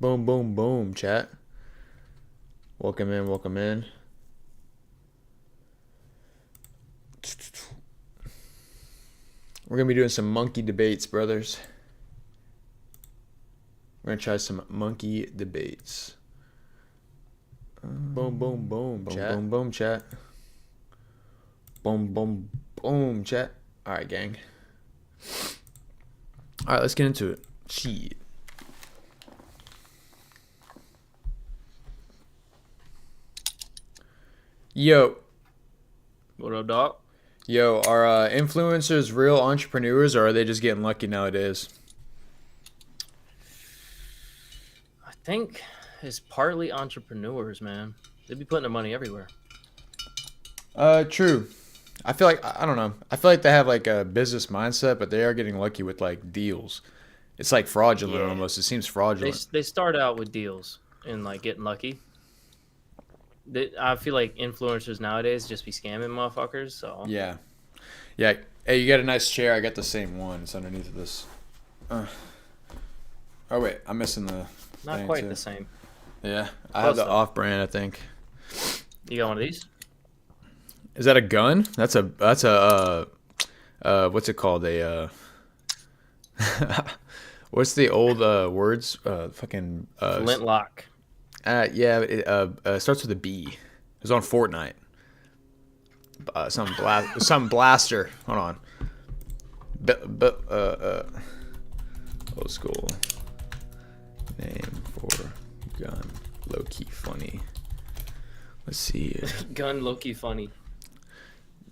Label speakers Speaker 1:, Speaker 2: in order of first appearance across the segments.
Speaker 1: Boom, boom, boom, chat. Welcome in, welcome in. We're going to be doing some monkey debates, brothers. We're going to try some monkey debates. Boom, boom, boom, chat. Boom, boom, boom, chat. Boom, boom, boom, chat. All right, gang. All right, let's get into it. Shit. Yo.
Speaker 2: What up, dog?
Speaker 1: Yo, are influencers real entrepreneurs, or are they just getting lucky nowadays?
Speaker 2: I think it's partly entrepreneurs, man. They be putting their money everywhere.
Speaker 1: True. I feel like I don't know. I feel like they have like a business mindset, but they are getting lucky with like deals. It's like fraudulent
Speaker 2: Yeah.
Speaker 1: almost. It seems
Speaker 2: They
Speaker 1: fraudulent.
Speaker 2: they start out with deals and like getting lucky. I feel like influencers nowadays just be scamming motherfuckers. So
Speaker 1: Yeah. Yeah. Hey, you got a nice chair. I got the same one. It's underneath of this. Oh wait, I'm missing the
Speaker 2: not
Speaker 1: thing
Speaker 2: quite
Speaker 1: too.
Speaker 2: the same.
Speaker 1: Yeah, I have
Speaker 2: Close
Speaker 1: the
Speaker 2: though.
Speaker 1: off-brand. I think.
Speaker 2: You got one of these?
Speaker 1: Is that a gun? That's a what's it called? What's the old words? Fucking
Speaker 2: Flintlock.
Speaker 1: yeah, it starts with a B. It was on Fortnite. Some blaster. Hold on. Old school name for gun. Low key funny. Let's see.
Speaker 2: Gun Loki funny.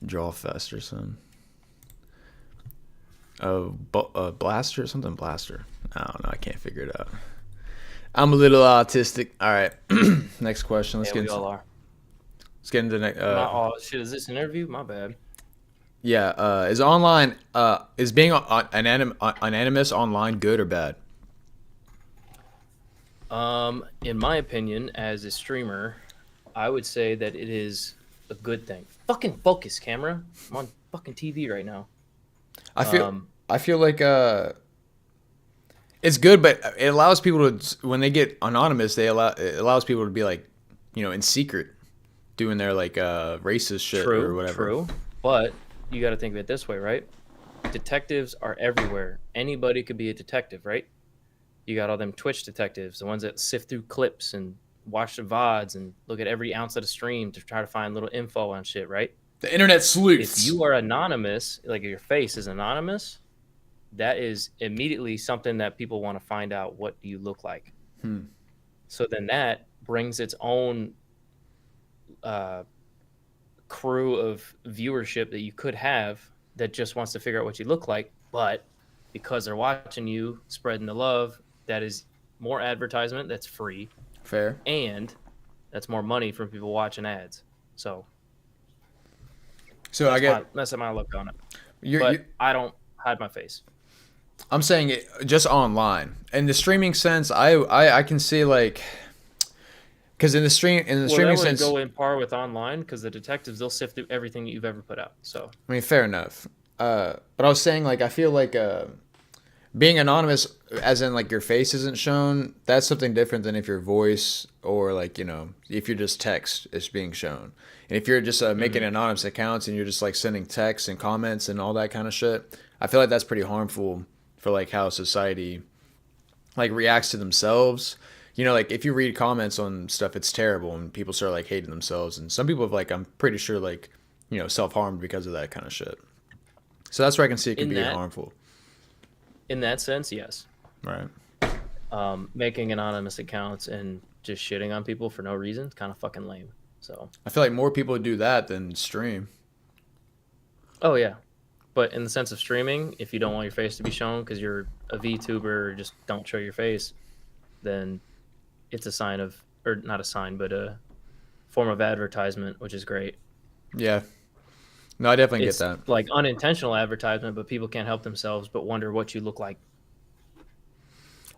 Speaker 1: Draw fast or something. Blaster, something blaster. I don't know. I can't figure it out. I'm a little autistic. All right. Next question.
Speaker 2: Yeah, we all are.
Speaker 1: Let's get into the next.
Speaker 2: Not all. Shit, is this an interview? My bad.
Speaker 1: Yeah. Is online? Is being anonymous online good or bad?
Speaker 2: In my opinion, as a streamer, I would say that it is a good thing. Fucking focus, camera. I'm on fucking TV right now.
Speaker 1: I feel like it's good, but it allows people to, when they get anonymous, it allows people to be like, in secret, doing their like racist shit or whatever.
Speaker 2: True. But you got to think of it this way, right? Detectives are everywhere. Anybody could be a detective, right? You got all them Twitch detectives, the ones that sift through clips and watch the VODs and look at every ounce of the stream to try to find little info on shit, right?
Speaker 1: The internet sleuths.
Speaker 2: If you are anonymous, like your face is anonymous, that is immediately something that people want to find out what you look like. So then that brings its own crew of viewership that you could have that just wants to figure out what you look like. But because they're watching you, spreading the love, that is more advertisement that's free.
Speaker 1: Fair.
Speaker 2: And that's more money from people watching ads. So that's my look on it. I don't hide my face.
Speaker 1: I'm saying it just online. In the streaming sense, I can see like, because in the streaming sense,
Speaker 2: go in par with online because the detectives, they'll sift through everything that you've ever put out. So
Speaker 1: I mean, fair enough. But I was saying like I feel like being anonymous, as in like your face isn't shown, that's something different than if your voice or like if you're just text is being shown. And if you're just making anonymous accounts and you're just like sending texts and comments and all that kind of shit, I feel like that's pretty harmful for like how society like reacts to themselves. Like if you read comments on stuff, it's terrible and people start like hating themselves. And some people have like, I'm pretty sure like, self-harmed because of that kind of shit. So that's where I can see it can be harmful.
Speaker 2: In that sense, yes.
Speaker 1: Right.
Speaker 2: Making anonymous accounts and just shitting on people for no reason is kind of fucking lame. So
Speaker 1: I feel like more people do that than stream.
Speaker 2: Oh yeah, but in the sense of streaming, if you don't want your face to be shown because you're a VTuber or just don't show your face, then it's a sign of, or not a sign, but a form of advertisement, which is great.
Speaker 1: Yeah. No, I definitely get that.
Speaker 2: Like unintentional advertisement, but people can't help themselves but wonder what you look like.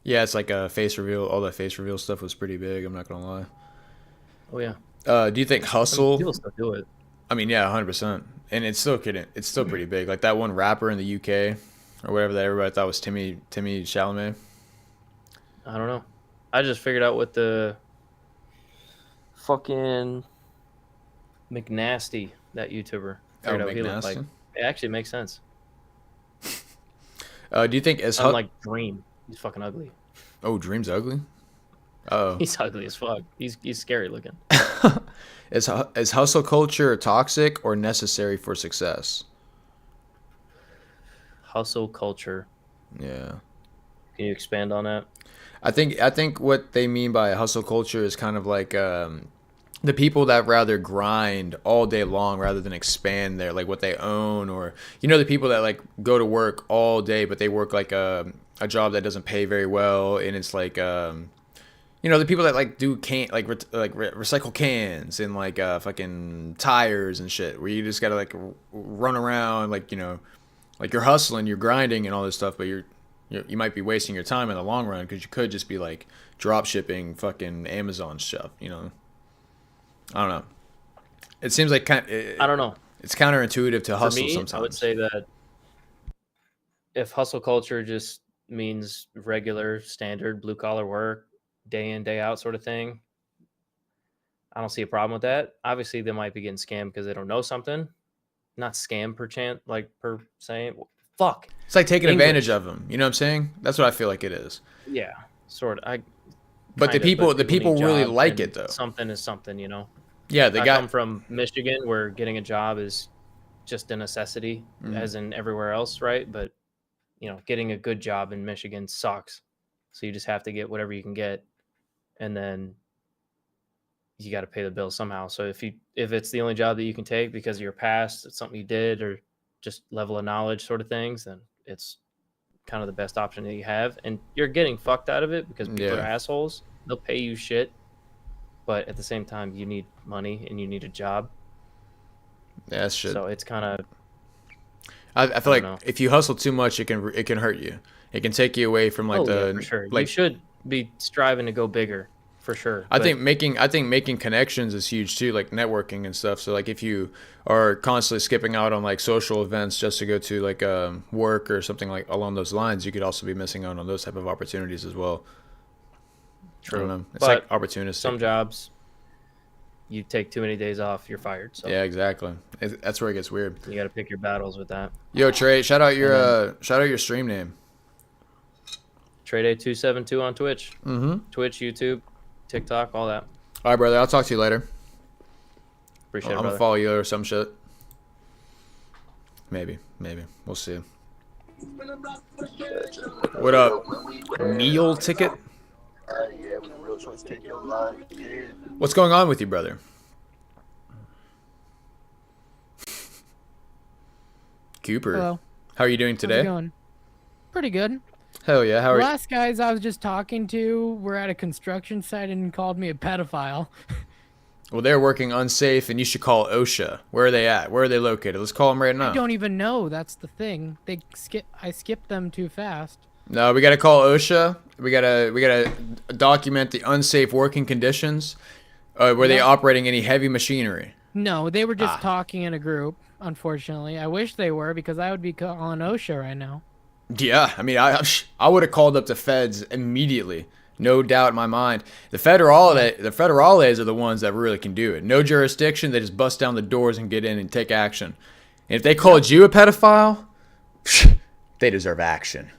Speaker 1: Yeah, it's like a face reveal. All that face reveal stuff was pretty big. I'm not gonna lie.
Speaker 2: Oh yeah.
Speaker 1: Do you think Hustle?
Speaker 2: People still do it.
Speaker 1: I mean, yeah, 100%. And it's still pretty big. Like that one rapper in the UK or whatever that everybody thought was Timmy Chalamet.
Speaker 2: I don't know. I just figured out what the fucking McNasty, that YouTuber,
Speaker 1: Oh,
Speaker 2: figured out what he looked like.
Speaker 1: McNasty.
Speaker 2: It actually makes sense.
Speaker 1: Do you think is
Speaker 2: Unlike Dream, he's fucking ugly.
Speaker 1: Oh, Dream's ugly? Oh.
Speaker 2: He's ugly as fuck. He's scary looking.
Speaker 1: Is hustle culture toxic or necessary for success?
Speaker 2: Hustle culture.
Speaker 1: Yeah.
Speaker 2: Can you expand on that?
Speaker 1: I think what they mean by hustle culture is kind of like the people that rather grind all day long rather than expand their like what they own, or the people that like go to work all day but they work like a job that doesn't pay very well, and it's like the people that like do recycle cans and like fucking tires and shit, where you just gotta like run around like like you're hustling, you're grinding and all this stuff, but you might be wasting your time in the long run because you could just be like drop shipping fucking Amazon stuff. I don't know. It seems like
Speaker 2: I don't know.
Speaker 1: it's counterintuitive to
Speaker 2: For
Speaker 1: hustle
Speaker 2: me,
Speaker 1: sometimes.
Speaker 2: I would say that if hustle culture just means regular, standard, blue collar work, day in, day out sort of thing, I don't see a problem with that. Obviously, they might be getting scammed because they don't know something. Not scam per chance, like per se. Fuck.
Speaker 1: It's like taking
Speaker 2: English.
Speaker 1: advantage of them. You know what I'm saying? That's what I feel like it is.
Speaker 2: Yeah, sort of.
Speaker 1: But the people
Speaker 2: need
Speaker 1: really
Speaker 2: jobs,
Speaker 1: like
Speaker 2: and
Speaker 1: it though.
Speaker 2: something is something,
Speaker 1: Yeah, they
Speaker 2: I
Speaker 1: got
Speaker 2: come from Michigan, where getting a job is just a necessity, as in everywhere else, right? But getting a good job in Michigan sucks. So you just have to get whatever you can get, and then you got to pay the bill somehow. So if it's the only job that you can take because of your past, it's something you did, or just level of knowledge sort of things, then it's kind of the best option that you have. And you're getting fucked out of it because people are assholes. They'll pay you shit, but at the same time, you need money and you need a job.
Speaker 1: Yeah, that's shit.
Speaker 2: So it's kind of.
Speaker 1: I feel like if you hustle too much, it can hurt you. It can take you away from like
Speaker 2: for sure.
Speaker 1: Like,
Speaker 2: you should be striving to go bigger, for sure.
Speaker 1: I think making connections is huge too, like networking and stuff. So like if you are constantly skipping out on like social events just to go to like work or something like along those lines, you could also be missing out on those type of opportunities as well.
Speaker 2: True.
Speaker 1: I don't know. It's
Speaker 2: but
Speaker 1: like opportunistic.
Speaker 2: Some jobs, you take too many days off, you're fired. So
Speaker 1: yeah, exactly. That's where it gets weird.
Speaker 2: you got to pick your battles with that.
Speaker 1: Yo, Trey, shout out your stream name.
Speaker 2: Trade272 on Twitch. Twitch, YouTube, TikTok, all that.
Speaker 1: All right, brother. I'll talk to you later.
Speaker 2: Appreciate it,
Speaker 1: I'm gonna follow you or some shit. Maybe. We'll see. What up, meal ticket? What's going on with you, brother? Cooper.
Speaker 3: Hello.
Speaker 1: How are you doing today?
Speaker 3: How's it going? Pretty good.
Speaker 1: Hell yeah. How
Speaker 3: The
Speaker 1: are you?
Speaker 3: last guys I was just talking to were at a construction site and called me a pedophile.
Speaker 1: Well, they're working unsafe, and you should call OSHA. Where are they at? Where are they located? Let's call them right now.
Speaker 3: I don't even know. That's the thing. I skipped them too fast.
Speaker 1: No, we gotta call OSHA. We gotta document the unsafe working conditions. Were they operating any heavy machinery?
Speaker 3: No, they were just talking in a group. Unfortunately, I wish they were because I would be calling OSHA right now.
Speaker 1: Yeah, I mean, I would have called up the feds immediately. No doubt in my mind. The federales are the ones that really can do it. No jurisdiction, they just bust down the doors and get in and take action. And if they called you a pedophile, they deserve action.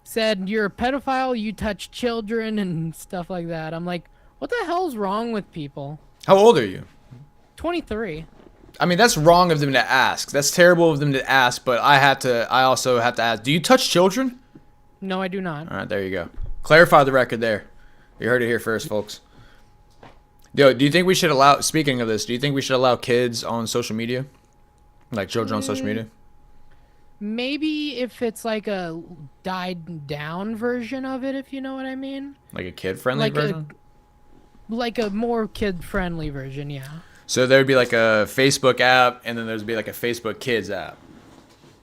Speaker 3: Said, you're a pedophile, you touch children and stuff like that. I'm like, what the hell's wrong with people?
Speaker 1: How old are you?
Speaker 3: 23.
Speaker 1: I mean, that's wrong of them to ask. That's terrible of them to ask, but I also have to ask, do you touch children?
Speaker 3: No, I do not.
Speaker 1: All right, there you go. Clarify the record there. You heard it here first, folks. Yo, do you think we should allow, speaking of this, do you think we should allow kids on social media? Like children on social media?
Speaker 3: Maybe if it's like a died down version of it, if you know what I mean.
Speaker 1: Like a kid-friendly version?
Speaker 3: Like a more kid-friendly version, yeah.
Speaker 1: So there'd be like a Facebook app, and then there'd be like a Facebook Kids app.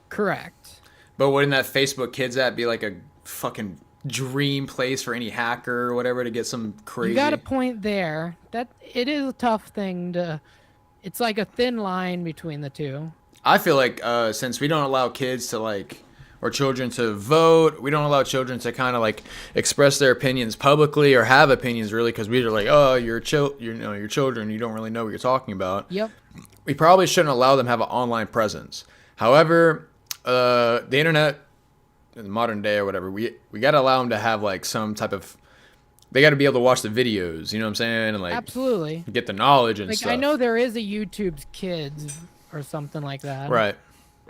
Speaker 3: Correct.
Speaker 1: But wouldn't that Facebook Kids app be like a fucking dream place for any hacker or whatever to get some crazy?
Speaker 3: You got a point there. That it is a tough thing to. It's like a thin line between the two.
Speaker 1: I feel like since we don't allow kids to like, or children to vote. We don't allow children to kind of like express their opinions publicly or have opinions really, because we're like, oh, you're you're children, you don't really know what you're talking about.
Speaker 3: Yep.
Speaker 1: We probably shouldn't allow them to have an online presence. However, the internet in the modern day or whatever, we got to allow them to have like some type of, they got to be able to watch the videos, you know what I'm saying, and like
Speaker 3: Absolutely.
Speaker 1: get the knowledge and
Speaker 3: Like
Speaker 1: stuff.
Speaker 3: I know there is a YouTube's Kids or something like that.
Speaker 1: Right.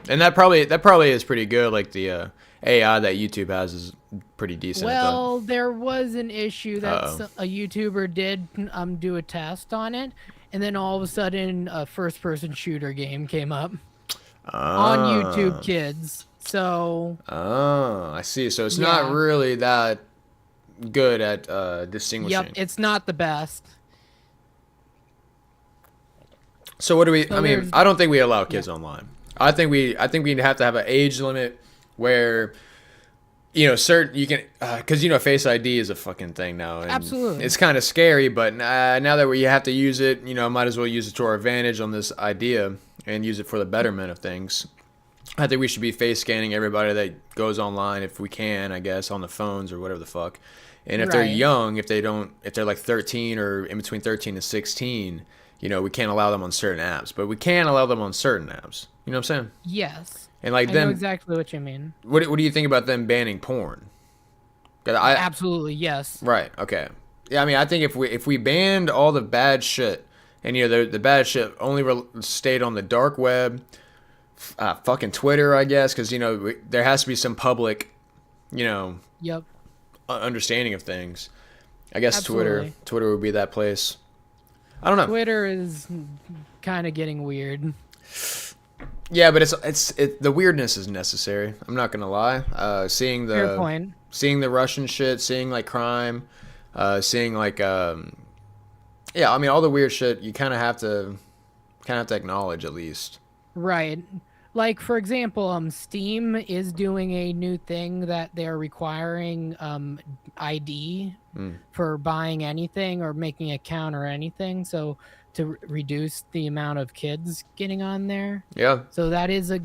Speaker 1: And that probably is pretty good. Like the AI that YouTube has is pretty decent.
Speaker 3: Well, there was an issue that
Speaker 1: Uh-oh.
Speaker 3: a YouTuber did do a test on it, and then all of a sudden a first-person shooter game came up on YouTube Kids. So
Speaker 1: Oh, I see. So it's
Speaker 3: Yeah.
Speaker 1: not really that good at distinguishing.
Speaker 3: yep, it's not the best.
Speaker 1: So what do we?
Speaker 3: So
Speaker 1: I mean,
Speaker 3: there's-
Speaker 1: I don't think we allow kids online. I think we'd have to have an age limit where, you know, certain you can, because you know, Face ID is a fucking thing now. And
Speaker 3: Absolutely.
Speaker 1: It's kind of scary, but now that we have to use it, you know, might as well use it to our advantage on this idea and use it for the betterment of things. I think we should be face scanning everybody that goes online if we can, I guess, on the phones or whatever the fuck. And if they're
Speaker 3: Right.
Speaker 1: young, if they're like 13 or in between 13 and 16, you know, we can't allow them on certain apps, but we can allow them on certain apps. You know what I'm saying?
Speaker 3: Yes.
Speaker 1: And like
Speaker 3: I know
Speaker 1: them,
Speaker 3: exactly what you mean.
Speaker 1: what do you think about them banning porn? 'Cause
Speaker 3: Absolutely, yes.
Speaker 1: right, okay. Yeah, I mean, I think if we banned all the bad shit, and you know the bad shit only stayed on the dark web, fucking Twitter, I guess, because you know there has to be some public, you know,
Speaker 3: Yep.
Speaker 1: understanding of things. I guess
Speaker 3: Absolutely.
Speaker 1: Twitter would be that place. I don't know.
Speaker 3: Twitter is kind of getting weird.
Speaker 1: Yeah, but the weirdness is necessary. I'm not gonna lie. Seeing
Speaker 3: Fair point.
Speaker 1: seeing the Russian shit, seeing like crime, seeing like yeah, I mean all the weird shit. You kind of have to acknowledge at least.
Speaker 3: Right. Like for example, Steam is doing a new thing that they're requiring ID for buying anything or making an account or anything. So to reduce the amount of kids getting on there.
Speaker 1: Yeah,
Speaker 3: So that is a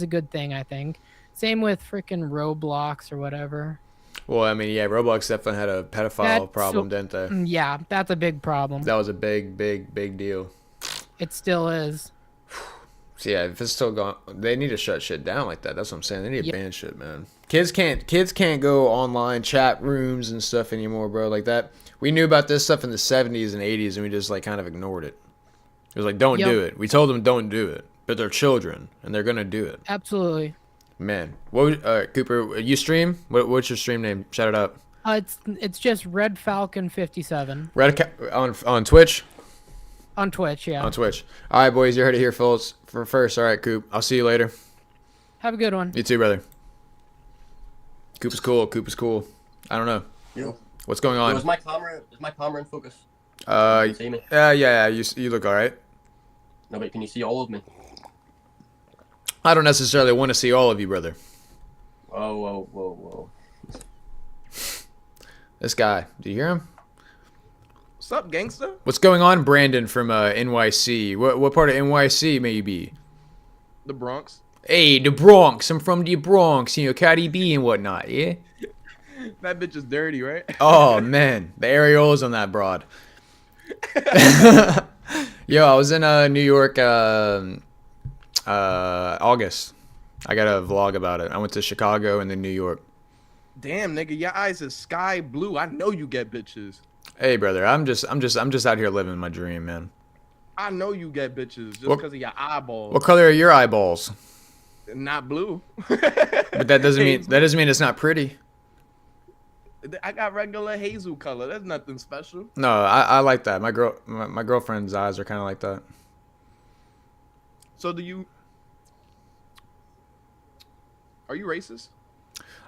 Speaker 3: good thing, I think. Same with freaking Roblox or whatever.
Speaker 1: well, I mean, yeah, Roblox definitely had a pedophile
Speaker 3: That's
Speaker 1: problem,
Speaker 3: so-
Speaker 1: didn't they?
Speaker 3: Yeah, that's a big problem.
Speaker 1: That was a big deal.
Speaker 3: It still is.
Speaker 1: So yeah, if it's still going, they need to shut shit down like that. That's what I'm saying. They need to
Speaker 3: Yep.
Speaker 1: ban shit, man. Kids can't go online chat rooms and stuff anymore, bro. Like that. We knew about this stuff in the 70s and 80s, and we just like kind of ignored it. It was like, don't
Speaker 3: Yep.
Speaker 1: do it. We told them don't do it, but they're children and they're gonna do it.
Speaker 3: Absolutely.
Speaker 1: Man, Cooper, you stream? What's your stream name? Shout it out.
Speaker 3: It's just Red Falcon 57
Speaker 1: On Twitch.
Speaker 3: on Twitch. Yeah.
Speaker 1: On Twitch. All right, boys, you heard it here, folks. For first, all right, Coop. I'll see you later.
Speaker 3: Have a good one.
Speaker 1: You too, brother. Coop is cool. Coop is cool. I don't know.
Speaker 4: Yo,
Speaker 1: What's going
Speaker 4: yo,
Speaker 1: on?
Speaker 4: is my camera in focus?
Speaker 1: Uh,
Speaker 4: Can you see me?
Speaker 1: yeah. You look all right.
Speaker 4: No, but can you see all of me?
Speaker 1: I don't necessarily want to see all of you, brother.
Speaker 4: Whoa.
Speaker 1: This guy. Do you hear him?
Speaker 5: What's up, gangster?
Speaker 1: What's going on, Brandon from NYC? What part of NYC may you be?
Speaker 5: The Bronx.
Speaker 1: Hey, the Bronx. I'm from the Bronx. You know, Cardi B and whatnot. Yeah.
Speaker 5: That bitch is dirty, right?
Speaker 1: Oh man, the areolas on that broad. Yo, I was in New York August. I got a vlog about it. I went to Chicago and then New York.
Speaker 5: Damn, nigga, your eyes is sky blue. I know you get bitches.
Speaker 1: Hey, brother, I'm just out here living my dream, man.
Speaker 5: I know you get bitches just
Speaker 1: What-
Speaker 5: because of your eyeballs.
Speaker 1: What color are your eyeballs?
Speaker 5: Not blue.
Speaker 1: But that doesn't mean it's not pretty.
Speaker 5: I got regular hazel color. That's nothing special.
Speaker 1: No, I like that. My girlfriend's eyes are kind of like that.
Speaker 5: So are you racist?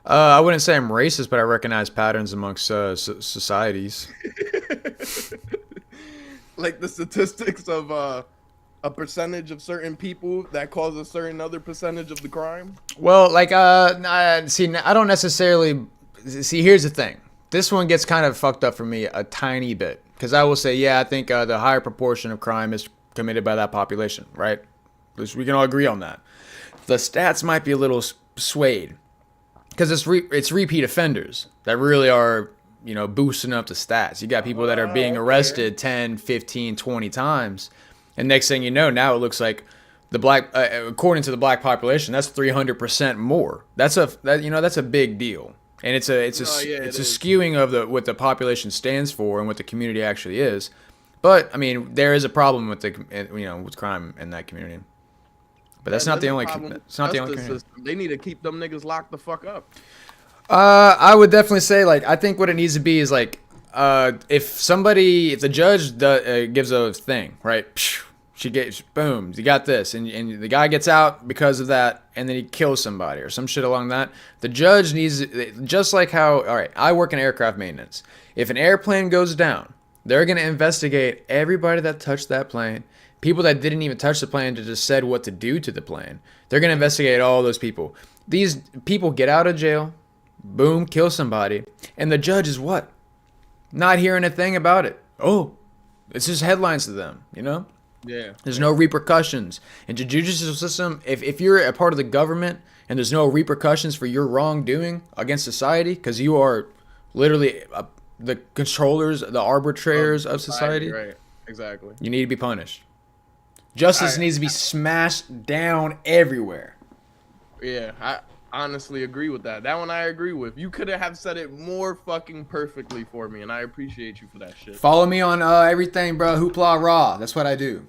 Speaker 1: I wouldn't say I'm racist, but I recognize patterns amongst societies.
Speaker 5: Like the statistics of a percentage of certain people that cause a certain other percentage of the crime?
Speaker 1: Well, like, see, I don't necessarily see. Here's the thing. This one gets kind of fucked up for me a tiny bit because I will say, yeah, I think the higher proportion of crime is committed by that population, right? At least we can all agree on that. the stats might be a little swayed because it's repeat offenders that really are, you know, boosting up the stats. You got people that are being arrested 10, 15, 20 times. And next thing you know, now it looks like the black, according to the black population, that's 300% more. That's a big deal. And it's a skewing of what the population stands for and what the community actually is. But I mean, there is a problem with with crime in that community. But that's not the only. It's not the only community.
Speaker 5: They need to keep them niggas locked the fuck up.
Speaker 1: I would definitely say, like, I think what it needs to be is like, if the judge gives a thing, right? She gets, boom, you got this, and the guy gets out because of that, and then he kills somebody or some shit along that. The judge needs, just like how, all right, I work in aircraft maintenance. If an airplane goes down, they're going to investigate everybody that touched that plane, people that didn't even touch the plane, that just said what to do to the plane. They're going to investigate all those people. These people get out of jail, boom, kill somebody, and the judge is what? Not hearing a thing about it. Oh, it's just headlines to them, you know?
Speaker 5: Yeah.
Speaker 1: There's no repercussions. In the judicial system, if you're a part of the government and there's no repercussions for your wrongdoing against society, because you are literally the controllers, the arbitrators of society,
Speaker 5: right? Exactly.
Speaker 1: You need to be punished. Justice needs to be smashed down everywhere.
Speaker 5: Yeah, I honestly agree with that. That one I agree with. You could have said it more fucking perfectly for me, and I appreciate you for that shit.
Speaker 1: Follow me on everything, bro. Hoopla Raw. That's what I do.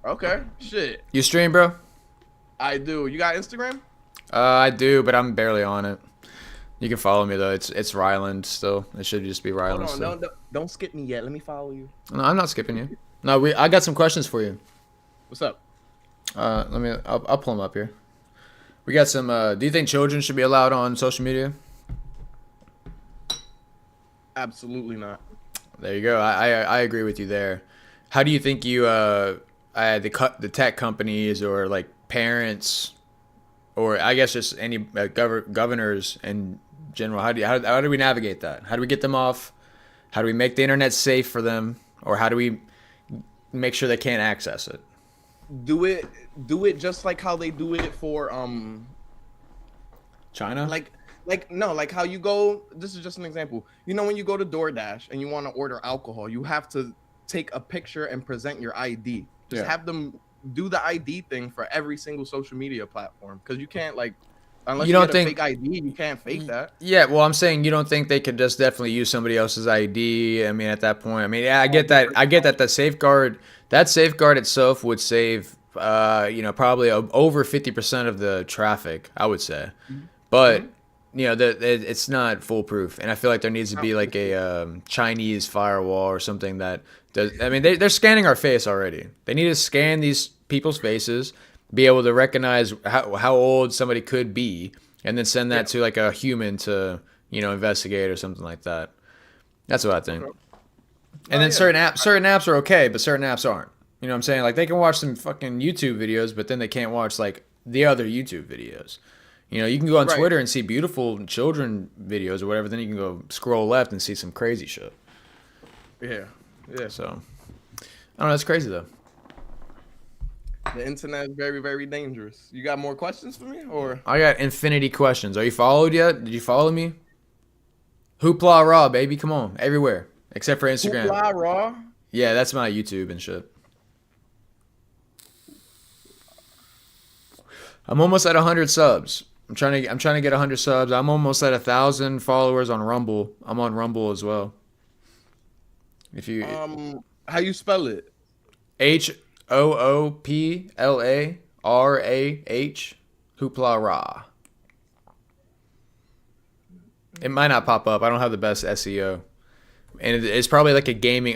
Speaker 5: Okay, shit.
Speaker 1: You stream, bro?
Speaker 5: I do. You got Instagram?
Speaker 1: I do, but I'm barely on it. You can follow me though. It's Ryland still. It should just be Ryland still.
Speaker 5: Don't skip me yet. Let me follow you.
Speaker 1: No, I'm not skipping you. No, I got some questions for you.
Speaker 5: What's up?
Speaker 1: I'll pull them up here. We got some. Do you think children should be allowed on social media?
Speaker 5: Absolutely not.
Speaker 1: There you go. I agree with you there. How do you think the tech companies or like parents, or I guess just any governors in general, how do we navigate that? How do we get them off? How do we make the internet safe for them, or how do we make sure they can't access it?
Speaker 5: Do it just like how they do it for
Speaker 1: China?
Speaker 5: Like how you go, this is just an example. You know, when you go to DoorDash and you want to order alcohol, you have to take a picture and present your ID. Just have them do the ID thing for every single social media platform, because you can't, like, unless you get a fake ID, you can't fake that. Yeah,
Speaker 1: well, I'm saying you don't think they could just definitely use somebody else's ID. I mean, at that point, I mean, yeah, I get that the safeguard itself would save, probably over 50% of the traffic, I would say. But, it's not foolproof. And I feel like there needs to be like a Chinese firewall or something that does. I mean, they're scanning our face already. They need to scan these people's faces, be able to recognize how old somebody could be, and then send that to like a human to, investigate or something like that. That's what I think. And then certain apps are okay, but certain apps aren't. You know what I'm saying? Like, they can watch some fucking YouTube videos, but then they can't watch like the other YouTube videos. You can go on Twitter and see beautiful children videos or whatever. Then you can go scroll left and see some crazy shit.
Speaker 5: Yeah.
Speaker 1: So, I don't know. That's crazy though.
Speaker 5: The internet is very, very dangerous. You got more questions for me, or?
Speaker 1: I got infinity questions. Are you followed yet? Did you follow me? Hoopla Raw, baby. Come on. Everywhere. Except for Instagram.
Speaker 5: Hoopla Raw?
Speaker 1: Yeah, that's my YouTube and shit. I'm almost at 100 subs. I'm trying to get 100 subs. I'm almost at 1,000 followers on Rumble. I'm on Rumble as well. If you
Speaker 5: how you spell it?
Speaker 1: HOOPLARAH. Hoopla Raw. It might not pop up. I don't have the best SEO, and it's probably like a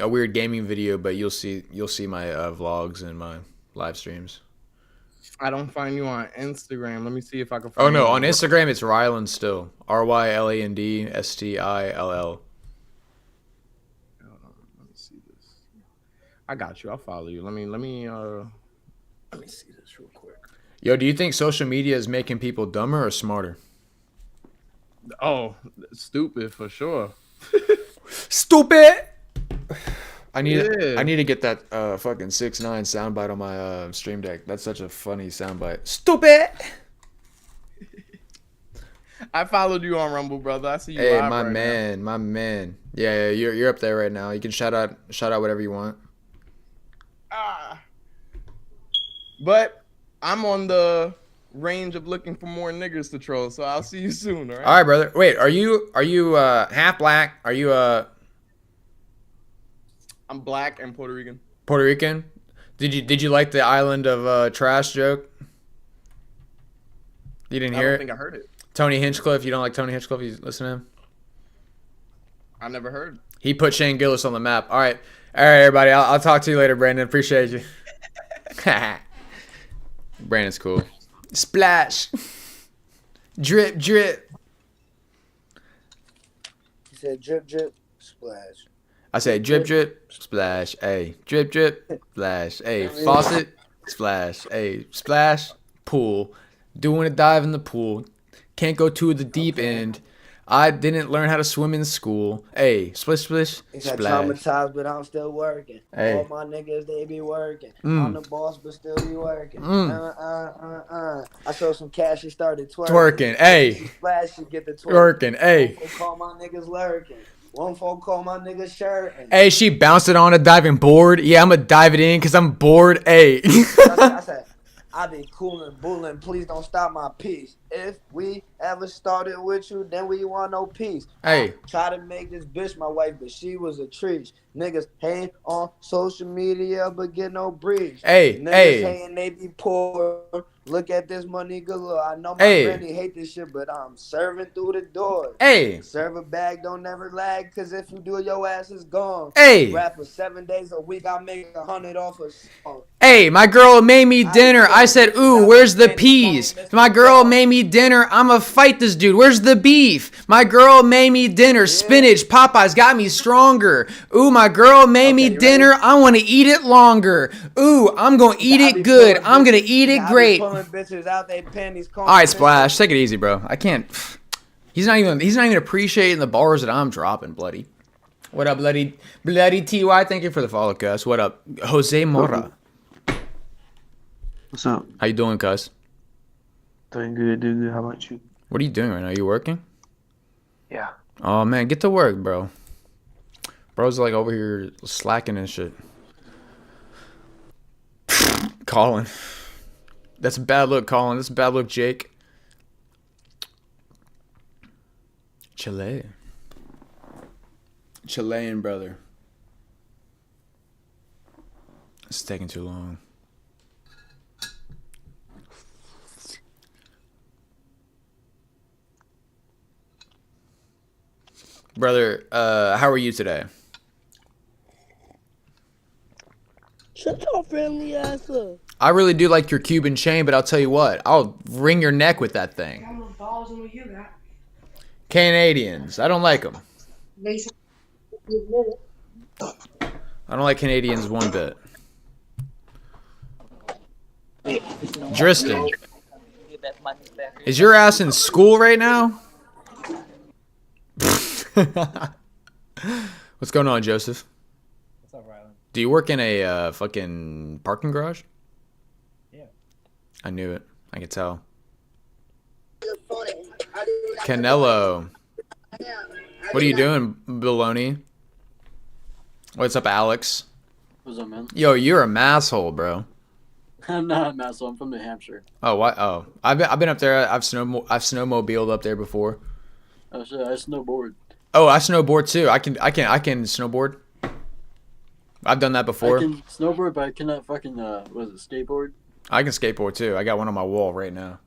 Speaker 1: weird gaming video. But you'll see my vlogs and my live streams.
Speaker 5: I don't find you on Instagram. Let me see if I can find
Speaker 1: you. Oh, no.
Speaker 5: You.
Speaker 1: On Instagram, it's Ryland still. RYLANDSTILL.
Speaker 5: Let me see this. I got you. I'll follow you. Let me see this real quick.
Speaker 1: Yo, do you think social media is making people dumber or smarter?
Speaker 5: Oh, stupid for sure.
Speaker 1: Stupid! I need
Speaker 5: Yeah.
Speaker 1: I need to get that fucking 6ix9ine soundbite on my stream deck. That's such a funny soundbite. Stupid.
Speaker 5: I followed you on Rumble, brother. I see you
Speaker 1: Hey,
Speaker 5: live
Speaker 1: my
Speaker 5: right
Speaker 1: man, my man. Yeah, you're up there right now. You can shout out whatever you want.
Speaker 5: now. But I'm on the range of looking for more niggas to troll, so I'll see you soon, all right?
Speaker 1: All right, brother. Wait, are you half black? Are you
Speaker 5: I'm black and Puerto Rican.
Speaker 1: Puerto Rican? Did you like the island of trash joke? You didn't
Speaker 5: I
Speaker 1: hear
Speaker 5: don't
Speaker 1: it?
Speaker 5: think I heard it.
Speaker 1: Tony Hinchcliffe. You don't like Tony Hinchcliffe? You listen to him?
Speaker 5: I never heard.
Speaker 1: He put Shane Gillis on the map. All right, everybody. I'll talk to you later, Brandon. Appreciate you. Brandon's cool. Splash. Drip, drip.
Speaker 6: He said drip, drip, splash.
Speaker 1: I say drip, drip, splash. Hey, drip, drip, splash. Hey, faucet, splash. Hey, splash, pool. Doing a dive in the pool. Can't go to the deep end. I didn't learn how to swim in school. Hey, splish, splish,
Speaker 6: He said
Speaker 1: splash.
Speaker 6: traumatized, but I'm still working.
Speaker 1: Hey.
Speaker 6: All my niggas, they be working. I'm the boss, but still be working. I showed some cash, she started twerking.
Speaker 1: Twerking, hey.
Speaker 6: She splash, she get the twerk.
Speaker 1: Twerking, hey.
Speaker 6: One folk call my niggas lurking. One folk call my niggas shirting.
Speaker 1: Hey, she bounced it on a diving board. Yeah, I'm gonna dive it in because I'm bored. Hey.
Speaker 6: I said, I be coolin', bullin', please don't stop my peace. If we ever started with you, then we want no peace.
Speaker 1: Hey.
Speaker 6: Try to make this bitch my wife, but she was a treat. Niggas hate on social media, but get no breach.
Speaker 1: Hey,
Speaker 6: Niggas
Speaker 1: hey.
Speaker 6: hating they be poor. Look at this money galore. I know my
Speaker 1: Hey.
Speaker 6: granny hate this shit, but I'm serving through the door.
Speaker 1: Hey.
Speaker 6: Serve a bag, don't never lag, cause if you do, your ass is gone.
Speaker 1: Hey.
Speaker 6: Rap for 7 days a week, I make 100 off a song.
Speaker 1: Hey, my girl made me dinner. I said, ooh, where's the peas? My girl made me dinner. I'ma fight this dude. Where's the beef? My girl made me dinner. Spinach, Popeyes got me stronger. Ooh, my girl made me
Speaker 6: you
Speaker 1: dinner. I want to eat it longer. Ooh, I'm gonna eat it good. I'm gonna eat it great. All
Speaker 6: Bitches out they panties,
Speaker 1: right, Splash, take it easy, bro. I can't. He's not even appreciating the bars that I'm dropping, bloody. What up, bloody Ty? Thank you for the follow, Gus. What up, Jose Mora?
Speaker 7: What's up?
Speaker 1: How you doing, Cuz?
Speaker 7: Doing good, doing good. How about you?
Speaker 1: What are you doing right now? You working?
Speaker 7: Yeah.
Speaker 1: Oh man, get to work, bro. Bro's like over here slacking and shit. Colin. That's a bad look, Colin. That's a bad look, Jake. Chile. Chilean brother. It's taking too long. Brother, how are you today?
Speaker 8: Shut your friendly ass up.
Speaker 1: I really do like your Cuban chain, but I'll tell you what, I'll wring your neck with that thing.
Speaker 8: Got more balls than what you got.
Speaker 1: Canadians, I don't like them.
Speaker 8: Mason,
Speaker 1: I don't like Canadians one bit. Driston, is your ass in school right now? What's going on, Joseph?
Speaker 9: What's up, Rylan?
Speaker 1: Do you work in a fucking parking garage?
Speaker 9: Yeah.
Speaker 1: I knew it. I could tell. Canelo. What are you doing, Baloney? What's up, Alex?
Speaker 10: What's up, man?
Speaker 1: Yo, you're a masshole, bro.
Speaker 10: I'm not a masshole. I'm from New Hampshire.
Speaker 1: Oh, what? Oh, I've been up there. I've snowmobiled up there before.
Speaker 10: Oh shit, I snowboard.
Speaker 1: Oh, I snowboard too. I can snowboard. I've done that before.
Speaker 10: I can snowboard, but I cannot fucking what is it, skateboard?
Speaker 1: I can skateboard too. I got one on my wall right now.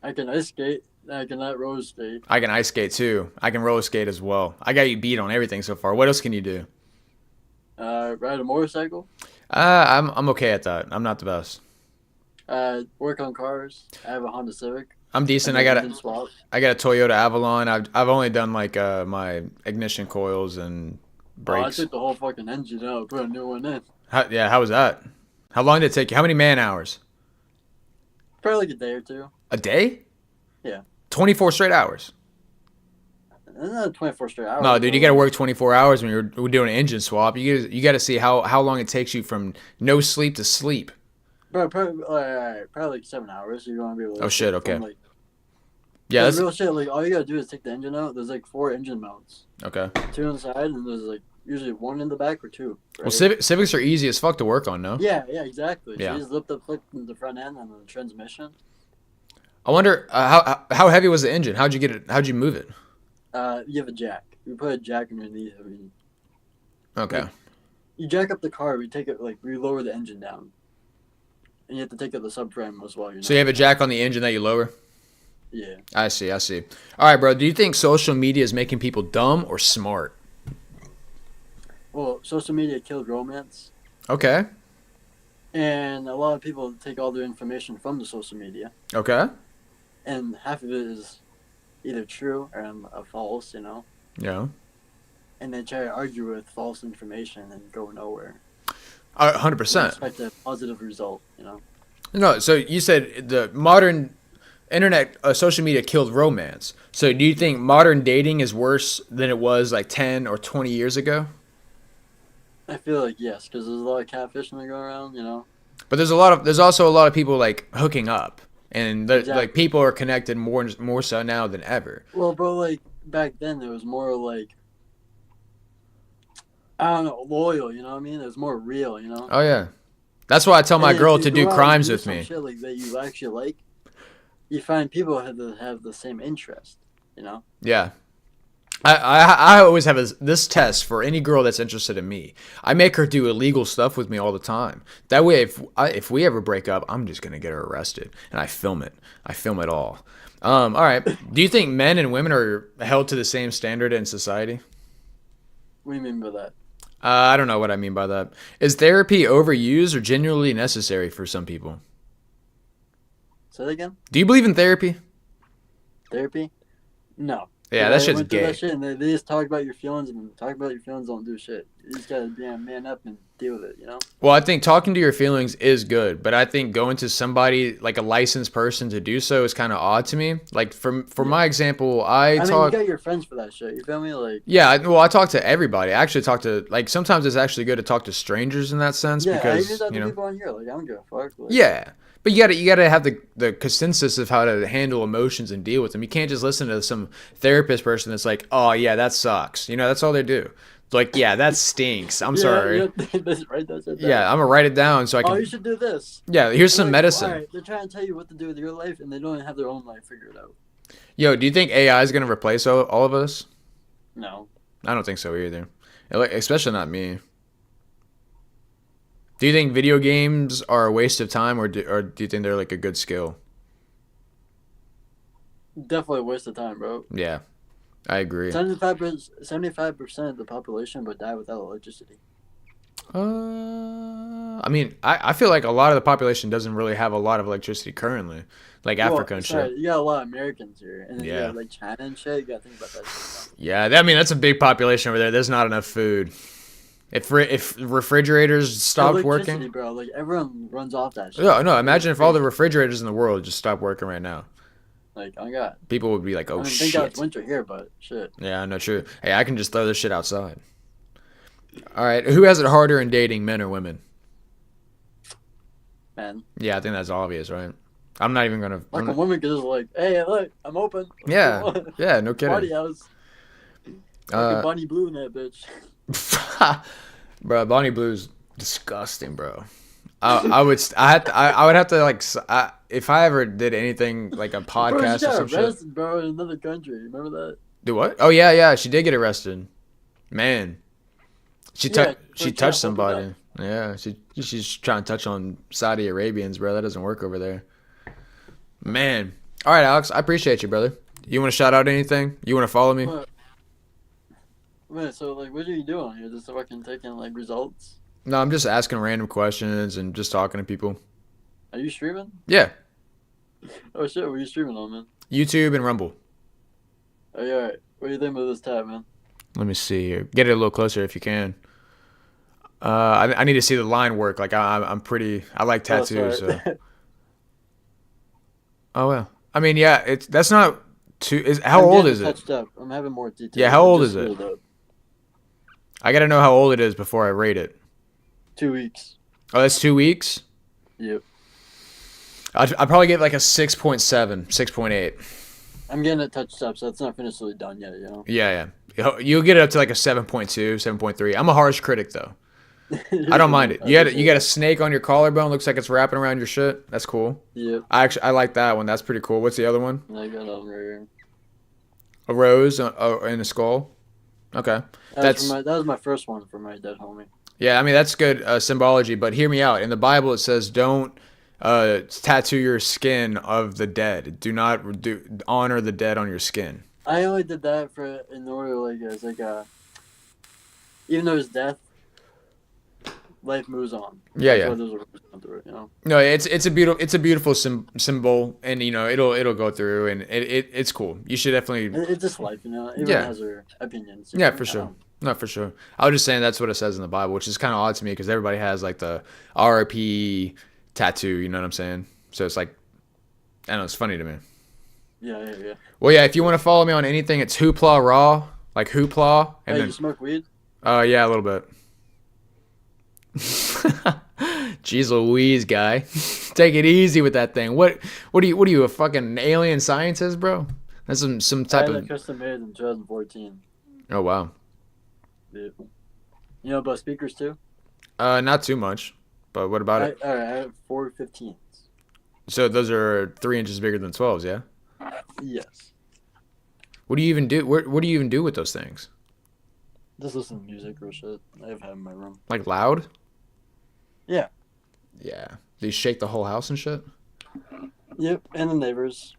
Speaker 10: I can ice skate. I cannot roller skate.
Speaker 1: I can ice skate too. I can roller skate as well. I got you beat on everything so far. What else can you do?
Speaker 10: Ride a motorcycle.
Speaker 1: I'm okay at that. I'm not the best.
Speaker 10: Work on cars. I have a Honda Civic.
Speaker 1: I'm decent. I got a Toyota Avalon. I've only done like my ignition coils and brakes.
Speaker 10: I took the whole fucking engine out, put a new one in.
Speaker 1: How was that? How long did it take you? How many man hours?
Speaker 10: Probably like a day or two.
Speaker 1: A day?
Speaker 10: Yeah.
Speaker 1: 24 straight hours.
Speaker 10: It's not 24 straight hours.
Speaker 1: No, dude, you
Speaker 10: bro.
Speaker 1: got to work 24 hours when you're doing an engine swap. You got to see how long it takes you from no sleep to sleep.
Speaker 10: Bro, probably like 7 hours. You're gonna be able to.
Speaker 1: Oh shit, okay.
Speaker 10: Like,
Speaker 1: Yeah, that's
Speaker 10: real shit. Like all you gotta do is take the engine out. There's like 4 engine mounts.
Speaker 1: okay.
Speaker 10: 2 on the side, and there's like usually 1 in the back or 2. Right?
Speaker 1: Well, Civics are easy as fuck to work on, no?
Speaker 10: Yeah, exactly.
Speaker 1: Yeah.
Speaker 10: So you just lift up the front end and the transmission.
Speaker 1: I wonder how heavy was the engine? How'd you get it? How'd you move it?
Speaker 10: You have a jack. You put a jack underneath. I mean,
Speaker 1: Okay.
Speaker 10: you jack up the car. We lower the engine down, and you have to take out the subframe as well.
Speaker 1: So you have a jack on the engine that you lower?
Speaker 10: Yeah.
Speaker 1: I see. All right, bro. Do you think social media is making people dumb or smart?
Speaker 10: Well, social media killed romance,
Speaker 1: Okay.
Speaker 10: and a lot of people take all their information from the social media,
Speaker 1: Okay.
Speaker 10: and half of it is either true or false,
Speaker 1: Yeah.
Speaker 10: and they try to argue with false information and go nowhere.
Speaker 1: 100%.
Speaker 10: Expect a positive result,
Speaker 1: No, so you said the modern internet, social media killed romance. So do you think modern dating is worse than it was like 10 or 20 years ago?
Speaker 10: I feel like yes, because there's a lot of catfishing that go around,
Speaker 1: But there's also a lot of people like hooking up, and
Speaker 10: Exactly.
Speaker 1: like people are connected more so now than ever.
Speaker 10: Well, bro, like back then there was more like I don't know, loyal. You know what I mean? It was more real.
Speaker 1: Oh yeah, that's why I tell my
Speaker 10: And if
Speaker 1: girl
Speaker 10: you
Speaker 1: to
Speaker 10: go
Speaker 1: do
Speaker 10: out and
Speaker 1: crimes
Speaker 10: do
Speaker 1: with
Speaker 10: some
Speaker 1: me.
Speaker 10: Shit like that you actually like. You find people have the same interest.
Speaker 1: Yeah. I always have this test for any girl that's interested in me. I make her do illegal stuff with me all the time. That way, if we ever break up, I'm just gonna get her arrested, and I film it. I film it all. All right. Do you think men and women are held to the same standard in society?
Speaker 10: What do you mean by that?
Speaker 1: I don't know what I mean by that. Is therapy overused or genuinely necessary for some people?
Speaker 10: Say that again.
Speaker 1: Do you believe in therapy?
Speaker 10: Therapy? No.
Speaker 1: Yeah, that
Speaker 10: I
Speaker 1: shit's
Speaker 10: went through
Speaker 1: gay.
Speaker 10: That shit and they just talk about your feelings, and talk about your feelings don't do shit. You just gotta be a man up and deal with it.
Speaker 1: Well, I think talking to your feelings is good, but I think going to somebody like a licensed person to do so is kind of odd to me. Like for my example, I
Speaker 10: mean,
Speaker 1: talk.
Speaker 10: you got your friends for that shit. You feel me? Like
Speaker 1: Yeah, I talk to everybody. I actually talk to like sometimes it's actually good to talk to strangers in that sense
Speaker 10: I
Speaker 1: because
Speaker 10: even talk to people on here. Like I don't give a fuck. Like,
Speaker 1: yeah. But you gotta have the consensus of how to handle emotions and deal with them. You can't just listen to some therapist person that's like, oh yeah, that sucks. That's all they do. Like, yeah, that stinks. I'm sorry.
Speaker 10: Write that shit down.
Speaker 1: Yeah, I'm gonna write it down so I can.
Speaker 10: Oh, you should do this.
Speaker 1: Yeah, here's some
Speaker 10: Like,
Speaker 1: medicine.
Speaker 10: all right, they're trying to tell you what to do with your life, and they don't even have their own life figured out.
Speaker 1: Yo, do you think AI is gonna replace all of us?
Speaker 10: No.
Speaker 1: I don't think so either. Especially not me. Do you think video games are a waste of time, or do you think they're like a good skill?
Speaker 10: Definitely a waste of time, bro.
Speaker 1: Yeah, I agree.
Speaker 10: 75% of the population would die without electricity.
Speaker 1: I mean, I feel like a lot of the population doesn't really have a lot of electricity currently, like Africa and shit.
Speaker 10: You got a lot of Americans here, and then
Speaker 1: Yeah.
Speaker 10: you got like China and shit. You gotta think about that shit.
Speaker 1: Yeah, I mean that's a big population over there. There's not enough food. If refrigerators stopped
Speaker 10: Electricity,
Speaker 1: working,
Speaker 10: bro. Like everyone runs off that shit.
Speaker 1: no. Imagine if all the refrigerators in the world just stopped working right now.
Speaker 10: Like, oh god.
Speaker 1: People would be like, "Oh
Speaker 10: I mean, thank God
Speaker 1: shit."
Speaker 10: it's winter here, but shit.
Speaker 1: Yeah, no, true. Hey, I can just throw this shit outside. All right, who has it harder in dating, men or women?
Speaker 10: Man.
Speaker 1: Yeah, I think that's obvious, right? I'm not even gonna.
Speaker 10: Like a woman could just like, hey, look, I'm open.
Speaker 1: Yeah, yeah, no
Speaker 10: Party
Speaker 1: kidding.
Speaker 10: house. Like Bonnie Blue in that bitch.
Speaker 1: Bro, Bonnie Blue's disgusting, bro. I would have to like if I ever did anything like a
Speaker 10: Bro,
Speaker 1: podcast
Speaker 10: she
Speaker 1: or
Speaker 10: got
Speaker 1: some shit.
Speaker 10: arrested, bro, in another country. Remember that?
Speaker 1: Do what? Oh yeah, she did get arrested. Man, she
Speaker 10: Yeah, for
Speaker 1: touched
Speaker 10: trying to
Speaker 1: somebody. Yeah, she's trying to touch on Saudi Arabians, bro. That doesn't work over there. Man, all right, Alex, I appreciate you, brother. You want to shout out anything? You want to follow me?
Speaker 10: Wait, so like, what are you doing here? Just fucking taking like results?
Speaker 1: No, I'm just asking random questions and just talking to people.
Speaker 10: Are you streaming?
Speaker 1: Yeah,
Speaker 10: Oh shit, what are you streaming on, man?
Speaker 1: YouTube and Rumble.
Speaker 10: Oh yeah, alright. What do you think about this tab, man?
Speaker 1: Let me see here. Get it a little closer if you can. I need to see the line work. Like I'm pretty. I like tattoos.
Speaker 10: sorry.
Speaker 1: So. Oh well. I mean, yeah. That's not How old is it?
Speaker 10: Touched up. I'm having more details.
Speaker 1: Yeah, how old is
Speaker 10: Just
Speaker 1: it?
Speaker 10: screwed up.
Speaker 1: I gotta know how old it is before I rate it.
Speaker 10: 2 weeks.
Speaker 1: Oh, that's 2 weeks?
Speaker 10: Yep.
Speaker 1: I'd probably give it like a 6.7, 6.8.
Speaker 10: I'm getting it touched up, so it's not officially done yet, you know?
Speaker 1: Yeah. You'll get it up to like a 7.2, 7.3. I'm a harsh critic, though. I don't mind it. You got a snake on your collarbone. Looks like it's wrapping around your shit. That's cool.
Speaker 10: Yep.
Speaker 1: I like that one. That's pretty cool. What's the other one?
Speaker 10: I got it right here.
Speaker 1: A rose in a skull. Okay.
Speaker 10: That was my first one for my dead homie.
Speaker 1: Yeah, I mean that's good symbology. But hear me out. In the Bible, it says don't tattoo your skin of the dead. Do not honor the dead on your skin.
Speaker 10: I only did that in order even though it's death, life moves on.
Speaker 1: Yeah.
Speaker 10: You know?
Speaker 1: No, it's a beautiful symbol, and you know it'll go through, and it's cool. You should definitely.
Speaker 10: It's just life, you know. Everyone has their opinions.
Speaker 1: Yeah, for sure. No, for sure. I was just saying that's what it says in the Bible, which is kind of odd to me because everybody has like the RIP tattoo. You know what I'm saying? So it's like, I don't know. It's funny to me.
Speaker 10: Yeah.
Speaker 1: Well, yeah. If you want to follow me on anything, it's Hoopla Raw, like Hoopla. And
Speaker 10: Hey,
Speaker 1: then,
Speaker 10: you smoke weed?
Speaker 1: Yeah, a little bit. Jeez Louise, guy. Take it easy with that thing. What are you, a fucking alien scientist, bro? That's some type of
Speaker 10: custom made in 2014.
Speaker 1: Oh wow.
Speaker 10: Yeah. You know about speakers too?
Speaker 1: Not too much. But what about it?
Speaker 10: I have 415s.
Speaker 1: So those are 3 inches bigger than 12s, yeah?
Speaker 10: Yes.
Speaker 1: What do you even do? What do you even do with those things?
Speaker 10: Just listen to music or shit. I have in my room.
Speaker 1: Like loud?
Speaker 10: Yeah.
Speaker 1: Yeah. Do you shake the whole house and shit?
Speaker 10: Yep, and the neighbors.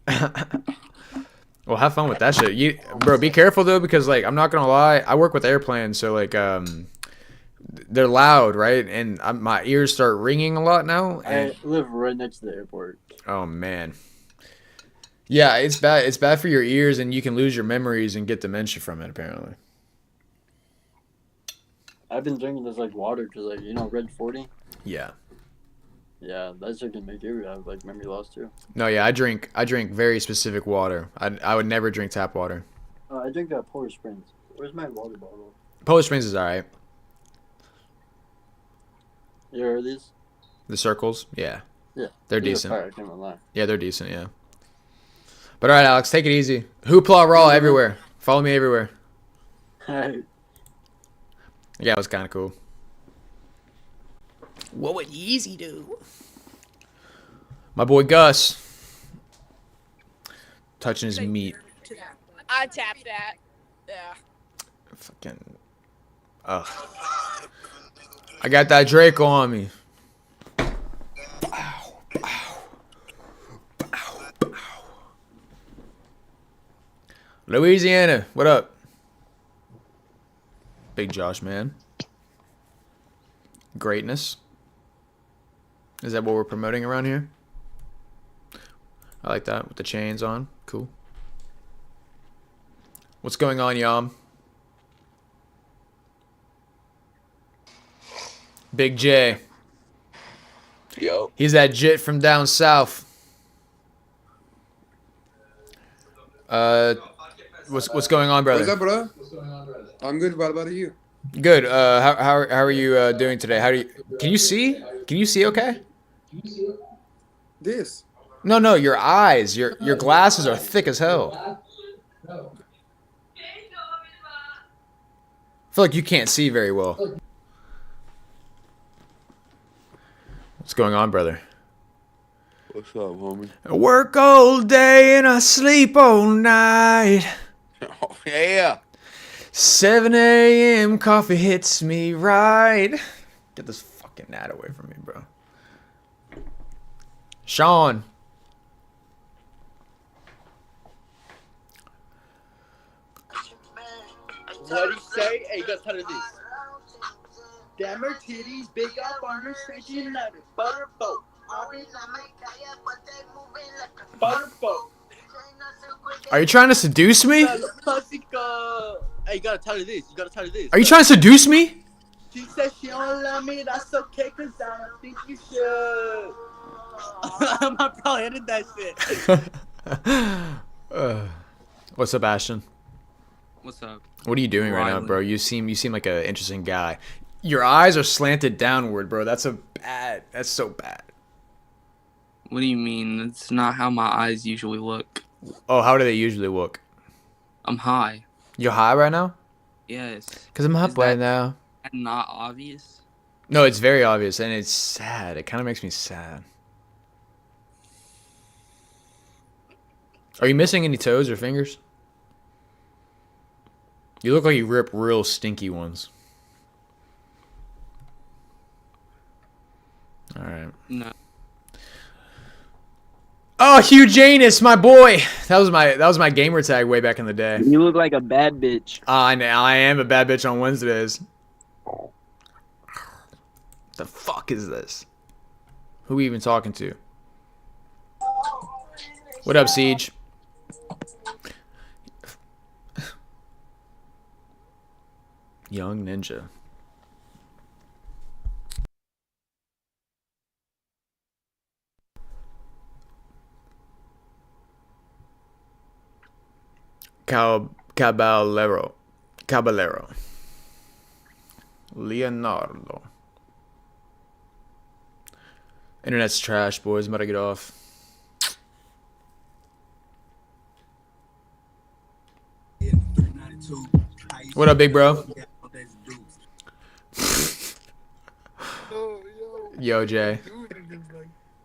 Speaker 1: Well, have fun with that shit. Bro, be careful though, because like I'm not gonna lie, I work with airplanes, so like they're loud, right? And my ears start ringing a lot now. And...
Speaker 10: I live right next to the airport.
Speaker 1: Oh man. Yeah, it's bad. It's bad for your ears, and you can lose your memories and get dementia from it. Apparently.
Speaker 10: I've been drinking this like water because Red 40.
Speaker 1: Yeah.
Speaker 10: Yeah, that shit can make you have like memory loss too.
Speaker 1: No, yeah, I drink very specific water. I would never drink tap water.
Speaker 10: I drink that Polar Springs. Where's my water bottle?
Speaker 1: Polar Springs is alright.
Speaker 10: You heard these?
Speaker 1: The circles, yeah.
Speaker 10: Yeah.
Speaker 1: They're decent.
Speaker 10: Fire, I can't lie.
Speaker 1: Yeah, they're decent, yeah. But alright, Alex, take it easy. Hoopla Raw everywhere. Follow me everywhere.
Speaker 10: Alright.
Speaker 1: Yeah, it was kind of cool. What would Yeezy do? My boy Gus. Touching his meat.
Speaker 11: I tapped that. Yeah.
Speaker 1: Fucking. Ugh. I got that Draco on me. Louisiana, what up? Big Josh, man. Greatness. Is that what we're promoting around here? I like that with the chains on. Cool. What's going on, Yam? Big J.
Speaker 12: Yo.
Speaker 1: He's that jit from down south. What's going on, brother?
Speaker 12: What's up, bro? I'm good. What about you?
Speaker 1: Good. How are you doing today? Can you see? Can you see okay?
Speaker 12: This.
Speaker 1: No, your eyes. Your glasses are thick as hell. I feel like you can't see very well. What's going on, brother?
Speaker 12: What's up, homie?
Speaker 1: I work all day and I sleep all night.
Speaker 12: Oh, yeah.
Speaker 1: 7 a.m. coffee hits me right. Get this fucking gnat away from me, bro. Sean.
Speaker 13: What do you say? Hey, you gotta tell her this. Damn her titties, big up on her, stretching like a butterboat. Butterboat.
Speaker 1: Are you trying to seduce me?
Speaker 13: Hey, you gotta tell her this. You gotta tell her this.
Speaker 1: Are you trying to seduce me?
Speaker 13: She said she don't love me, that's okay, cause I don't think you should. I probably ended that shit.
Speaker 1: What's up, Ashton?
Speaker 14: What's up?
Speaker 1: What are you doing right now,
Speaker 14: Riley.
Speaker 1: bro? You seem like an interesting guy. Your eyes are slanted downward, bro. That's so bad.
Speaker 14: What do you mean? It's not how my eyes usually look.
Speaker 1: Oh, how do they usually look?
Speaker 14: I'm high.
Speaker 1: You're high right now?
Speaker 14: Yes.
Speaker 1: Because I'm up right now.
Speaker 14: Not obvious?
Speaker 1: No, it's very obvious, and it's sad. It kind of makes me sad. Are you missing any toes or fingers? You look like you rip real stinky ones. All right.
Speaker 14: No.
Speaker 1: Oh, Hugh Janus, my boy. That was my gamer tag way back in the day.
Speaker 7: You look like a bad bitch.
Speaker 1: I am a bad bitch on Wednesdays. The fuck is this? Who we even talking to? What up, Siege? Young Ninja. Caballero. Leonardo. Internet's trash, boys. I'm about to get off. What up, big bro? Yo, Jay.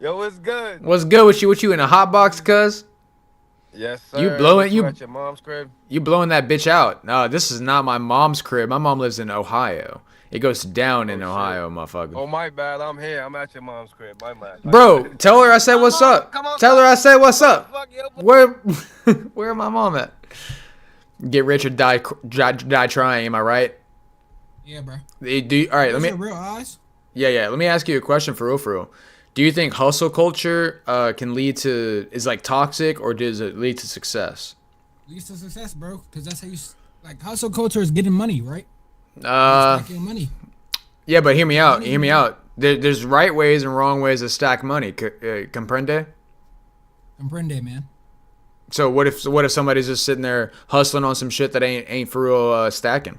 Speaker 15: Yo, what's good?
Speaker 1: What's good with you? What you in a hot box, cuz?
Speaker 15: Yes, sir.
Speaker 1: You blowing
Speaker 15: you at your mom's crib?
Speaker 1: You blowing that bitch out? No, this is not my mom's crib. My mom lives in Ohio. It goes down in Ohio, motherfucker.
Speaker 15: Oh, my bad. I'm here. I'm at your mom's crib. My bad.
Speaker 1: Bro, tell her I said what's up. Tell her I said what's up. Where where my mom at? Get rich or die trying. Am I right?
Speaker 16: Yeah, bro.
Speaker 1: All right, let me.
Speaker 16: Real eyes?
Speaker 1: Yeah. Let me ask you a question for real. Do you think hustle culture can lead to is like toxic, or does it lead to success?
Speaker 16: Leads to success, bro. Because that's how you like hustle culture is getting money, right? Stacking money.
Speaker 1: Yeah, but hear me out. There's right ways and wrong ways to stack money. Comprende?
Speaker 16: Comprende, man.
Speaker 1: So what if somebody's just sitting there hustling on some shit that ain't for real stacking?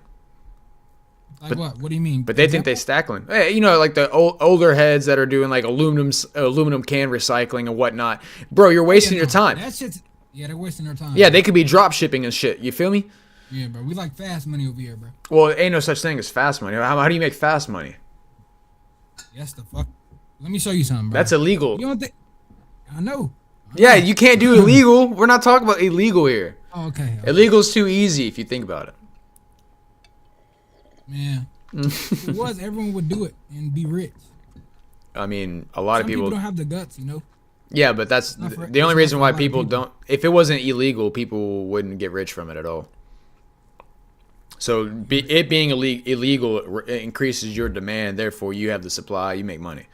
Speaker 16: Like what? What do you mean?
Speaker 1: But they think they stackling. Hey, you know, like the older heads that are doing like aluminum can recycling and whatnot. Bro, you're wasting your time.
Speaker 16: That shit's they're wasting their time.
Speaker 1: Yeah, they could be drop shipping and shit. You feel me?
Speaker 16: Yeah, bro. We like fast money over here, bro.
Speaker 1: Well, ain't no such thing as fast money. How do you make fast money?
Speaker 16: Yes, the fuck. Let me show you something, bro.
Speaker 1: That's illegal.
Speaker 16: You don't think? I know.
Speaker 1: Yeah, you can't do illegal. We're not talking about illegal here.
Speaker 16: Oh, okay.
Speaker 1: Illegal's too easy if you think about it.
Speaker 16: Man, if it was, everyone would do it and be rich.
Speaker 1: I mean, a lot of
Speaker 16: Some
Speaker 1: people
Speaker 16: don't have the guts, you know.
Speaker 1: Yeah, but that's the only reason why people don't. If it wasn't illegal, people wouldn't get rich from it at all. So it being illegal increases your demand. Therefore, you have the supply. You make money.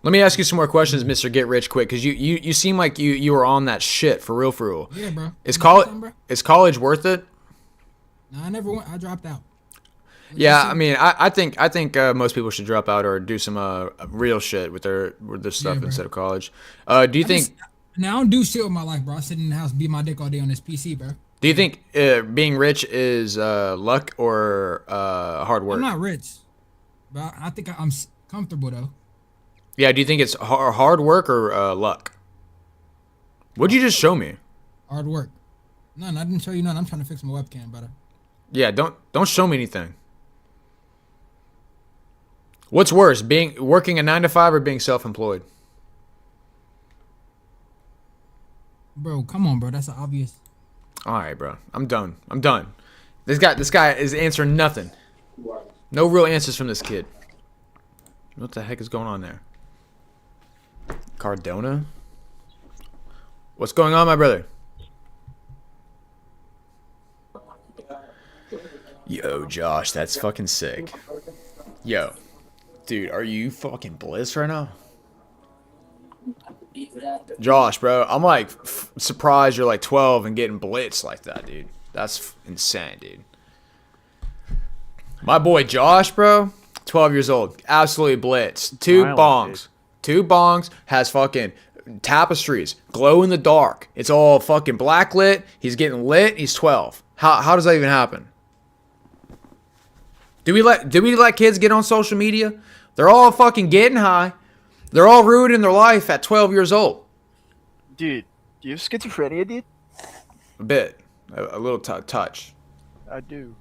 Speaker 1: Let me ask you some more questions, Mr. Get Rich Quick, because you seem like you were on that shit for real.
Speaker 16: Yeah, bro.
Speaker 1: Is college worth it?
Speaker 16: No, I never went. I dropped out.
Speaker 1: Yeah, I mean, I think most people should drop out or do some real shit with their stuff instead of college. Do you think?
Speaker 16: Now I don't do shit with my life, bro. I sit in the house, beat my dick all day on this PC, bro.
Speaker 1: Do you think being rich is luck or hard work?
Speaker 16: I'm not rich, but I think I'm comfortable though.
Speaker 1: Yeah, do you think it's hard work or luck? What'd you just show me?
Speaker 16: Hard work. None. I didn't show you none. I'm trying to fix my webcam, brother.
Speaker 1: Yeah, don't show me anything. What's worse, working a 9 to 5 or being self-employed?
Speaker 16: Bro, come on, bro. That's obvious.
Speaker 1: All right, bro. I'm done. This guy is answering nothing. No real answers from this kid. What the heck is going on there? Cardona? What's going on, my brother? Yo, Josh, that's fucking sick. Yo. Dude, are you fucking bliss right now? Josh, bro, I'm like surprised you're like 12 and getting blitzed like that, dude. That's insane, dude. My boy Josh, bro, 12 years old, absolutely blitzed. Two bongs, has fucking tapestries, glow in the dark. It's all fucking black lit. He's getting lit. He's 12. How does that even happen? Do we let kids get on social media? They're all fucking getting high. They're all ruining their life at 12 years old.
Speaker 17: Dude, do you have schizophrenia, dude?
Speaker 1: A bit. A little touch.
Speaker 17: I do.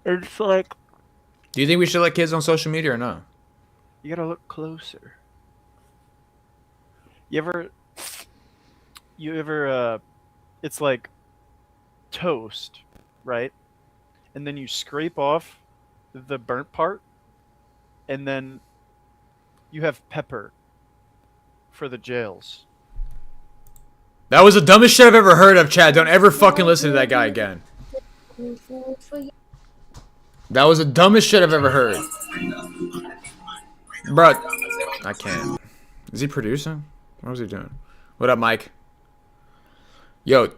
Speaker 17: It's like...
Speaker 1: Do you think we should let kids on social media or no?
Speaker 17: You gotta look closer. You ever, it's like toast, right? And then you scrape off the burnt part, and then you have pepper for the jails.
Speaker 1: That was the dumbest shit I've ever heard of, Chad. Don't ever fucking listen to that guy again. That was the dumbest shit I've ever heard. Bruh, I can't. Is he producing? What was he doing? What up, Mike? Yo.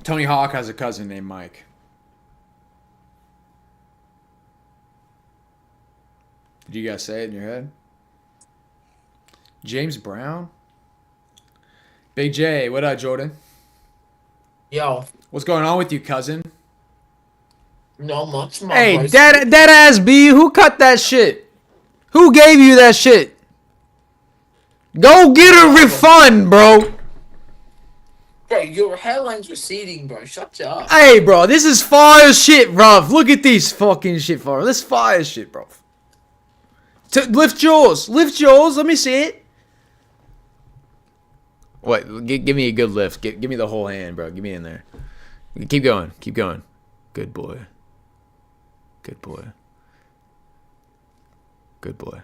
Speaker 1: Tony Hawk has a cousin named Mike. Did you guys say it in your head? James Brown? Big J, what up, Jordan?
Speaker 18: Yo.
Speaker 1: What's going on with you, cousin?
Speaker 18: No much, my
Speaker 1: Hey,
Speaker 18: boys.
Speaker 1: dead ass B, who cut that shit? Who gave you that shit? Go get a refund, bro.
Speaker 18: Bro, your hairline's receding, bro. Shut up.
Speaker 1: Hey, bro, this is fire shit, bro. Look at these fucking shit, bro. This fire shit, bro. Lift yours. Lift yours. Let me see it. What? Give me a good lift. Give me the whole hand, bro. Give me in there. Keep going. Keep going. Good boy. Good boy. Good boy.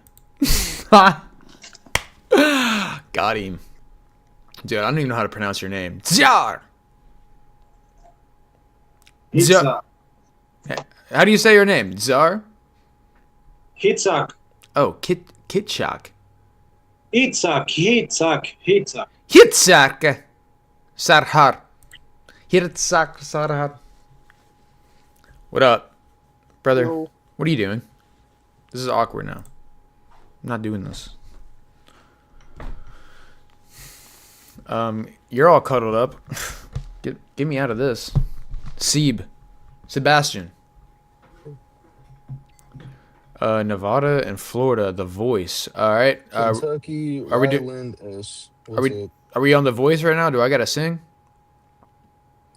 Speaker 1: Got him. Dude, I don't even know how to pronounce your name. Tzar! Tzar. How do you say your name? Tsar?
Speaker 19: Hitzak.
Speaker 1: Oh, Kitchak.
Speaker 19: Hitzak.
Speaker 1: Hitzak. Sarhar. Hitzak Sarhar. What up, brother?
Speaker 19: Yo.
Speaker 1: What are you doing? This is awkward now. I'm not doing this. You're all cuddled up. Get me out of this. Sebastian. Nevada and Florida, The Voice. All right.
Speaker 20: Kentucky,
Speaker 1: Are we on The Voice right now? Do I gotta sing?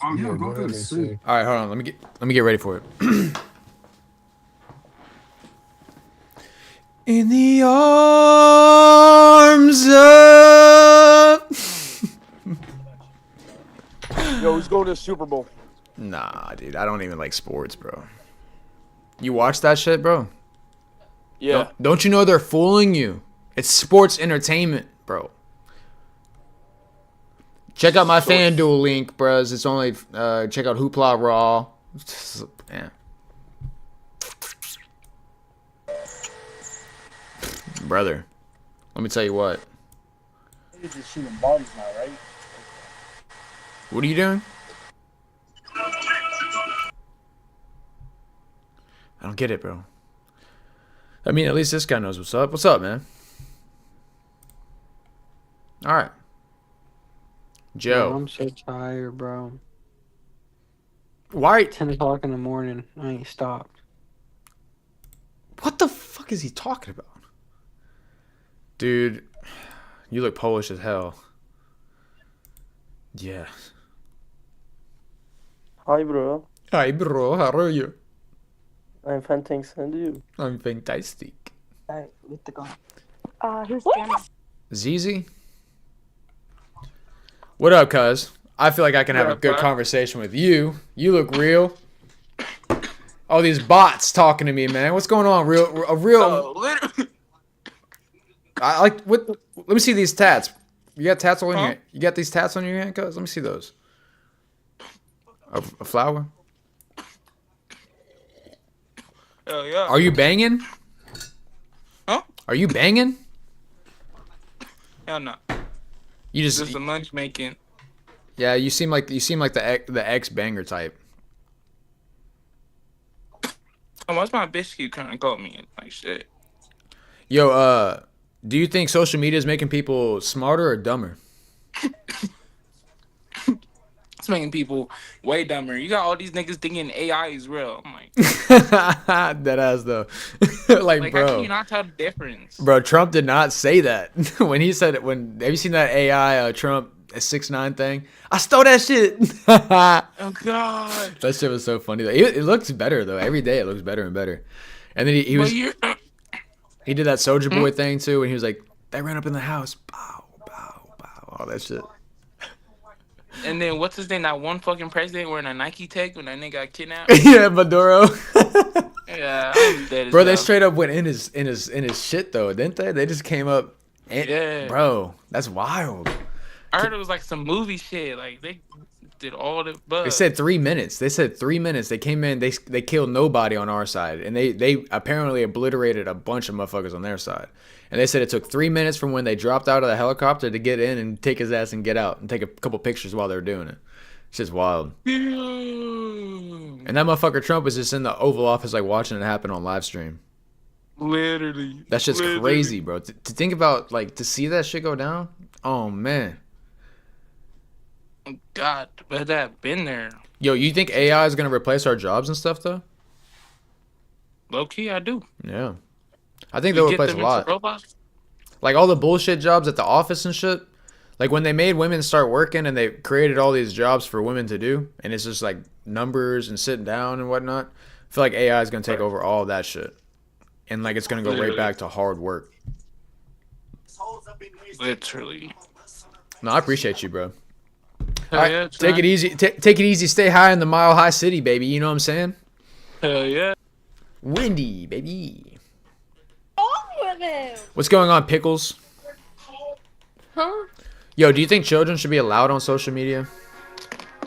Speaker 20: Oh, yeah, go ahead and sing.
Speaker 1: All right, hold on. Let me get ready for it. In the arms of.
Speaker 15: Yo, who's going to the Super Bowl?
Speaker 1: Nah, dude. I don't even like sports, bro. You watch that shit, bro?
Speaker 15: Yeah.
Speaker 1: Don't you know they're fooling you? It's sports entertainment, bro. Check out my FanDuel link, bros. It's only check out Hoopla Raw. Yeah. Brother, let me tell you what.
Speaker 9: You're just shooting bodies now, right?
Speaker 1: What are you doing? I don't get it, bro. I mean, at least this guy knows what's up. What's up, man? All right. Joe.
Speaker 21: Bro, I'm so tired, bro.
Speaker 1: Why?
Speaker 21: 10 o'clock in the morning. I ain't stopped.
Speaker 1: What the fuck is he talking about? Dude, you look Polish as hell. Yeah.
Speaker 22: Hi, bro.
Speaker 1: Hi, bro. How are you?
Speaker 22: I'm fine, thanks, and you?
Speaker 1: I'm fantastic.
Speaker 22: Alright, with the gun.
Speaker 11: Who's Gemma?
Speaker 1: Zizi? What up, cuz? I feel like I can have a good
Speaker 22: bro.
Speaker 1: conversation with you. You look real. Oh, these bots talking to me, man. What's going on? I like what? Let me see these tats. You got tats on your? You got these tats on your hand, cuz? Let me see those. A flower?
Speaker 23: Hell yeah.
Speaker 1: Are you banging?
Speaker 23: Huh?
Speaker 1: Are you banging?
Speaker 23: Hell no.
Speaker 1: You just
Speaker 23: a lunch making.
Speaker 1: Yeah, you seem like the ex banger type.
Speaker 23: Oh, what's my bitch keep trying to call me? Like shit.
Speaker 1: Yo, do you think social media is making people smarter or dumber?
Speaker 23: It's making people way dumber. You got all these niggas thinking AI is real. I'm like,
Speaker 1: That ass though. Like,
Speaker 23: how can
Speaker 1: bro.
Speaker 23: you not tell the difference?
Speaker 1: Bro, Trump did not say that. When he said it, have you seen that AI Trump 6ix9ine thing? I stole that shit.
Speaker 23: Oh god.
Speaker 1: That shit was so funny. It looks better though. Every day it looks better and better. And then he did that Soldier Boy thing too, and he was like, "They ran up in the house, bow, bow, bow," all that shit.
Speaker 23: And then what's his name? That one fucking president wearing a Nike tag when that nigga got kidnapped.
Speaker 1: Yeah, Maduro.
Speaker 23: Yeah, I'm dead as
Speaker 1: Bro, they
Speaker 23: hell.
Speaker 1: straight up went in his shit though, didn't they? They just came up. And,
Speaker 23: Yeah.
Speaker 1: Bro, that's wild.
Speaker 23: I heard it was like some movie shit. Like they did all the buzz.
Speaker 1: They said 3 minutes. They said 3 minutes. They came in. They killed nobody on our side, and they apparently obliterated a bunch of motherfuckers on their side. And they said it took 3 minutes from when they dropped out of the helicopter to get in and take his ass and get out and take a couple pictures while they were doing it. It's just wild. And that motherfucker Trump was just in the Oval Office like watching it happen on live stream.
Speaker 23: Literally.
Speaker 1: That's just crazy, bro. To think about, like, to see that shit go down. Oh man.
Speaker 23: God, but that been there.
Speaker 1: Yo, you think AI is gonna replace our jobs and stuff though?
Speaker 23: Low key, I do.
Speaker 1: Yeah. I think
Speaker 23: We
Speaker 1: they'll
Speaker 23: get
Speaker 1: replace a
Speaker 23: them into
Speaker 1: lot.
Speaker 23: robots.
Speaker 1: Like all the bullshit jobs at the office and shit. Like when they made women start working and they created all these jobs for women to do, and it's just like numbers and sitting down and whatnot. I feel like AI is gonna take over all that shit, and like it's gonna go right back to hard work.
Speaker 23: Literally.
Speaker 1: No, I appreciate you, bro.
Speaker 23: Hell
Speaker 1: All right,
Speaker 23: yeah,
Speaker 1: take it easy. Take it easy. Stay high in the Mile High City, baby. You know what I'm saying?
Speaker 23: Hell yeah.
Speaker 1: Windy, baby.
Speaker 11: Wrong with him.
Speaker 1: What's going on, Pickles?
Speaker 11: Huh?
Speaker 1: Yo, do you think children should be allowed on social media?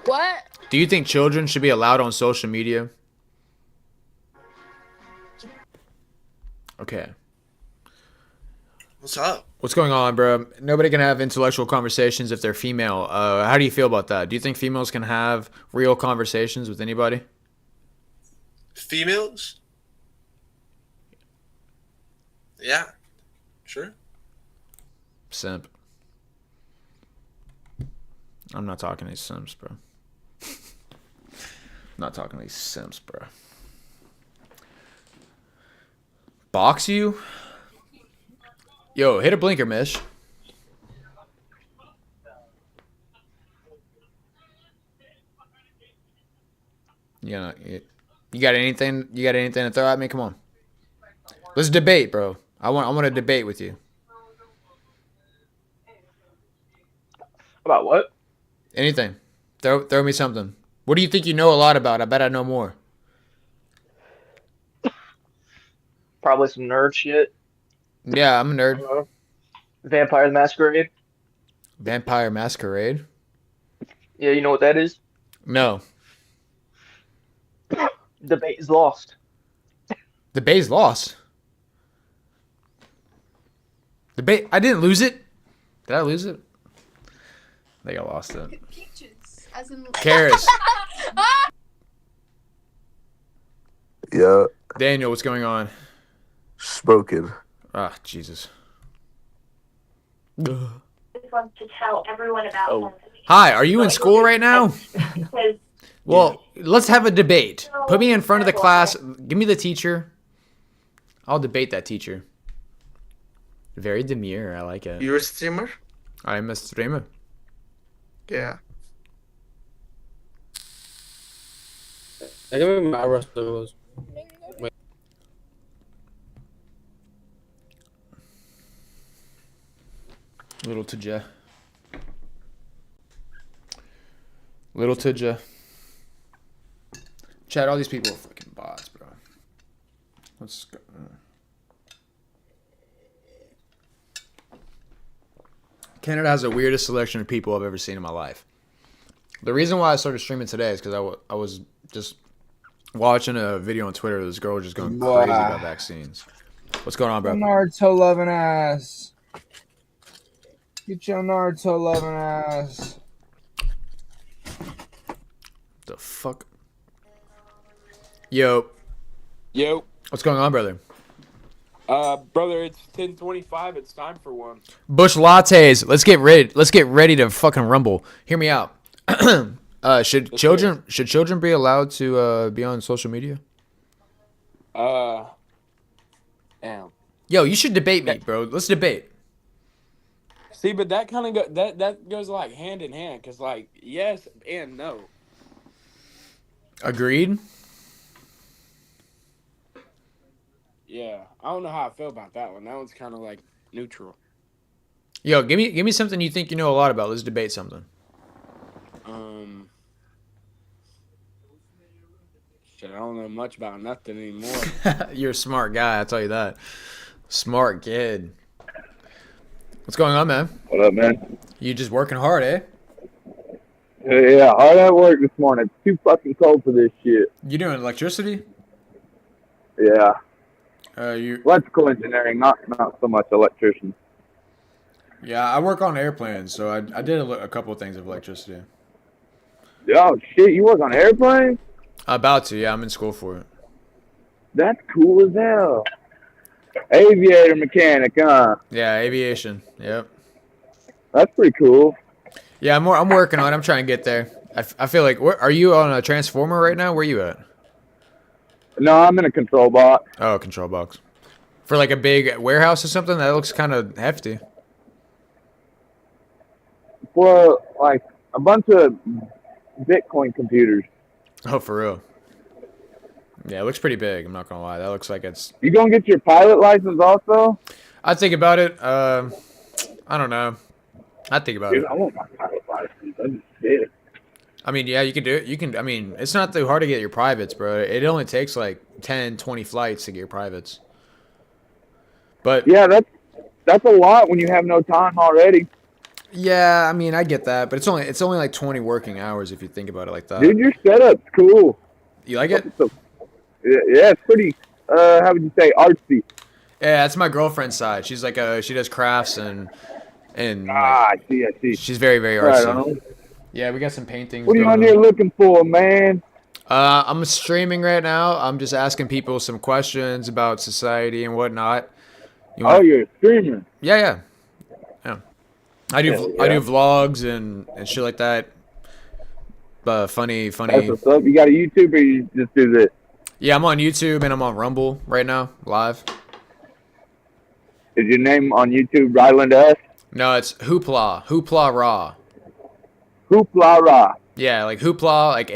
Speaker 11: What?
Speaker 1: Do you think children should be allowed on social media? Okay.
Speaker 2: What's up?
Speaker 1: What's going on, bro? Nobody can have intellectual conversations if they're female. How do you feel about that? Do you think females can have real conversations with anybody?
Speaker 2: Females? Yeah. Sure.
Speaker 1: Simp. I'm not talking to these simps, bro. Not talking to these simps, bro. Box you? Yo, hit a blinker, Mish. You got anything? You got anything to throw at me? Come on. Let's debate, bro. I want to debate with you.
Speaker 3: About what?
Speaker 1: Anything. Throw me something. What do you think you know a lot about? I bet I know more.
Speaker 3: Probably some nerd shit.
Speaker 1: Yeah, I'm a nerd.
Speaker 3: Vampire the Masquerade.
Speaker 1: Vampire Masquerade?
Speaker 3: Yeah, you know what that is?
Speaker 1: No.
Speaker 3: Debate is lost.
Speaker 1: The Bay's lost. The Bay. I didn't lose it. Did I lose it? I think I lost it.
Speaker 11: Peaches, as in
Speaker 1: Karis.
Speaker 4: Yeah.
Speaker 1: Daniel, what's going on?
Speaker 4: Spoken.
Speaker 1: Ah, Jesus.
Speaker 24: To tell everyone about
Speaker 1: Oh. Hi, are you in school right now? Well, let's have a debate. Put me in front of the class. Give me the teacher. I'll debate that teacher. Very demure. I like it.
Speaker 2: You're a streamer?
Speaker 1: I'm a streamer.
Speaker 2: Yeah.
Speaker 25: I give him my rest of those. Wait.
Speaker 1: Little Tija. Little Tija. Chat, all these people are fucking bots, bro. Let's go. Canada has the weirdest selection of people I've ever seen in my life. The reason why I started streaming today is because I was just watching a video on Twitter of this girl just going crazy about vaccines. What's going on, bro?
Speaker 26: Naruto loving ass. Get your Naruto loving ass.
Speaker 1: The fuck? Yo.
Speaker 15: Yo.
Speaker 1: What's going on, brother?
Speaker 15: Brother, it's 10:25. It's time for one.
Speaker 1: Bush lattes. Let's get ready. Let's get ready to fucking rumble. Hear me out. Should children be allowed to be on social media?
Speaker 15: Damn.
Speaker 1: Yo, you should debate me, bro. Let's debate.
Speaker 15: See, but that kind of that goes like hand in hand, cause like yes and no.
Speaker 1: Agreed.
Speaker 15: Yeah, I don't know how I feel about that one. That one's kind of like neutral.
Speaker 1: Yo, give me something you think you know a lot about. Let's debate something.
Speaker 15: Shit, I don't know much about nothing anymore.
Speaker 1: You're a smart guy, I'll tell you that. Smart kid. What's going on, man?
Speaker 5: What up, man?
Speaker 1: You just working hard, eh?
Speaker 5: Yeah, hard at work this morning. It's too fucking cold for this shit.
Speaker 1: You doing electricity?
Speaker 5: Yeah.
Speaker 1: You
Speaker 5: electrical engineering, not so much electrician.
Speaker 1: Yeah, I work on airplanes, so I did a couple of things of electricity.
Speaker 5: Oh shit, you work on airplanes?
Speaker 1: About to, yeah. I'm in school for it.
Speaker 5: That's cool as hell. Aviator mechanic, huh?
Speaker 1: Yeah, aviation. Yep.
Speaker 5: That's pretty cool.
Speaker 1: Yeah, I'm working on it. I'm trying to get there. I feel like, are you on a transformer right now? Where you at?
Speaker 5: No, I'm in a control box.
Speaker 1: Oh, control box. For like a big warehouse or something? That looks kind of hefty.
Speaker 5: For like a bunch of Bitcoin computers.
Speaker 1: Oh, for real? Yeah, it looks pretty big. I'm not gonna lie. That looks like it's.
Speaker 5: You gonna get your pilot license also?
Speaker 1: I think about it. I don't know. I think about
Speaker 5: Dude,
Speaker 1: it.
Speaker 5: I want my pilot license. I'm just scared.
Speaker 1: I mean, yeah, you can do it. You can. I mean, it's not too hard to get your privates, bro. It only takes like 10, 20 flights to get your privates. But
Speaker 5: yeah, that's a lot when you have no time already.
Speaker 1: Yeah, I mean, I get that, but it's only like 20 working hours if you think about it like that.
Speaker 5: Dude, your setup's cool.
Speaker 1: You like it?
Speaker 5: Yeah, it's pretty. How would you say, artsy?
Speaker 1: Yeah, that's my girlfriend's side. She's like she does crafts and
Speaker 5: I see.
Speaker 1: She's very, very
Speaker 5: Right
Speaker 1: artsy.
Speaker 5: on.
Speaker 1: Yeah, we got some paintings.
Speaker 5: What are you
Speaker 1: going
Speaker 5: on here looking for, man?
Speaker 1: I'm streaming right now. I'm just asking people some questions about society and whatnot.
Speaker 5: You're a streamer.
Speaker 1: Yeah. I do
Speaker 5: Hell yeah.
Speaker 1: I do vlogs and shit like that. Funny.
Speaker 5: That's what's up. You got a YouTube or you just do this?
Speaker 1: Yeah, I'm on YouTube and I'm on Rumble right now, live.
Speaker 5: Is your name on YouTube Ryland S?
Speaker 1: No, it's Hoopla Raw.
Speaker 5: Hoopla Raw.
Speaker 1: Yeah, like Hoopla, like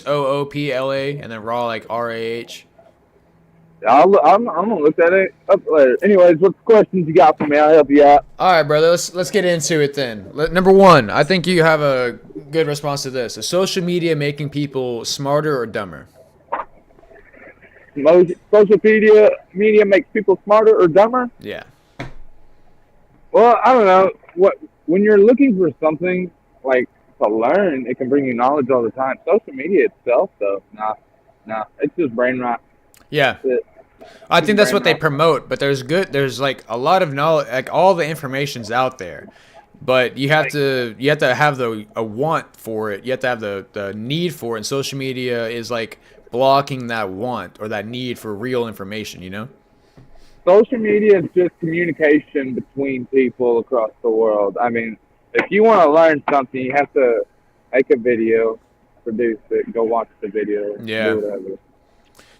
Speaker 1: HOOPLA, and then Raw, like RAH.
Speaker 5: I'm gonna look at it up later. Anyways, what questions you got for me? I'll help you out.
Speaker 1: All right, brother. Let's get into it then. Number one, I think you have a good response to this. Is social media making people smarter or dumber?
Speaker 5: Social media makes people smarter or dumber?
Speaker 1: Yeah.
Speaker 5: Well, I don't know. When you're looking for something like to learn, it can bring you knowledge all the time. Social media itself, though, nah, it's just brain rot.
Speaker 1: Yeah. I think that's what they promote, but there's like a lot of knowledge, like all the information's out there, but you have to have a want for it. You have to have the need for it. And social media is like blocking that want or that need for real information, you know?
Speaker 5: Social media is just communication between people across the world. I mean, if you want to learn something, you have to make a video, produce it, go watch the video,
Speaker 1: Yeah.
Speaker 5: do whatever.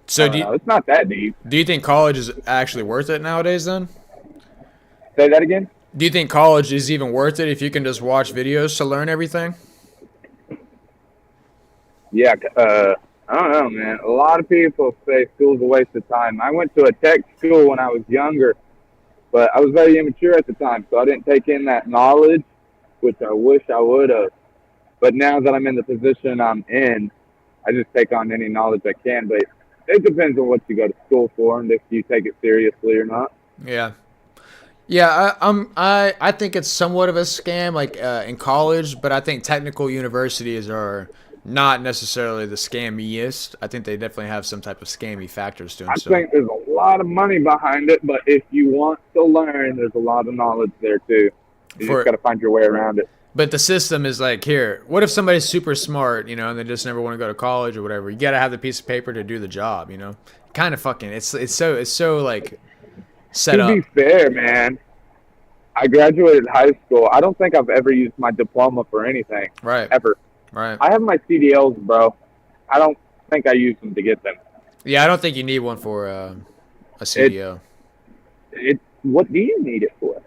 Speaker 1: So
Speaker 5: it's not that deep.
Speaker 1: Do you think college is actually worth it nowadays then?
Speaker 5: Say that again?
Speaker 1: Do you think college is even worth it if you can just watch videos to learn everything?
Speaker 5: Yeah, I don't know, man. A lot of people say school's a waste of time. I went to a tech school when I was younger, but I was very immature at the time, so I didn't take in that knowledge, which I wish I would have. But now that I'm in the position I'm in, I just take on any knowledge I can. But it depends on what you go to school for and if you take it seriously or not.
Speaker 1: Yeah. Yeah, I think it's somewhat of a scam, like in college, but I think technical universities are not necessarily the scammiest. I think they definitely have some type of scammy factors to them.
Speaker 5: I think there's a lot of money behind it, but if you want to learn, there's a lot of knowledge there too. You just got to find your way around it.
Speaker 1: But the system is like, here, what if somebody's super smart, you know, and they just never want to go to college or whatever? You got to have the piece of paper to do the job, you know? Kind of fucking, it's so like set
Speaker 5: To
Speaker 1: up.
Speaker 5: be fair, man, I graduated high school. I don't think I've ever used my diploma for anything.
Speaker 1: Right.
Speaker 5: Ever.
Speaker 1: Right.
Speaker 5: I have my CDLs, bro. I don't think I used them to get them.
Speaker 1: Yeah, I don't think you need one for a CDO.
Speaker 5: What do you need it for?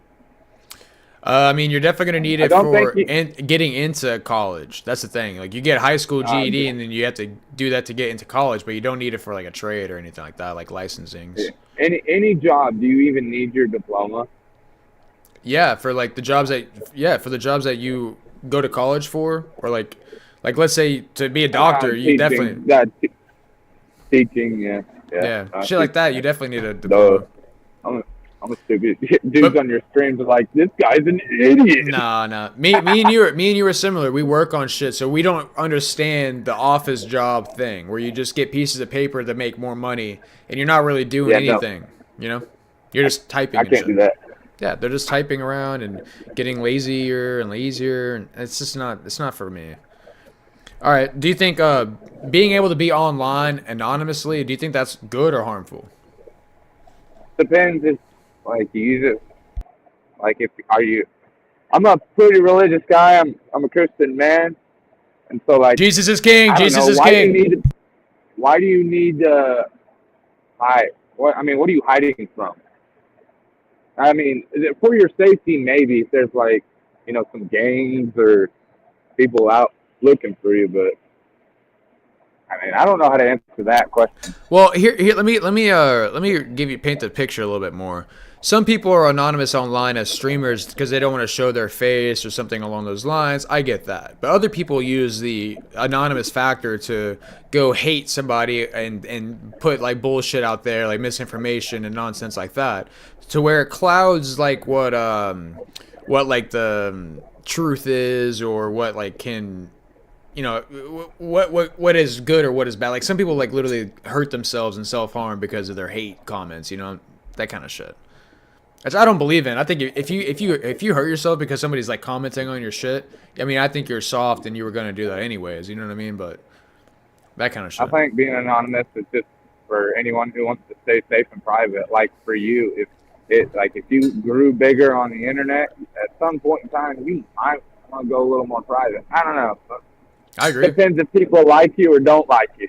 Speaker 1: I mean, you're definitely going to need
Speaker 5: I
Speaker 1: it
Speaker 5: don't
Speaker 1: for
Speaker 5: think
Speaker 1: getting into college. That's the thing. Like, you get high school GED, and then you have to do that to get into college, but you don't need it for, like, a trade or anything like that, like licensings.
Speaker 5: Any job, do you even need your diploma?
Speaker 1: Yeah, for, like, the jobs that you go to college for, or, like let's say, to be a doctor, you definitely...
Speaker 5: Teaching, yeah.
Speaker 1: Shit like that, you definitely need a diploma.
Speaker 5: I'm a stupid dudes on your streams are like, this guy's an idiot.
Speaker 1: Nah. Me and you are similar. We work on shit, so we don't understand the office job thing where you just get pieces of paper that make more money and you're not really doing anything. No. You know, you're just typing.
Speaker 5: I can't do that.
Speaker 1: Yeah, they're just typing around and getting lazier and lazier, and it's just not. It's not for me. All right. Do you think being able to be online anonymously? Do you think that's good or harmful?
Speaker 5: Depends if like you use it. Like if I'm a pretty religious guy. I'm a Christian man, and so like
Speaker 1: Jesus is king. Jesus is king.
Speaker 5: Why do you need to hide? What are you hiding from? I mean, for your safety, maybe if there's like some gangs or people out looking for you, but I mean, I don't know how to answer that question.
Speaker 1: Well, here let me paint the picture a little bit more. Some people are anonymous online as streamers because they don't want to show their face or something along those lines. I get that. But other people use the anonymous factor to go hate somebody and put like bullshit out there, like misinformation and nonsense like that, to where it clouds like what like the truth is, or what like can, what is good or what is bad. Like some people like literally hurt themselves and self-harm because of their hate comments, that kind of shit. Which I don't believe in. I think if you hurt yourself because somebody's like commenting on your shit, I mean, I think you're soft and you were gonna do that anyways. You know what I mean? But that kind of shit.
Speaker 5: I think being anonymous is just for anyone who wants to stay safe and private. Like for you, if you grew bigger on the internet, at some point in time, you might want to go a little more private. I don't know.
Speaker 1: I agree.
Speaker 5: Depends if people like you or don't like you.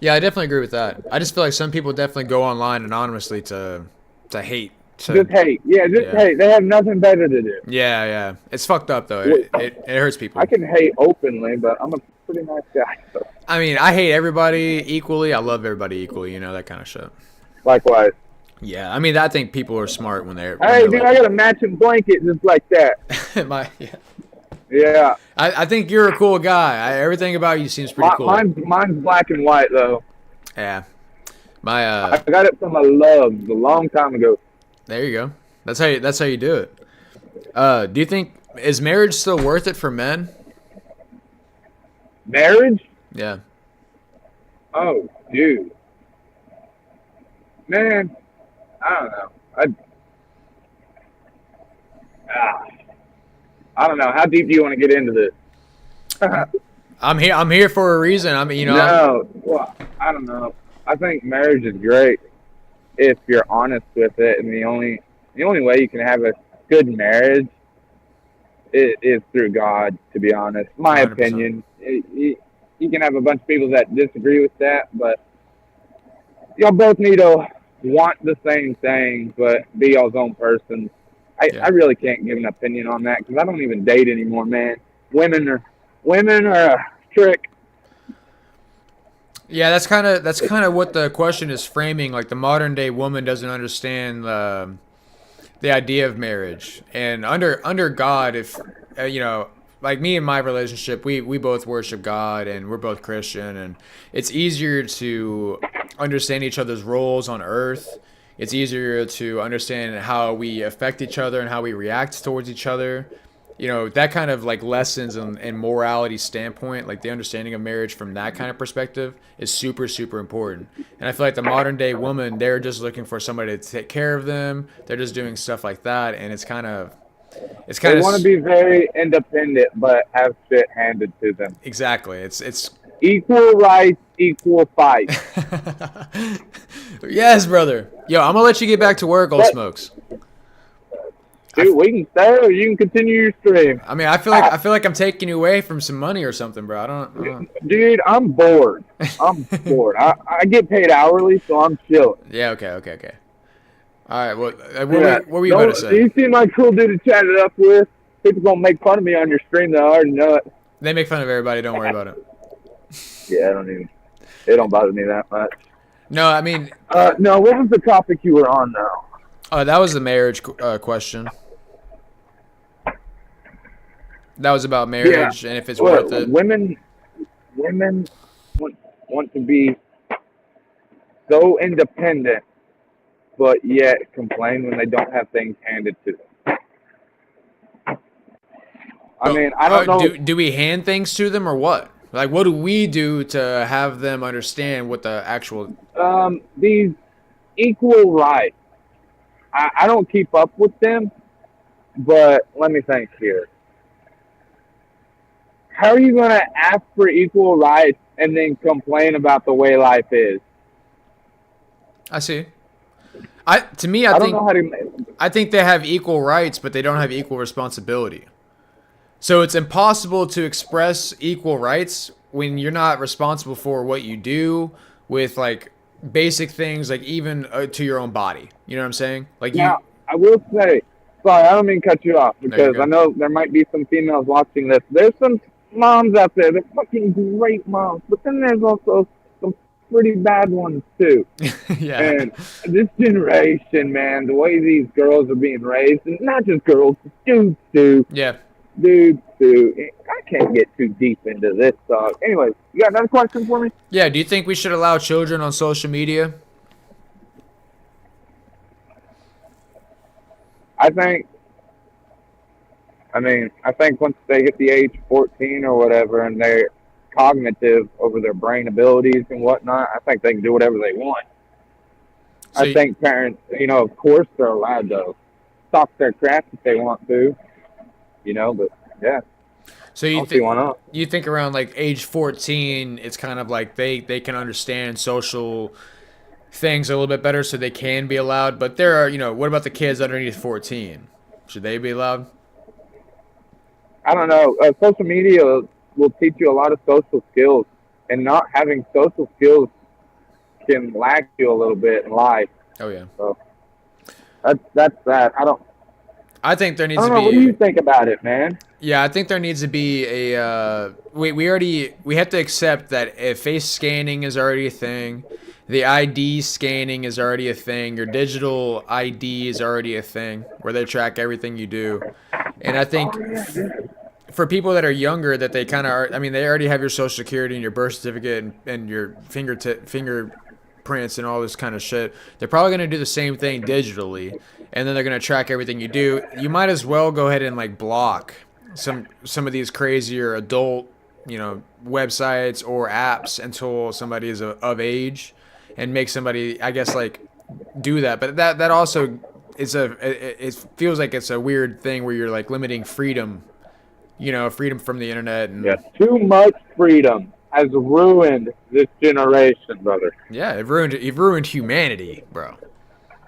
Speaker 1: Yeah, I definitely agree with that. I just feel like some people definitely go online anonymously to hate.
Speaker 5: Just hate. Yeah, hate. They have nothing better to do.
Speaker 1: Yeah. It's fucked up, though. It hurts people.
Speaker 5: I can hate openly, but I'm a pretty nice guy. So.
Speaker 1: I mean, I hate everybody equally. I love everybody equally, that kind of shit.
Speaker 5: Likewise.
Speaker 1: Yeah, I mean, I think people are smart when they're...
Speaker 5: Hey, dude, I got a matching blanket just like that. Yeah.
Speaker 1: I think you're a cool guy. Everything about you seems pretty cool.
Speaker 5: Mine's black and white, though.
Speaker 1: Yeah.
Speaker 5: I got it from my loves a long time ago.
Speaker 1: There you go. That's how you do it. Do you think, is marriage still worth it for men?
Speaker 5: Marriage?
Speaker 1: Yeah.
Speaker 5: Oh, dude. Man, I don't know. I don't know. How deep do you want to get into this?
Speaker 1: I'm here for a reason. I mean,
Speaker 5: well, I don't know. I think marriage is great if you're honest with it, and the only way you can have a good marriage is through God. To be honest, my 100%. Opinion. You can have a bunch of people that disagree with that, but y'all both need to want the same thing, but be y'all's own person. I really can't give an opinion on that because I don't even date anymore, man. Women are a trick.
Speaker 1: Yeah, that's kind of what the question is framing. Like the modern day woman doesn't understand the idea of marriage, and under God, if like me and my relationship, we both worship God and we're both Christian, and it's easier to understand each other's roles on earth. It's easier to understand how we affect each other and how we react towards each other. That kind of like lessons and morality standpoint, like the understanding of marriage from that kind of perspective is super, super important. And I feel like the modern day woman, they're just looking for somebody to take care of them. They're just doing stuff like that. And it's kind of, it's kind
Speaker 5: They
Speaker 1: of
Speaker 5: want to be very independent, but have shit handed to them.
Speaker 1: exactly. It's
Speaker 5: equal rights, equal fight.
Speaker 1: Yes, brother. Yo, I'm gonna let you get back to work, Old Smokes.
Speaker 5: Dude, we can stay or you can continue your stream.
Speaker 1: I mean, I feel like I'm taking you away from some money or something, bro. I don't.
Speaker 5: Dude, I'm bored. I'm bored. I get paid hourly, so I'm chill.
Speaker 1: Yeah. Okay. All right. Well, what were you
Speaker 5: No,
Speaker 1: about to say?
Speaker 5: You seem like a cool dude to chat it up with. People gonna make fun of me on your stream, though. I already know it.
Speaker 1: They make fun of everybody. Don't worry about it.
Speaker 5: Yeah, it don't bother me that much.
Speaker 1: No, I mean.
Speaker 5: No, what was the topic you were on now?
Speaker 1: Oh, that was the marriage question. That was about marriage and if it's worth it.
Speaker 5: Women want to be so independent, but yet complain when they don't have things handed to them. I mean, I don't know.
Speaker 1: Do we hand things to them or what? Like, what do we do to have them understand what the actual...
Speaker 5: These equal rights. I don't keep up with them, but let me think here. How are you going to ask for equal rights and then complain about the way life is?
Speaker 1: I see. I think they have equal rights, but they don't have equal responsibility. So it's impossible to express equal rights when you're not responsible for what you do with like basic things, like even to your own body. You know what I'm saying? Like
Speaker 5: now, I will say, sorry, I don't mean to cut you off because I know there might be some females watching this. There's some moms out there, they're fucking great moms, but then there's also some pretty bad ones too.
Speaker 1: Yeah.
Speaker 5: And this generation, man, the way these girls are being raised, and not just girls, dudes too.
Speaker 1: Yeah.
Speaker 5: Dudes too. I can't get too deep into this talk. Anyway, you got another question for me?
Speaker 1: Yeah. Do you think we should allow children on social media?
Speaker 5: I think once they hit the age of 14 or whatever and they're cognitive over their brain abilities and whatnot, I think they can do whatever they want. So I think parents, of course they're allowed to stop their crap if they want to, but yeah.
Speaker 1: So you think around like age 14, it's kind of like they can understand social things a little bit better so they can be allowed. But there are, what about the kids underneath 14? Should they be allowed?
Speaker 5: I don't know. Social media will teach you a lot of social skills, and not having social skills can lag you a little bit in life.
Speaker 1: Oh yeah.
Speaker 5: So that's that.
Speaker 1: I think there needs to be.
Speaker 5: What do you think about it, man?
Speaker 1: Yeah, I think there needs to be a. We have to accept that if face scanning is already a thing, the ID scanning is already a thing. Your digital ID is already a thing where they track everything you do, and I think for people that are younger, that they kind of are. I mean, they already have your social security and your birth certificate and your fingerprints and all this kind of shit. They're probably gonna do the same thing digitally, and then they're gonna track everything you do. You might as well go ahead and like block some of these crazier adult, websites or apps until somebody is of age, and make somebody, I guess, like do that. But that also is it feels like it's a weird thing where you're like limiting freedom, freedom from the internet. And
Speaker 5: too much freedom has ruined this generation, brother.
Speaker 1: Yeah, it ruined humanity, bro.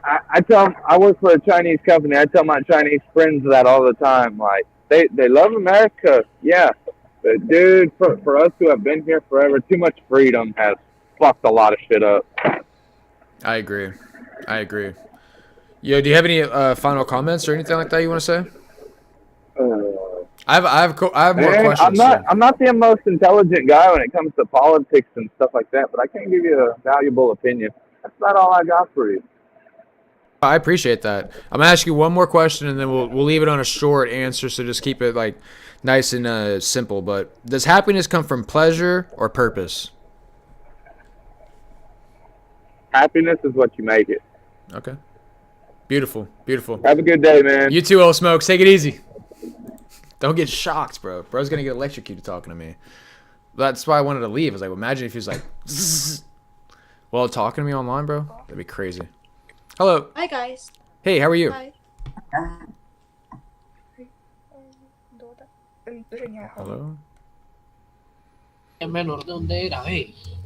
Speaker 5: I work for a Chinese company. I tell my Chinese friends that all the time. Like, they love America, yeah. But, dude, for us who have been here forever, too much freedom has fucked a lot of shit up.
Speaker 1: I agree. Yo, do you have any final comments or anything like that you want to say? I have more questions.
Speaker 5: I'm not the most intelligent guy when it comes to politics and stuff like that, but I can give you a valuable opinion. That's about all I got for you.
Speaker 1: I appreciate that. I'm gonna ask you one more question, and then we'll leave it on a short answer. So just keep it like nice and simple. But does happiness come from pleasure or purpose?
Speaker 5: Happiness is what you make it.
Speaker 1: Okay. Beautiful.
Speaker 5: Have a good day, man.
Speaker 1: You too, Old Smokes. Take it easy. Don't get shocked, bro. Bro's gonna get electrocuted talking to me. That's why I wanted to leave. I was like, imagine if he was like, while talking to me online, bro. That'd be crazy. Hello.
Speaker 11: Hi, guys.
Speaker 1: Hey, how are you?
Speaker 11: Hi.
Speaker 1: Hello?
Speaker 18: Menor, ¿dónde era?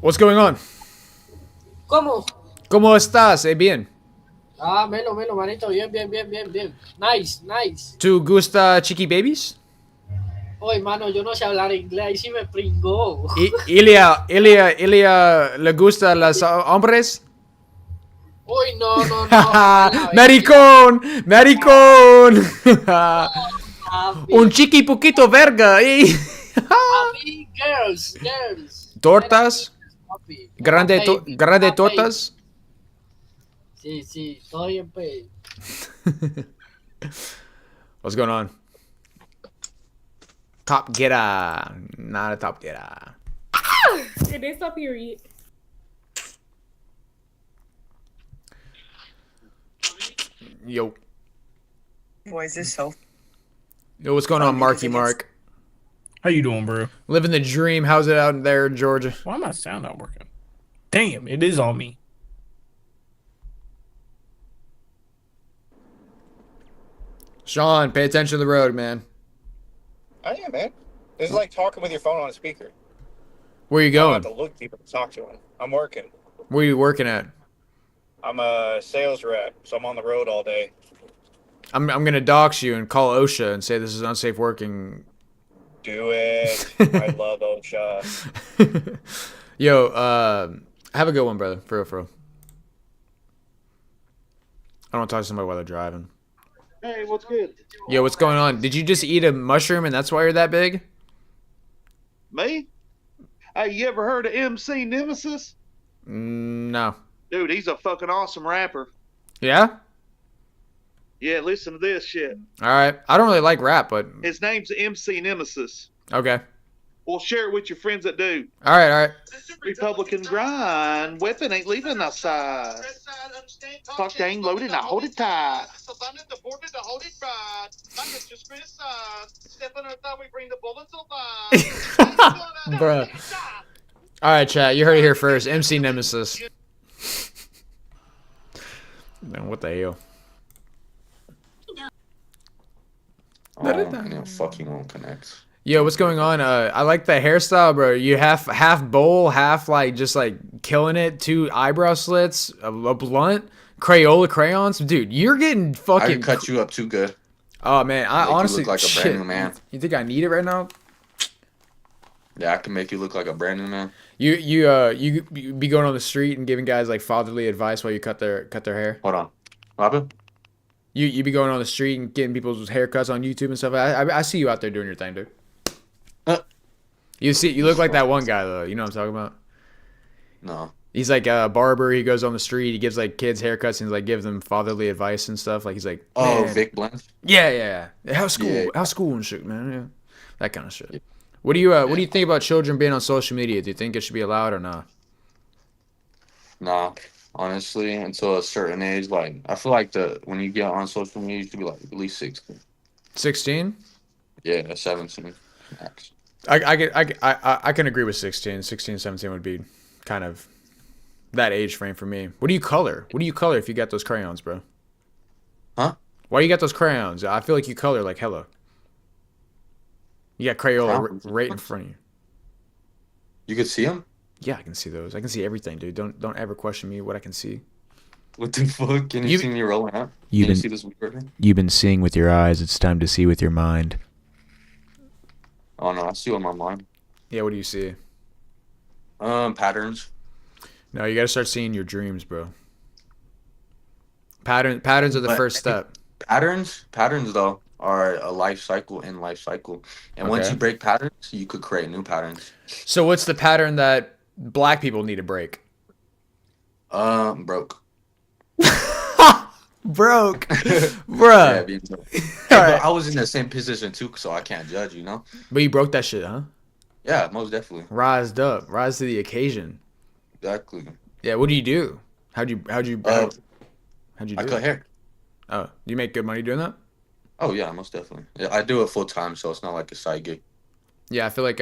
Speaker 1: What's going on?
Speaker 18: ¿Cómo?
Speaker 1: ¿Cómo estás? Bien.
Speaker 18: Ah, Melo, manito, bien, bien, bien, bien, bien. Nice, nice.
Speaker 1: ¿Tu gusta chiqui babies?
Speaker 18: Oye, mano, yo no sé hablar inglés, ahí sí me pringó.
Speaker 1: Ilia, ¿le gusta los hombres?
Speaker 18: Uy, no, no, no.
Speaker 1: ¡Maricón! ¡Maricón! Un
Speaker 18: Papi.
Speaker 1: chiqui poquito verga.
Speaker 18: A mí, girls.
Speaker 1: ¿Tortas?
Speaker 18: Papi.
Speaker 1: Grande tortas?
Speaker 18: Sí, todo bien, pe.
Speaker 1: What's going on? Top getter. Not a top getter.
Speaker 11: It is a period.
Speaker 1: Yo.
Speaker 6: Boy, is this so?
Speaker 1: Yo, what's going on, Marky Mark?
Speaker 8: How you doing, bro?
Speaker 1: Living the dream. How's it out there in Georgia?
Speaker 8: Why my sound not working? Damn, it is on me.
Speaker 1: Sean, pay attention to the road, man.
Speaker 10: I am, man. It's like talking with your phone on a speaker.
Speaker 1: Where you
Speaker 10: I don't
Speaker 1: going?
Speaker 10: have to look deeper to talk to him. I'm working.
Speaker 1: Where you working at?
Speaker 10: I'm a sales rep, so I'm on the road all day.
Speaker 1: I'm gonna dox you and call OSHA and say this is unsafe working.
Speaker 10: Do it. I love OSHA.
Speaker 1: Yo, have a good one, brother. For real. I don't want to talk to somebody while they're driving.
Speaker 12: Hey, what's good?
Speaker 1: Yo, what's going on? Did you just eat a mushroom and that's why you're that big?
Speaker 12: Me? Hey, you ever heard of MC Nemesis?
Speaker 1: No.
Speaker 12: Dude, he's a fucking awesome rapper.
Speaker 1: Yeah?
Speaker 12: Yeah, listen to this shit.
Speaker 1: All right. I don't really like rap, but
Speaker 12: His name's MC Nemesis.
Speaker 1: okay.
Speaker 12: Well, share it with your friends that do.
Speaker 1: All right.
Speaker 12: Republican grind. Weapon ain't leaving our side. Fuck, they ain't loaded. Now hold it tight.
Speaker 1: Bruh. All right, chat. You heard it here first. MC Nemesis. Man, what the hell?
Speaker 13: Fucking won't connect.
Speaker 1: Yo, what's going on? I like the hairstyle, bro. You half bowl, half like just like killing it. 2 eyebrow slits, a blunt, Crayola crayons, dude. You're getting fucking.
Speaker 13: I can cut you up too good.
Speaker 1: Oh man, I
Speaker 13: Make
Speaker 1: honestly
Speaker 13: you look like a brand new man.
Speaker 1: You think I need it right now?
Speaker 13: Yeah, I can make you look like a brand new man.
Speaker 1: You be going on the street and giving guys like fatherly advice while you cut their hair.
Speaker 13: Hold on, Robin.
Speaker 1: You be going on the street and getting people's haircuts on YouTube and stuff. I see you out there doing your thing, dude. You look like that one guy though. You know what I'm talking about?
Speaker 13: No.
Speaker 1: He's like a barber. He goes on the street. He gives like kids haircuts and like gives them fatherly advice and stuff. Like he's like,
Speaker 13: oh,
Speaker 1: man.
Speaker 13: Vic Blanch.
Speaker 1: Yeah. How's school and shit, man. Yeah, that kind of shit. What do you think about children being on social media? Do you think it should be allowed or not?
Speaker 13: Nah, honestly, until a certain age, like I feel like when you get on social media, you should be like at least 16.
Speaker 1: 16?
Speaker 13: Yeah, 17 max.
Speaker 1: I can agree with 16. 16, 17 would be kind of that age frame for me. What do you color? What do you color if you got those crayons, bro?
Speaker 13: Huh?
Speaker 1: Why you got those crayons? I feel like you color like hella. You got Crayola right in front of you.
Speaker 13: You could see them?
Speaker 1: Yeah, I can see those. I can see everything, dude. Don't ever question me what I can see.
Speaker 13: What the fuck? Can you see me rolling up? Can you see this weird?
Speaker 1: You've been seeing with your eyes. It's time to see with your mind.
Speaker 13: Oh no, I see on my mind.
Speaker 1: Yeah, what do you see?
Speaker 13: Patterns.
Speaker 1: No, you gotta start seeing your dreams, bro. Patterns are the first step.
Speaker 13: Patterns though are a life cycle and life cycle. And once you break patterns, you could create new patterns.
Speaker 1: So what's the pattern that black people need to break?
Speaker 13: Broke.
Speaker 1: Broke. Bruh.
Speaker 13: Yeah, being broke. Hey, but I was in the same position too, so I can't judge, you know?
Speaker 1: But you broke that shit, huh?
Speaker 13: Yeah, most definitely.
Speaker 1: Rised up. Rise to the occasion.
Speaker 13: Exactly.
Speaker 1: Yeah, what do you do? How'd you do
Speaker 13: I cut hair.
Speaker 1: Oh, do you make good money doing that?
Speaker 13: Oh yeah, most definitely. Yeah, I do it full time, so it's not like a side gig.
Speaker 1: Yeah, I feel like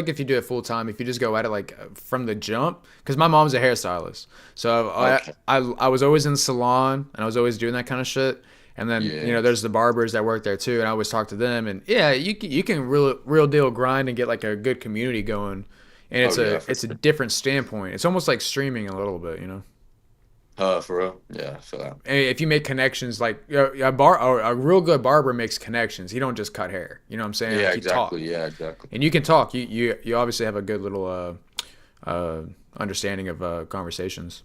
Speaker 1: if you do it full time, if you just go at it like from the jump, because my mom's a hairstylist, so I was always in the salon and I was always doing that kind of shit. And then
Speaker 13: Yeah.
Speaker 1: there's the barbers that work there too, and I always talk to them. And yeah, you can real deal grind and get like a good community going, and
Speaker 13: Oh yeah, for
Speaker 1: it's a
Speaker 13: sure.
Speaker 1: different standpoint. It's almost like streaming a little bit.
Speaker 13: For real. Yeah, I feel that.
Speaker 1: And if you make connections, like a real good barber makes connections. He don't just cut hair. You know what I'm saying?
Speaker 13: Yeah,
Speaker 1: Like, you talk,
Speaker 13: exactly. Yeah, exactly.
Speaker 1: and you can talk. You obviously have a good little understanding of conversations.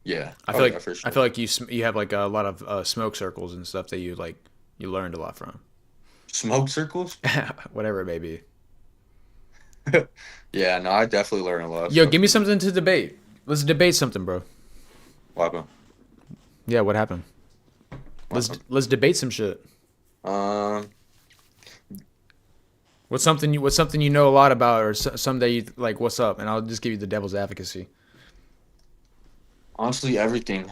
Speaker 13: Yeah.
Speaker 1: I feel
Speaker 13: Oh
Speaker 1: like
Speaker 13: yeah, for
Speaker 1: I
Speaker 13: sure.
Speaker 1: feel like you have like a lot of smoke circles and stuff that you learned a lot from.
Speaker 13: Smoke circles?
Speaker 1: Whatever it may be.
Speaker 13: Yeah, no, I definitely learned a lot of
Speaker 1: Yo,
Speaker 13: stuff
Speaker 1: give me
Speaker 13: from
Speaker 1: something to debate. Let's debate something, bro.
Speaker 13: what happened.
Speaker 1: Yeah, what happened? Let's debate some shit.
Speaker 13: Um,
Speaker 1: What's something you know a lot about, or someday you like? What's up? And I'll just give you the devil's advocacy.
Speaker 13: honestly, everything.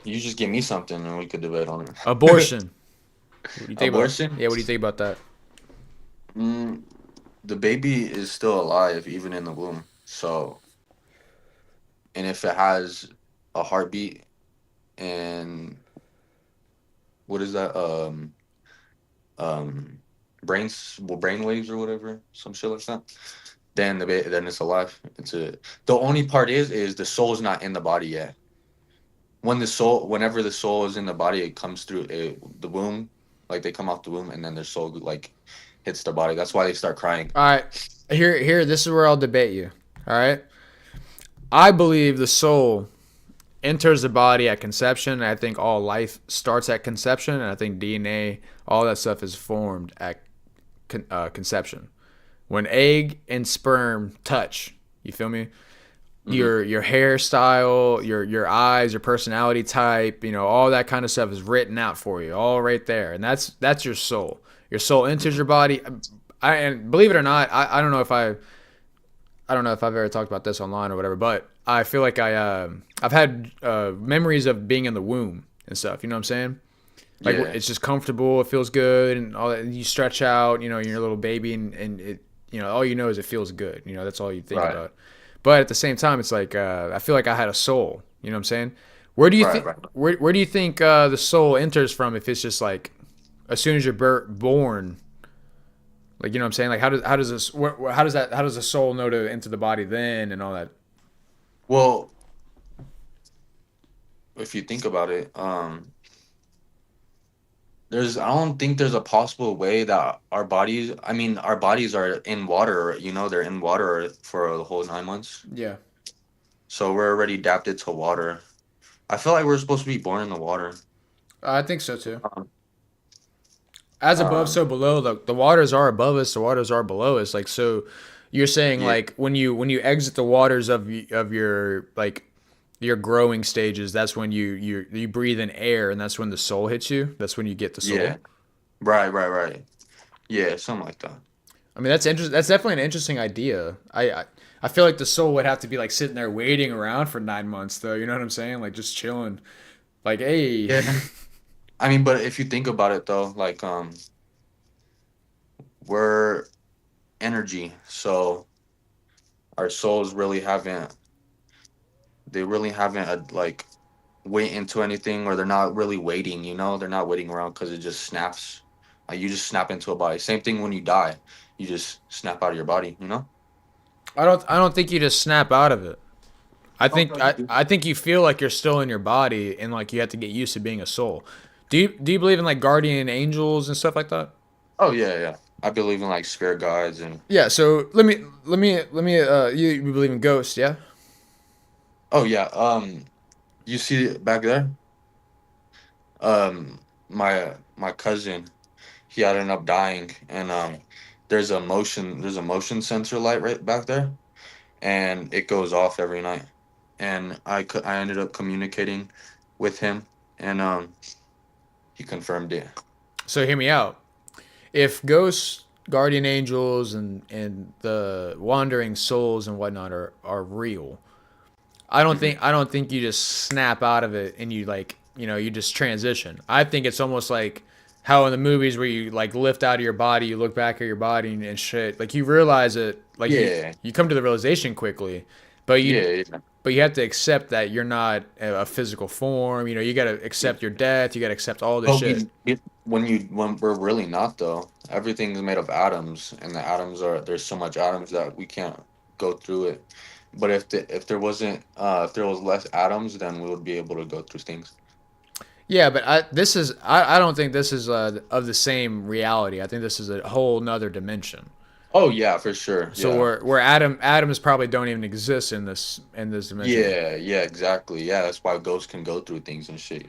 Speaker 13: You just give me something and we could debate on it.
Speaker 1: Abortion. What do you think
Speaker 13: Abortion?
Speaker 1: about? Yeah, what do you think about that?
Speaker 13: Mm, the baby is still alive, even in the womb. So, and if it has a heartbeat and what is that? Brain waves or whatever, some shit like that. Then then it's alive. The only part is the soul's not in the body yet. Whenever the soul is in the body, it comes through the womb, like they come off the womb, and then their soul like hits the body. That's why they start crying.
Speaker 1: All right, here. This is where I'll debate you. All right, I believe the soul enters the body at conception. And I think all life starts at conception, and I think DNA, all that stuff, is formed at conception. When egg and sperm touch, you feel me? Your hairstyle, your eyes, your personality type, all that kind of stuff is written out for you, all right there, and that's your soul. Your soul enters your body. And believe it or not, I don't know if I've ever talked about this online or whatever, but I feel like I've had memories of being in the womb and stuff. You know what I'm saying? Like,
Speaker 13: Yeah.
Speaker 1: it's just comfortable, it feels good, and all that. You stretch out, you're a little baby, and it, all you know is it feels good. That's all you think
Speaker 13: Right.
Speaker 1: about. But at the same time, it's like I feel like I had a soul. You know what I'm saying? Where do you think
Speaker 13: Right.
Speaker 1: where do you think the soul enters from? If it's just like as soon as you're born, like, you know what I'm saying? Like, how does the soul know to enter the body then and all that?
Speaker 13: Well, if you think about it, I don't think there's a possible way that our bodies are in water, they're in water for the whole 9 months.
Speaker 1: Yeah.
Speaker 13: So we're already adapted to water. I feel like we're supposed to be born in the water.
Speaker 1: I think so too. As above, so below. The waters are above us. The waters are below us. Like, so, you're saying,
Speaker 13: Yeah.
Speaker 1: like, when you exit the waters of your like your growing stages, that's when you breathe in air, and that's when the soul hits you. That's when you get the soul.
Speaker 13: Yeah. Right. Yeah, something like that.
Speaker 1: I mean, that's interesting. That's definitely an interesting idea. I feel like the soul would have to be like sitting there waiting around for 9 months, though. You know what I'm saying? Like, just chilling. Like, hey.
Speaker 13: Yeah. I mean, but if you think about it though, like we're energy, so our souls really haven't like wait into anything, or they're not really waiting, they're not waiting around because it just snaps. Like, you just snap into a body. Same thing when you die, you just snap out of your body.
Speaker 1: I don't think you just snap out of it. I think you feel like you're still in your body, and like you have to get used to being a soul. Do you believe in like guardian angels and stuff like that?
Speaker 13: Oh yeah. I believe in like spirit guides and
Speaker 1: Yeah. So let me. You believe in ghosts? Yeah.
Speaker 13: oh yeah. You see it back there? My cousin, he ended up dying, and there's a motion sensor light right back there, and it goes off every night, and I ended up communicating with him, and he confirmed it.
Speaker 1: So hear me out. If ghosts, guardian angels, and the wandering souls and whatnot are real, I don't think you just snap out of it and you like you just transition. I think it's almost like how in the movies where you like lift out of your body, you look back at your body and shit. Like, you realize it. Like,
Speaker 13: Yeah.
Speaker 1: you come to the realization quickly, but but you have to accept that you're not a physical form. You got to accept your death. You got to accept all this shit.
Speaker 13: When we're really not though, everything is made of atoms, and there's so much atoms that we can't go through it. But if there wasn't if there was less atoms, then we would be able to go through things.
Speaker 1: Yeah, but I don't think this is of the same reality. I think this is a whole nother dimension.
Speaker 13: Oh yeah, for sure.
Speaker 1: So
Speaker 13: Yeah.
Speaker 1: where atoms probably don't even exist in this dimension.
Speaker 13: Yeah, exactly. Yeah, that's why ghosts can go through things and shit.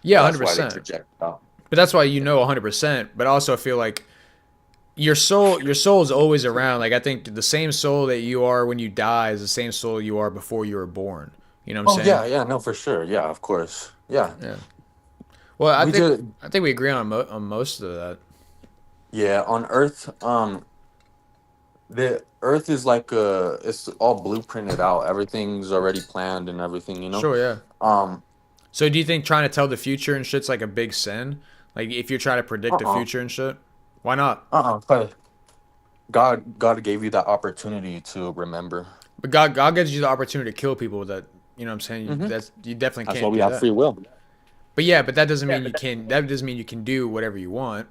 Speaker 1: Yeah,
Speaker 13: That's
Speaker 1: 100%.
Speaker 13: why they project out.
Speaker 1: But that's why 100%. But also, I feel like your soul is always around. Like I think the same soul that you are when you die is the same soul you are before you were born. You know what I'm saying?
Speaker 13: Yeah, no, for sure. Yeah, of course. Yeah.
Speaker 1: Well, I think we agree on most of that.
Speaker 13: Yeah, on Earth, the Earth is like it's all blueprinted out. Everything's already planned and everything.
Speaker 1: Sure, yeah. So do you think trying to tell the future and shit's like a big sin? Like if you're trying to predict the future and shit? Why not?
Speaker 13: But God gave you that opportunity to remember.
Speaker 1: But God gives you the opportunity to kill people that, you know what I'm saying? You definitely can't.
Speaker 13: That's why we have free will.
Speaker 1: But yeah, but that doesn't mean you can. That doesn't mean you can do whatever you want.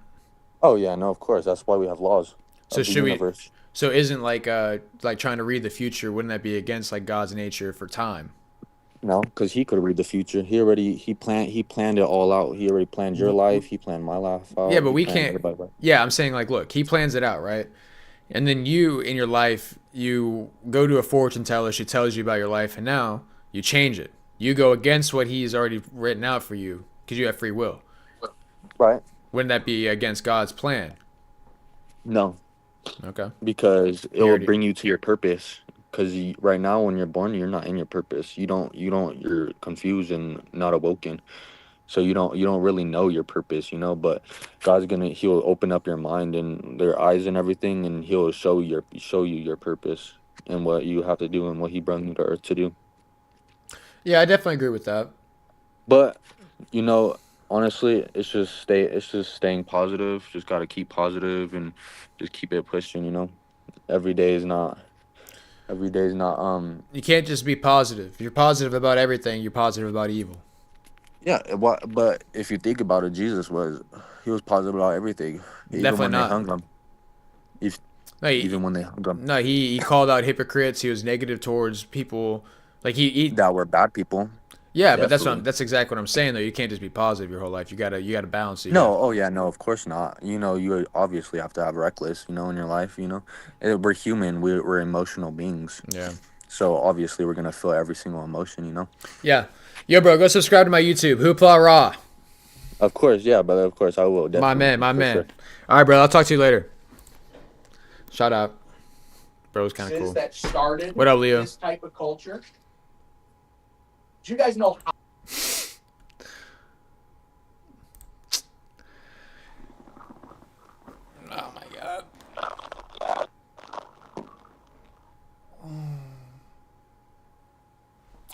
Speaker 13: Oh yeah, no, of course. That's why we have laws.
Speaker 1: So should universe. So isn't like trying to read the future? Wouldn't that be against like God's nature for time?
Speaker 13: No, because He could read the future. He planned it all out. He already planned your life. He planned my life out.
Speaker 1: Yeah, but we can't. Yeah, I'm saying like, look, He plans it out, right? And then you in your life, you go to a fortune teller. She tells you about your life, and now you change it. You go against what He's already written out for you because you have free will.
Speaker 13: Right.
Speaker 1: Wouldn't that be against God's plan?
Speaker 13: No.
Speaker 1: Okay.
Speaker 13: Because it will bring you to your purpose. Because right now, when you're born, you're not in your purpose. You're confused and not awoken. So you don't really know your purpose, But He'll open up your mind and their eyes and everything, and He'll show you your purpose and what you have to do and what He brought you to Earth to do.
Speaker 1: Yeah, I definitely agree with that.
Speaker 13: But honestly, it's just staying positive. Just gotta keep positive and just keep it pushing. Every day is not.
Speaker 1: You can't just be positive. If you're positive about everything, you're positive about evil.
Speaker 13: Yeah, but if you think about it, Jesus was positive about everything.
Speaker 1: Definitely not.
Speaker 13: They hung him. Even when they hung him.
Speaker 1: No, he called out hypocrites. He was negative towards people. Like he
Speaker 13: that were bad people.
Speaker 1: Yeah, definitely. But that's exactly what I'm saying though. You can't just be positive your whole life. You gotta balance it.
Speaker 13: No, of course not. You obviously have to have reckless, in your life. We're human. We're emotional beings.
Speaker 1: Yeah.
Speaker 13: So obviously we're gonna feel every single emotion.
Speaker 1: Yeah. Yo, bro, go subscribe to my YouTube, Hoopla Raw.
Speaker 13: Of course, yeah, brother. Of course, I will.
Speaker 1: Definitely, my man. Sure. All right, bro. I'll talk to you later. Shout out. Bro's kind of cool.
Speaker 18: That started
Speaker 1: what up, Leo?
Speaker 18: This type of culture. Do you guys know how?
Speaker 1: Oh my god.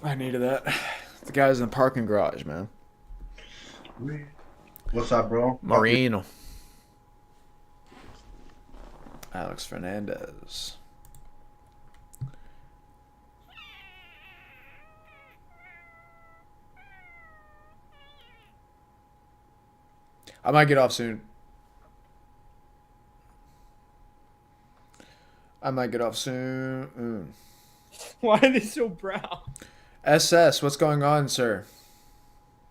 Speaker 1: I needed that. The guy's in the parking garage, man.
Speaker 7: What's up, bro?
Speaker 1: Marino. Alex Fernandez. I might get off soon.
Speaker 14: Why are they so brown?
Speaker 1: SS, what's going on, sir?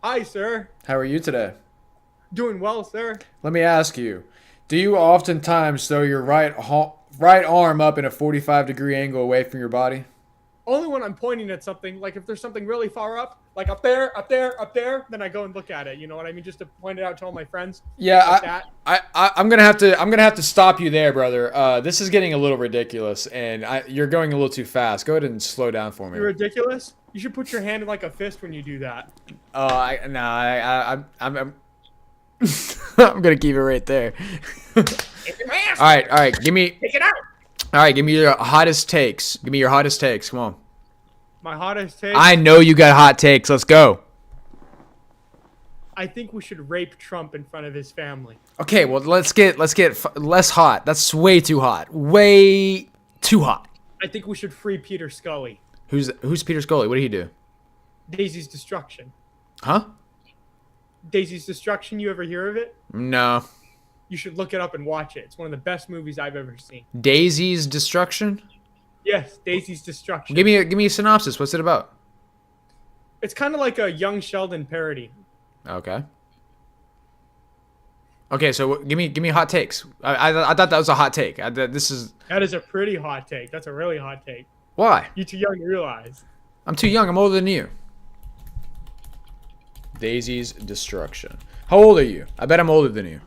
Speaker 14: Hi, sir.
Speaker 1: How are you today?
Speaker 14: Doing well, sir.
Speaker 1: Let me ask you, do you oftentimes throw your right arm up in a 45-degree angle away from your body?
Speaker 14: Only when I'm pointing at something, like if there's something really far up, like up there, then I go and look at it. You know what I mean? Just to point it out to all my friends.
Speaker 1: Yeah, like I'm gonna have to stop you there, brother. This is getting a little ridiculous, and you're going a little too fast. Go ahead and slow down for me.
Speaker 14: You're ridiculous. You should put your hand in like a fist when you do that.
Speaker 1: I'm I'm gonna keep it right there. All right. Give me.
Speaker 14: Take it out.
Speaker 1: All right, give me your hottest takes. Come on.
Speaker 14: My hottest takes?
Speaker 1: I know you got hot takes. Let's go.
Speaker 14: I think we should rape Trump in front of his family.
Speaker 1: Okay, well, let's get less hot. That's way too hot. Way too hot.
Speaker 14: I think we should free Peter Scully.
Speaker 1: Who's Peter Scully? What did he do?
Speaker 14: Daisy's Destruction.
Speaker 1: Huh?
Speaker 14: Daisy's Destruction. You ever hear of it?
Speaker 1: No.
Speaker 14: You should look it up and watch it. It's one of the best movies I've ever seen.
Speaker 1: Daisy's Destruction?
Speaker 14: Yes, Daisy's Destruction.
Speaker 1: Give me a synopsis. What's it about?
Speaker 14: It's kind of like a Young Sheldon parody.
Speaker 1: Okay. Okay, so give me hot takes. I thought that was a hot take.
Speaker 14: That is a pretty hot take. That's a really hot take.
Speaker 1: Why?
Speaker 14: You're too young to realize.
Speaker 1: I'm too young. I'm older than you. Daisy's Destruction. How old are you? I bet I'm older than you.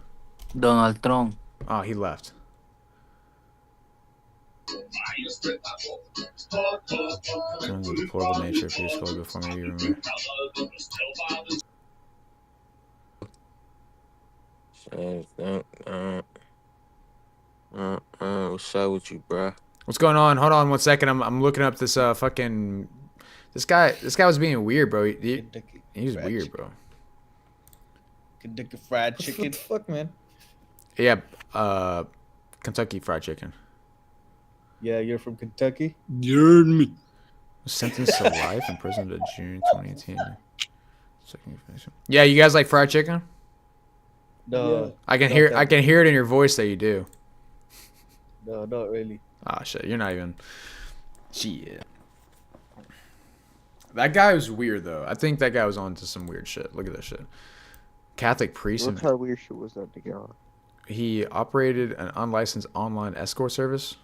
Speaker 18: Donald Trump.
Speaker 1: Oh, he left. Terms of deplorable nature of Peter Scully before maybe you remember.
Speaker 7: What's up with you, bruh?
Speaker 1: What's going on? Hold on 1 second. I'm looking up this fucking this guy was being weird, bro. He was weird, bro.
Speaker 9: Kentucky Fried Chicken.
Speaker 10: What the fuck, man?
Speaker 1: Yeah, Kentucky Fried Chicken.
Speaker 9: Yeah, you're from Kentucky?
Speaker 7: You're me.
Speaker 1: Was sentenced to life in prison to June 2018. Yeah, you guys like fried chicken?
Speaker 9: No.
Speaker 1: I can hear it in your voice that you do.
Speaker 9: No, not really.
Speaker 1: Ah, shit, you're not even. Shit. That guy was weird though. I think that guy was on to some weird shit. Look at this shit. Catholic priest.
Speaker 16: What kind of weird shit was that to get on?
Speaker 1: He operated an unlicensed online escort service,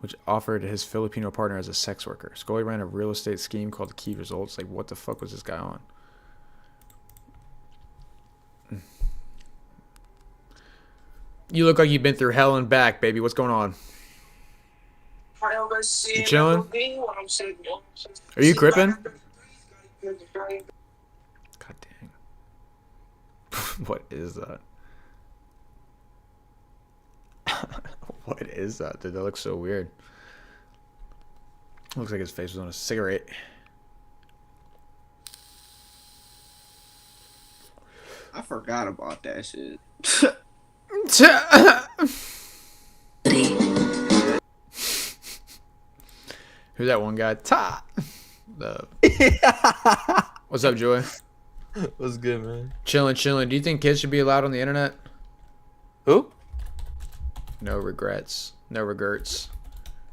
Speaker 1: which offered his Filipino partner as a sex worker. Scully ran a real estate scheme called Key Results. Like, what the fuck was this guy on? You look like you've been through hell and back, baby. What's going on? You chilling? Are you crippin'? God dang. What is that? What is that? Dude, that looks so weird. Looks like his face was on a cigarette.
Speaker 9: I forgot about that shit.
Speaker 1: Who's that one guy? Ta. What's up, Joy?
Speaker 7: What's good, man?
Speaker 1: Chilling. Do you think kids should be allowed on the internet?
Speaker 7: Who?
Speaker 1: No regrets. No regrets.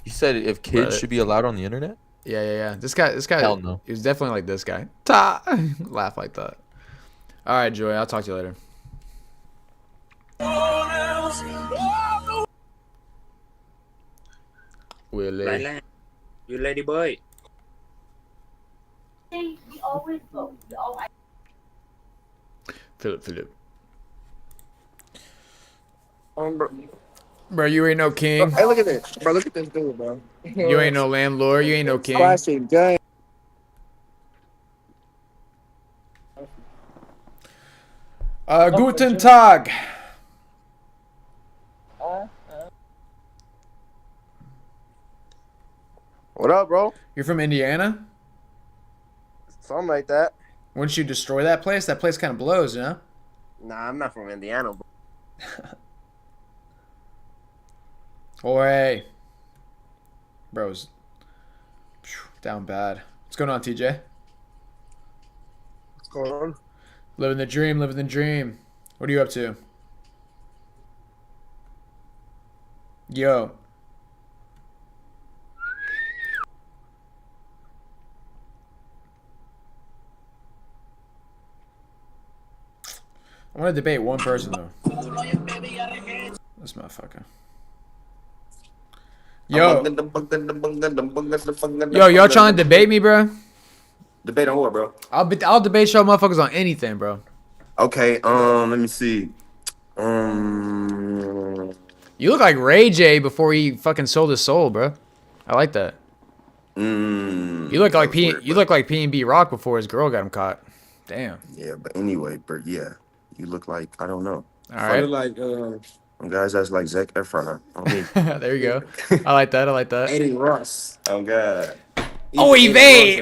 Speaker 7: You said if kids should be allowed on the internet?
Speaker 1: Yeah. This guy.
Speaker 7: Hell no.
Speaker 1: He was definitely like this guy. Ta. Laugh like that. All right, Joy. I'll talk to you later. Willie.
Speaker 17: You lady boy.
Speaker 24: We always vote.
Speaker 1: Philip.
Speaker 9: Bro,
Speaker 1: you ain't no king.
Speaker 9: Hey, look at this. Bro, look at this dude, bro.
Speaker 1: You ain't no landlord. You ain't no king.
Speaker 9: Classic game.
Speaker 1: Guten Tag.
Speaker 16: What up, bro?
Speaker 1: You're from Indiana?
Speaker 16: Something like that.
Speaker 1: Wouldn't you destroy that place? That place kind of blows, you know?
Speaker 16: Nah, I'm not from Indiana, bro.
Speaker 1: Oi. Bro's down bad. What's going on, TJ?
Speaker 16: What's going on?
Speaker 1: Living the dream. What are you up to? Yo. I want to debate one person, though. This motherfucker. Yo, y'all trying to debate me, bro?
Speaker 19: Debate on what, bro?
Speaker 1: I'll debate y'all motherfuckers on anything, bro.
Speaker 19: Okay, let me see.
Speaker 1: You look like Ray J before he fucking sold his soul, bro. I like that. You look like P&B Rock before his girl got him caught. Damn.
Speaker 19: Yeah, but anyway, but yeah, you look like, I don't know.
Speaker 1: All right.
Speaker 19: Like guys that's like Zac Efron.
Speaker 1: There you go. I like that.
Speaker 19: Eddie Ross. Oh God.
Speaker 1: Oy vey.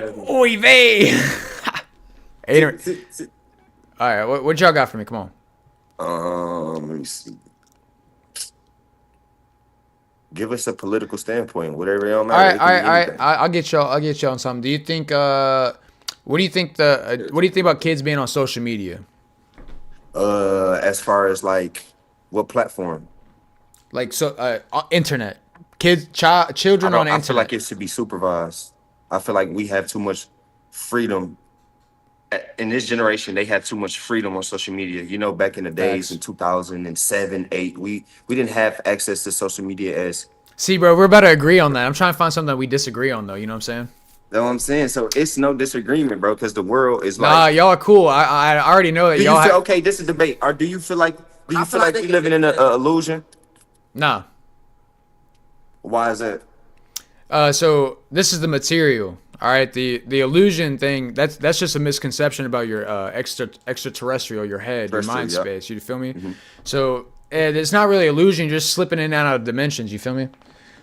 Speaker 1: All right, what y'all got for me? Come on.
Speaker 19: Let me see. Give us a political standpoint, whatever. It don't
Speaker 1: All
Speaker 19: matter.
Speaker 1: right,
Speaker 19: It
Speaker 1: all
Speaker 19: can
Speaker 1: right,
Speaker 19: be
Speaker 1: all right.
Speaker 19: anything.
Speaker 1: I'll get y'all. I'll get y'all on something. Do you think? What do you think what do you think about kids being on social media?
Speaker 19: As far as like what platform?
Speaker 1: Like internet. Children on
Speaker 19: I
Speaker 1: internet.
Speaker 19: feel like it should be supervised. I feel like we have too much freedom. In this generation, they had too much freedom on social media. You know, back in the days in 2007, 8, we didn't have access to social media as.
Speaker 1: See, bro, we're about to agree on that. I'm trying to find something that we disagree on, though. You know what I'm saying?
Speaker 19: That's what I'm saying. So it's no disagreement, bro, because the world is
Speaker 1: Nah,
Speaker 19: like.
Speaker 1: y'all are cool. I already know that
Speaker 19: Do
Speaker 1: y'all.
Speaker 19: you feel okay? This is debate. Or do you feel like we living in an illusion?
Speaker 1: Nah.
Speaker 19: Why is that?
Speaker 1: So this is the material. All right, the illusion thing. That's just a misconception about your extraterrestrial, your head, your mind space. You feel me?
Speaker 19: Mm-hmm.
Speaker 1: So it's not really illusion. You're just slipping in and out of dimensions. You feel me?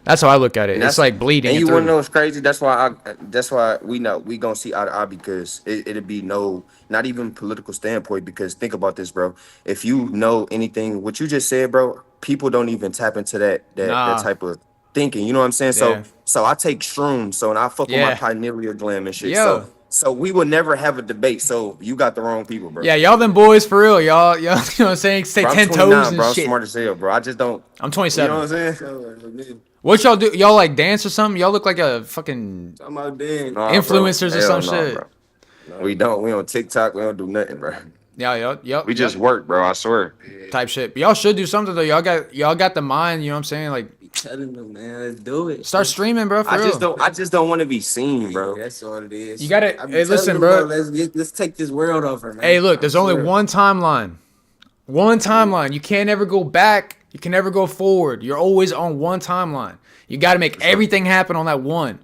Speaker 1: That's how I look at it. It's like bleeding.
Speaker 19: And you
Speaker 1: want
Speaker 19: want to know what's crazy? That's why we know we gonna see eye to eye, because it'll be not even political standpoint. Because think about this, bro. If you know anything, what you just said, bro, people don't even tap into that type of thinking. You know what I'm saying?
Speaker 1: Yeah.
Speaker 19: So I take shrooms, and I fuck with my pineal gland and shit.
Speaker 1: Yo.
Speaker 19: So we will never have a debate. So you got the wrong people, bro.
Speaker 1: Yeah, y'all them boys for real. Y'all, you know what I'm saying? Say
Speaker 19: Bro,
Speaker 1: 10
Speaker 19: I'm 29,
Speaker 1: toes and
Speaker 19: bro. I'm
Speaker 1: shit.
Speaker 19: smart as hell, bro. I just don't.
Speaker 1: I'm 27.
Speaker 19: You know what I'm saying?
Speaker 1: What y'all do? Y'all like dance or something? Y'all look like a fucking influencers or some shit.
Speaker 19: Bro. No, we don't. We on TikTok. We don't do nothing, bro.
Speaker 1: Yeah, yep.
Speaker 19: We just work, bro. I swear.
Speaker 1: Type shit. But y'all should do something though. Y'all got the mind. You know what I'm saying? Like,
Speaker 9: Telling them, man, let's do it.
Speaker 1: start streaming, bro. For real.
Speaker 19: I just don't want to be seen, bro.
Speaker 9: That's all it is.
Speaker 1: You gotta.
Speaker 9: I be
Speaker 1: Hey,
Speaker 9: telling
Speaker 1: listen,
Speaker 9: them,
Speaker 1: bro.
Speaker 9: Let's take this world over, man.
Speaker 1: Hey, look. There's only
Speaker 9: swear.
Speaker 1: one timeline. One timeline. You can't ever go back. You can never go forward. You're always on one timeline. You got to make everything happen on that one.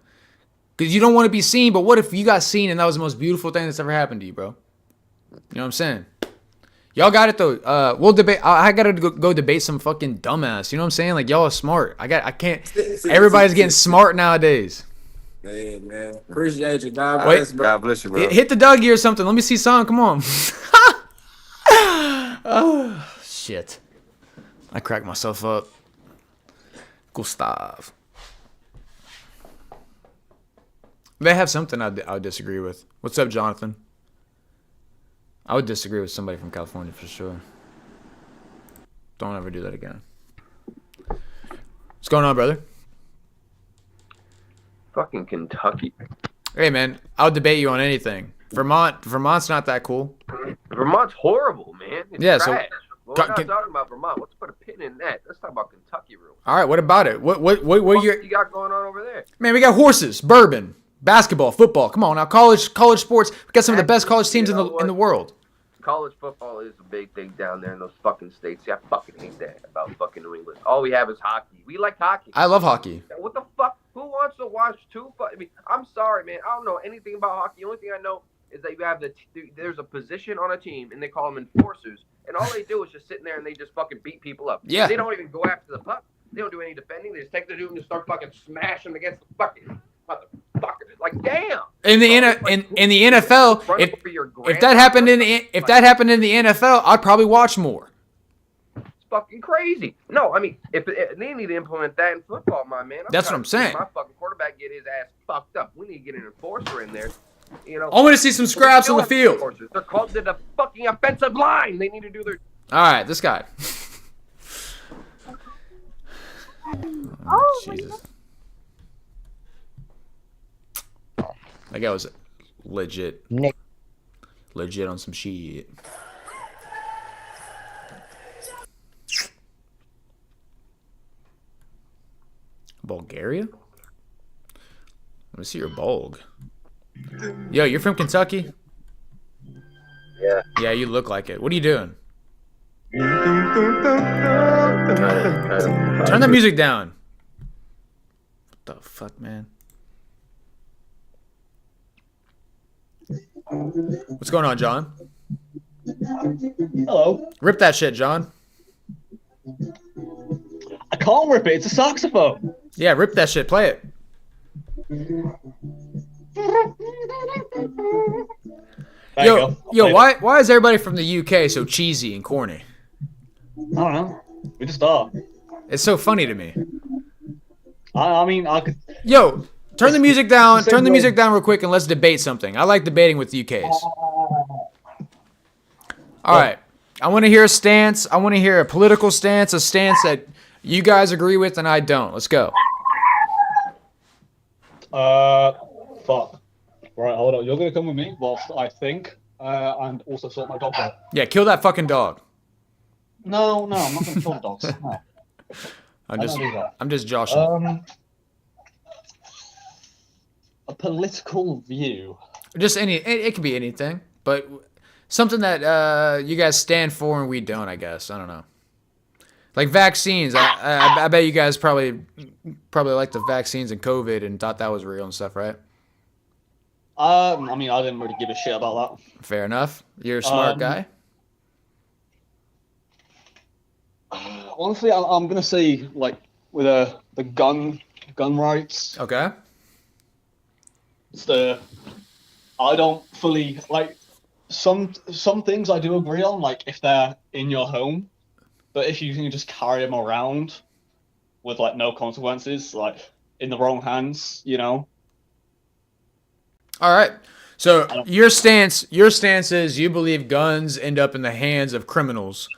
Speaker 1: Because you don't want to be seen. But what if you got seen and that was the most beautiful thing that's ever happened to you, bro? You know what I'm saying? Y'all got it though. We'll debate. I gotta go debate some fucking dumbass. You know what I'm saying? Like y'all are smart. I can't. Everybody's getting smart nowadays.
Speaker 9: Hey, man. Appreciate you. God
Speaker 1: Wait,
Speaker 9: bless, bro.
Speaker 19: God bless you, bro.
Speaker 1: Hit the Dougie or something. Let me see some. Come on. Oh shit! I cracked myself up. Gustav. They have something I would disagree with. What's up, Jonathan? I would disagree with somebody from California for sure. Don't ever do that again. What's going on, brother?
Speaker 3: Fucking Kentucky.
Speaker 1: Hey, man, I'll debate you on anything. Vermont's not that cool.
Speaker 3: Vermont's horrible, man. It's
Speaker 1: Yeah,
Speaker 3: trash.
Speaker 1: so-
Speaker 3: Well, we're not talking about Vermont. Let's put a pin in that. Let's talk about Kentucky real quick.
Speaker 1: All right, what about it? What
Speaker 3: What
Speaker 1: you
Speaker 3: you got going on over there?
Speaker 1: Man, we got horses, bourbon, basketball, football. Come on now, college sports. We got some of the best college teams in the world.
Speaker 3: College football is a big thing down there in those fucking states. Yeah, I fucking hate that about fucking New England. All we have is hockey. We like hockey.
Speaker 1: I love hockey.
Speaker 3: What the fuck? Who wants to watch I mean, I'm sorry, man. I don't know anything about hockey. The only thing I know is that you have there's a position on a team, and they call them enforcers. And all they do is just sit in there and they just fucking beat people up.
Speaker 1: Yeah.
Speaker 3: They don't even go after the puck. They don't do any defending. They just take the dude and just start fucking smashing against the fucking motherfucker. Like, damn.
Speaker 1: In the NFL, if that happened in the NFL, I'd probably watch more.
Speaker 3: It's fucking crazy. No, I mean, if they need to implement that in football, my man.
Speaker 1: That's what I'm saying.
Speaker 3: My fucking quarterback get his ass fucked up. We need to get an enforcer in there. You know,
Speaker 1: I want to see some scraps on the field.
Speaker 3: Enforcers. They're called the fucking offensive line. They need to do their.
Speaker 1: All right, this guy. Oh, Jesus. That guy was legit. Legit on some shit. Bulgaria? Let me see your bulg. Yo, you're from Kentucky?
Speaker 3: Yeah.
Speaker 1: Yeah, you look like it. What are you doing? Turn the music down. What the fuck, man? What's going on, John?
Speaker 17: Hello.
Speaker 1: Rip that shit, John.
Speaker 17: I can't rip it. It's a saxophone.
Speaker 1: Yeah, rip that shit. Play it. Yo, why is everybody from the UK so cheesy and corny?
Speaker 17: I don't know. We just are.
Speaker 1: It's so funny to me.
Speaker 17: I mean, I could.
Speaker 1: Yo, turn the music down.
Speaker 17: Same
Speaker 1: Turn the
Speaker 17: way-
Speaker 1: music down real quick and let's debate something. I like debating with you, Case. All right. I want to hear a stance. I want to hear a political stance, a stance that you guys agree with and I don't. Let's go.
Speaker 17: Fuck. Right, hold on. You're gonna come with me whilst I think, and also sort my dog out.
Speaker 1: Yeah, kill that fucking dog.
Speaker 17: No, I'm not gonna kill the dogs. No.
Speaker 1: I'm just joshing.
Speaker 17: A political view.
Speaker 1: Just it could be anything, but something that you guys stand for and we don't, I guess. I don't know. Like vaccines, I bet you guys probably liked the vaccines and COVID and thought that was real and stuff, right?
Speaker 17: I mean, I didn't really give a shit about that.
Speaker 1: Fair enough. You're a smart guy.
Speaker 17: Honestly, I'm gonna say like with the gun rights.
Speaker 1: Okay.
Speaker 17: It's I don't fully like some things I do agree on, like if they're in your home, but if you can just carry them around with like no consequences, like in the wrong hands, you know.
Speaker 1: All right. So your stance is you believe guns end up in the hands of criminals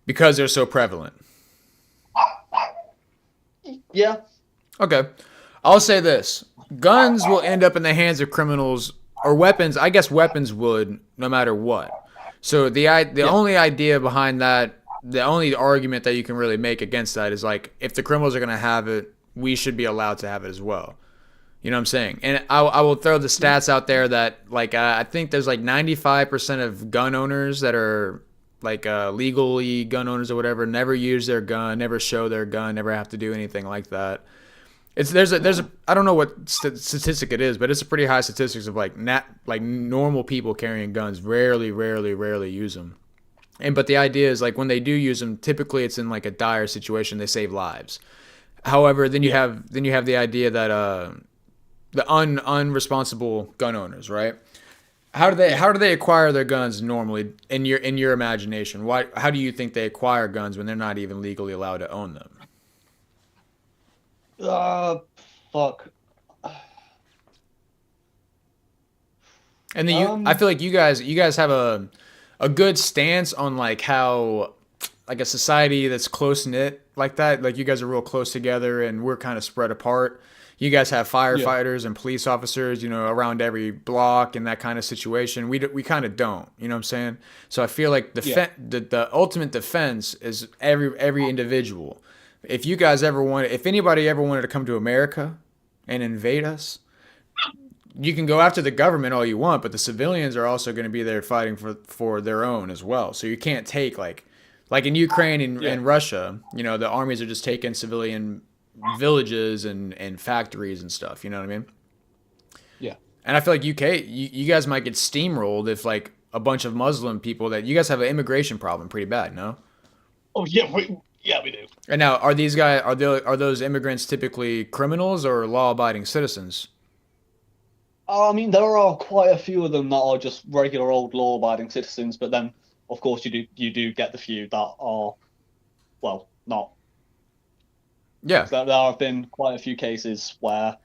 Speaker 1: because they're so prevalent.
Speaker 17: Yeah.
Speaker 1: Okay. I'll say this. Guns will end up in the hands of criminals or weapons. I guess weapons would no matter what. So the only idea behind that, the only argument that you can really make against that is like if the criminals are going to have it, we should be allowed to have it as well. You know what I'm saying? And I will throw the stats out there that like I think there's like 95% of gun owners that are like legally gun owners or whatever never use their gun, never show their gun, never have to do anything like that. There's a I don't know what statistic it is, but it's a pretty high statistics of like normal people carrying guns rarely use them. But the idea is like when they do use them, typically it's in like a dire situation. They save lives. However, then you have the idea that the unresponsible gun owners, right? How do they acquire their guns normally in your imagination? How do you think they acquire guns when they're not even legally allowed to own them?
Speaker 17: Fuck.
Speaker 1: And then I feel like you guys have a good stance on like how like a society that's close knit like that, like you guys are real close together and we're kind of spread apart. You guys have firefighters and police officers, you know, around every block and that kind of situation. We kind of don't, you know what I'm saying? So I feel like the ultimate defense is every individual. If anybody ever wanted to come to America and invade us, you can go after the government all you want, but the civilians are also going to be there fighting for their own as well. So you can't take like in Ukraine and Russia, you know, the armies are just taking civilian villages and factories and stuff. You know what I mean?
Speaker 17: Yeah.
Speaker 1: And I feel like UK, you guys might get steamrolled if like a bunch of Muslim people that you guys have an immigration problem pretty bad, no?
Speaker 17: Oh yeah, we do.
Speaker 1: And now, are those immigrants typically criminals or law-abiding citizens?
Speaker 17: I mean, there are quite a few of them that are just regular old law-abiding citizens, but then, of course, you do get the few that are, well, not.
Speaker 1: Yeah.
Speaker 17: There have been quite a few cases where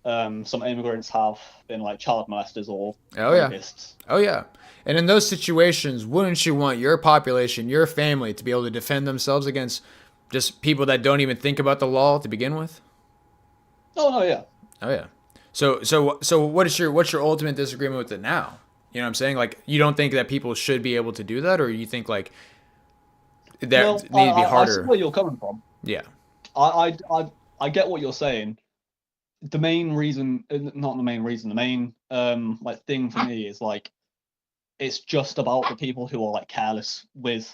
Speaker 17: some immigrants have been like child molesters or rapists.
Speaker 1: Oh yeah. And in those situations, wouldn't you want your population, your family, to be able to defend themselves against just people that don't even think about the law to begin with?
Speaker 17: Oh no, yeah.
Speaker 1: Oh yeah. So what's your ultimate disagreement with it now? You know what I'm saying? Like you don't think that people should be able to do that, or you think like that need to be harder?
Speaker 17: I see where you're coming from.
Speaker 1: Yeah.
Speaker 17: I get what you're saying. The main reason, not the main reason, the main like thing for me is like it's just about the people who are like careless with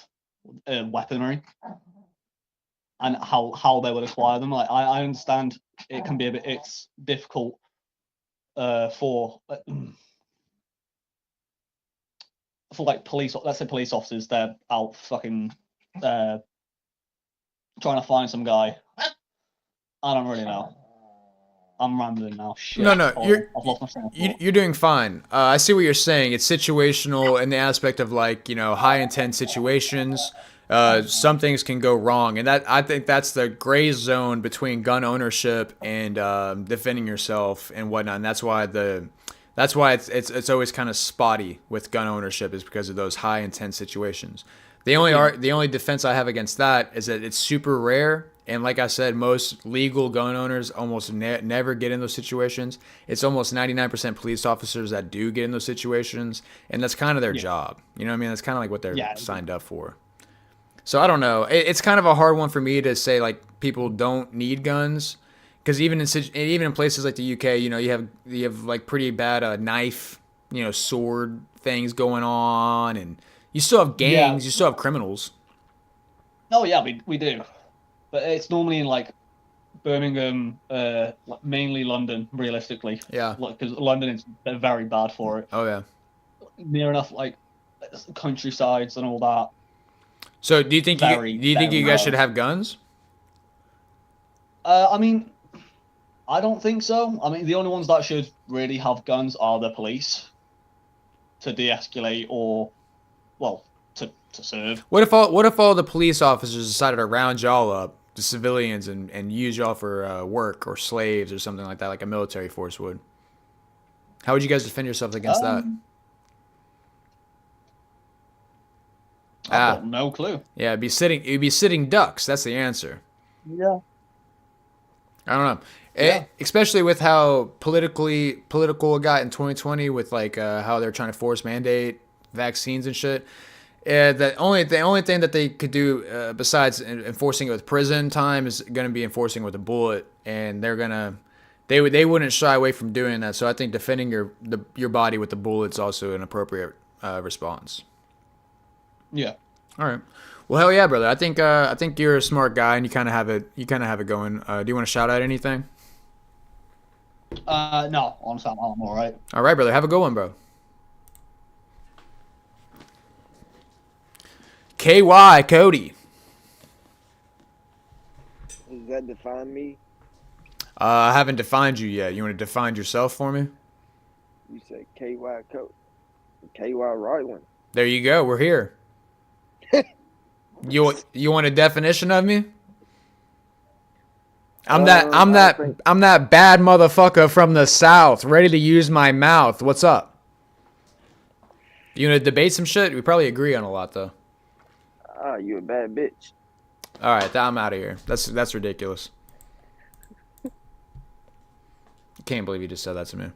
Speaker 17: weaponry and how they would acquire them. Like I understand it can be it's difficult for like let's say police officers, they're out fucking trying to find some guy. I don't really know. I'm rambling now. Shit.
Speaker 1: No,
Speaker 17: I've lost my train of thought.
Speaker 1: you're doing fine. I see what you're saying. It's situational in the aspect of like, you know, high intense situations. some things can go wrong, and that I think that's the gray zone between gun ownership and defending yourself and whatnot. And that's why it's always kind of spotty with gun ownership, is because of those high intense situations. The only defense I have against that is that it's super rare, and like I said, most legal gun owners almost never get in those situations. It's almost 99% police officers that do get in those situations, and that's kind of their job. You know what I mean? That's kind of like what they're signed up for. So I don't know. It's kind of a hard one for me to say like people don't need guns, because even in places like the UK, you know, you have like pretty bad knife, you know, sword things going on, and you still have gangs, you still have criminals.
Speaker 17: Oh yeah, we do, but it's normally in like Birmingham, mainly London, realistically.
Speaker 1: Yeah.
Speaker 17: Because London is very bad for it.
Speaker 1: Oh yeah.
Speaker 17: Near enough like countrysides and all that.
Speaker 1: So do you think you guys should have guns?
Speaker 17: I mean, I don't think so. I mean, the only ones that should really have guns are the police to de-escalate or, well, to serve.
Speaker 1: What if all the police officers decided to round y'all up, the civilians, and use y'all for work or slaves or something like that, like a military force would? How would you guys defend yourselves against that?
Speaker 17: I've got no clue.
Speaker 1: Yeah, it'd be sitting ducks. That's the answer.
Speaker 17: Yeah.
Speaker 1: I don't know. Especially with how political it got in 2020, with like how they're trying to force mandate vaccines and shit. The only thing that they could do besides enforcing it with prison time is going to be enforcing it with a bullet, and they wouldn't shy away from doing that. So I think defending your body with the bullet is also an appropriate response.
Speaker 17: Yeah.
Speaker 1: All right. Well, hell yeah, brother. I think you're a smart guy, and you kind of have it going. Do you want to shout out anything?
Speaker 17: No, honestly, I'm all right.
Speaker 1: All right, brother. Have a good one, bro. KY Cody.
Speaker 2: Does that define me?
Speaker 1: I haven't defined you yet. You want to define yourself for me?
Speaker 2: You said KY Cody. KY Ryland.
Speaker 1: There you go. We're here. You want a definition of me? I'm that bad motherfucker from the South, ready to use my mouth. What's up? You want to debate some shit? We probably agree on a lot though.
Speaker 2: You a bad bitch.
Speaker 1: All right, I'm out of here. That's ridiculous. I can't believe you just said that to me.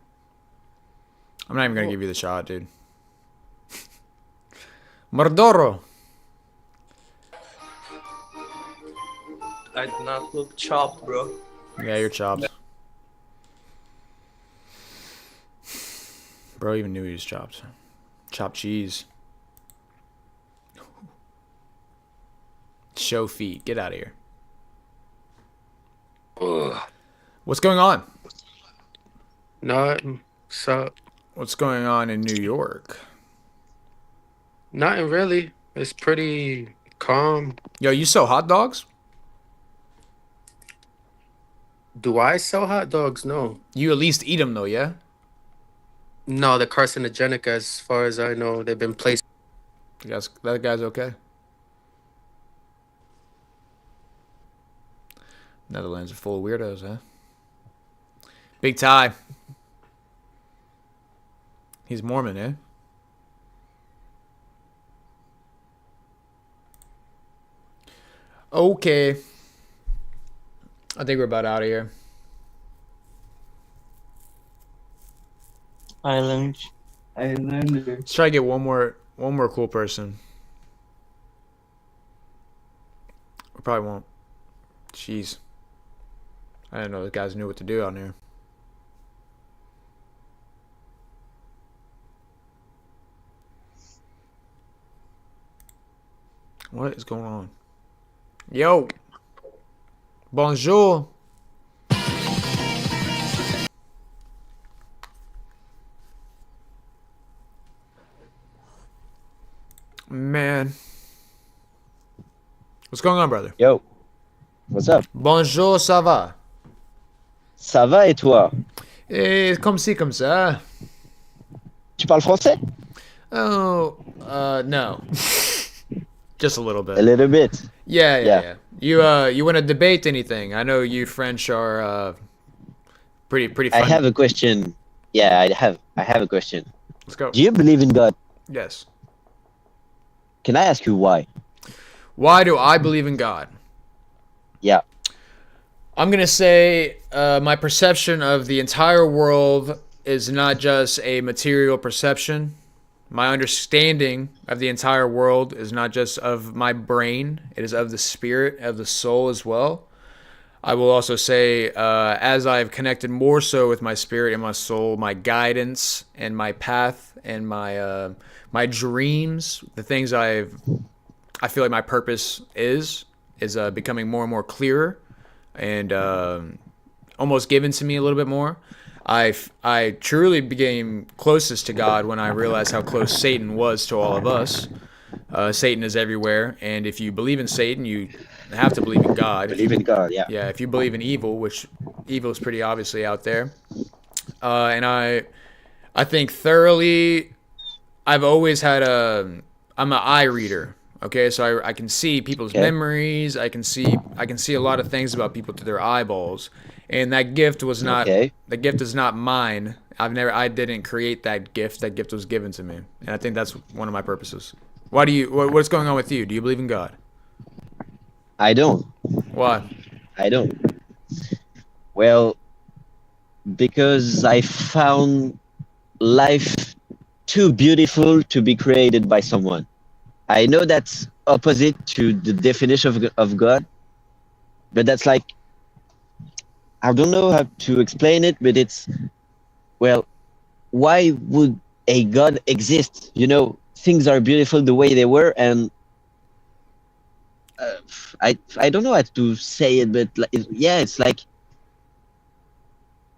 Speaker 1: I'm not even gonna give you the shot, dude. Mordoro.
Speaker 4: I do not look chopped, bro.
Speaker 1: Yeah, you're chopped. Bro even knew he was chopped. Chopped cheese. Show feet. Get out of here.
Speaker 4: Ugh.
Speaker 1: What's going on?
Speaker 4: Nothing. So.
Speaker 1: What's going on in New York?
Speaker 4: Nothing really. It's pretty calm.
Speaker 1: Yo, you sell hot dogs?
Speaker 4: Do I sell hot dogs? No.
Speaker 1: You at least eat them though, yeah?
Speaker 4: No, they're carcinogenic as far as I know. They've been placed.
Speaker 1: That guy's okay. Netherlands are full of weirdos, huh? Big Ty. He's Mormon, eh? Okay. I think we're about out of here.
Speaker 25: Island.
Speaker 1: Let's try to get one more cool person. We probably won't. Jeez. I didn't know the guys knew what to do out here. What is going on? Yo. Bonjour. Man. What's going on, brother?
Speaker 20: Yo. What's up?
Speaker 1: Bonjour, ça va?
Speaker 20: Ça va et toi?
Speaker 1: Et comme ci, comme ça.
Speaker 20: Tu parles français?
Speaker 1: Oh, no. Just a little bit.
Speaker 20: A little bit.
Speaker 1: Yeah. You want to debate anything? I know you French are pretty fun.
Speaker 20: I have a question. Yeah, I have a question.
Speaker 1: Let's go.
Speaker 20: Do you believe in God?
Speaker 1: Yes.
Speaker 20: Can I ask you why?
Speaker 1: Why do I believe in God?
Speaker 20: Yeah.
Speaker 1: I'm going to say my perception of the entire world is not just a material perception. My understanding of the entire world is not just of my brain. It is of the spirit, of the soul as well. I will also say, as I've connected more so with my spirit and my soul, my guidance and my path and my dreams, the things I feel like my purpose is becoming more and more clearer and almost given to me a little bit more. I truly became closest to God when I realized how close Satan was to all of us. Satan is everywhere, and if you believe in Satan, you have to believe in God.
Speaker 20: Believe in God, yeah.
Speaker 1: Yeah, if you believe in evil, which evil is pretty obviously out there. And I think thoroughly, I've always had I'm an eye reader. Okay, so I can see people's memories. I can see a lot of things about people through their eyeballs, and that gift was not the gift is not mine. I didn't create that gift. That gift was given to me, and I think that's one of my purposes. What's going on with you? Do you believe in God?
Speaker 20: I don't.
Speaker 1: Why?
Speaker 20: I don't. Well, because I found life too beautiful to be created by someone. I know that's opposite to the definition of God, but that's like, I don't know how to explain it, but it's, well, why would a God exist? You know, things are beautiful the way they were, and I don't know how to say it, but yeah, it's like,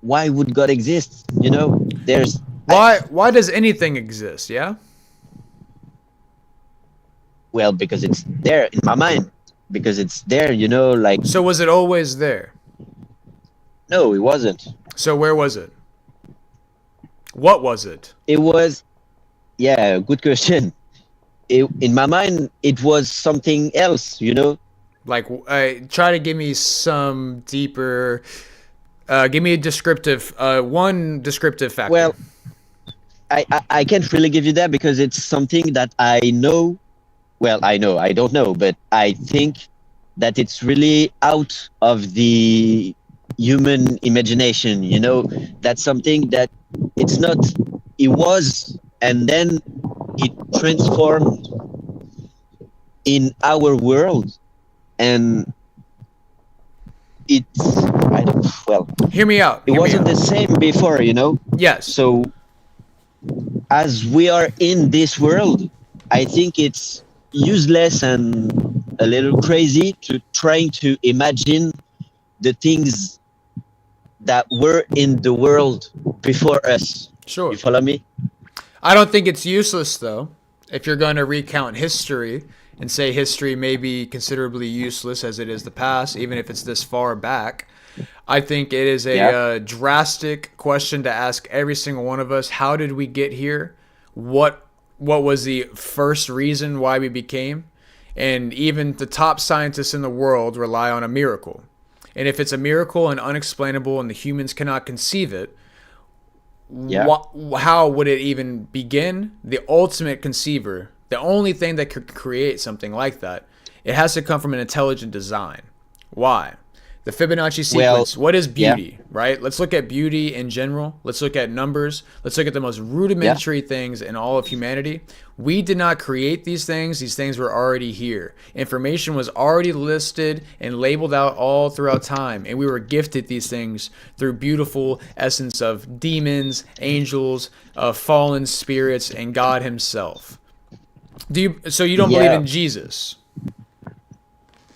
Speaker 20: why would God exist? You know, there's
Speaker 1: why does anything exist? Yeah.
Speaker 20: Well, because it's there in my mind. Because it's there, you know, like.
Speaker 1: So was it always there?
Speaker 20: No, it wasn't.
Speaker 1: So where was it? What was it?
Speaker 20: It was, yeah, good question. In my mind, it was something else, you know.
Speaker 1: Like, try to give me some deeper. Give me a descriptive, one descriptive factor.
Speaker 20: Well, I can't really give you that because it's something that I know. Well, I don't know, but I think that it's really out of the human imagination, you know. That's something that it's not, it was, and then it transformed in our world, and it's,
Speaker 1: hear me out.
Speaker 20: It wasn't the same before, you know.
Speaker 1: Yes.
Speaker 20: So as we are in this world, I think it's useless and a little crazy to trying to imagine the things that were in the world before us.
Speaker 1: Sure.
Speaker 20: You follow me?
Speaker 1: I don't think it's useless, though, if you're going to recount history and say history may be considerably useless as it is the past, even if it's this far back. I think it is a drastic question to ask every single one of us. How did we get here? What was the first reason why we became? And even the top scientists in the world rely on a miracle. And if it's a miracle and unexplainable and the humans cannot conceive it, how would it even begin? The ultimate conceiver, the only thing that could create something like that, it has to come from an intelligent design. Why? The Fibonacci sequence. What is beauty, right? Let's look at beauty in general. Let's look at numbers. Let's look at the most rudimentary things in all of humanity. We did not create these things. These things were already here. Information was already listed and labeled out all throughout time. And we were gifted these things through beautiful essence of demons, angels, fallen spirits, and God himself. So you don't believe in Jesus?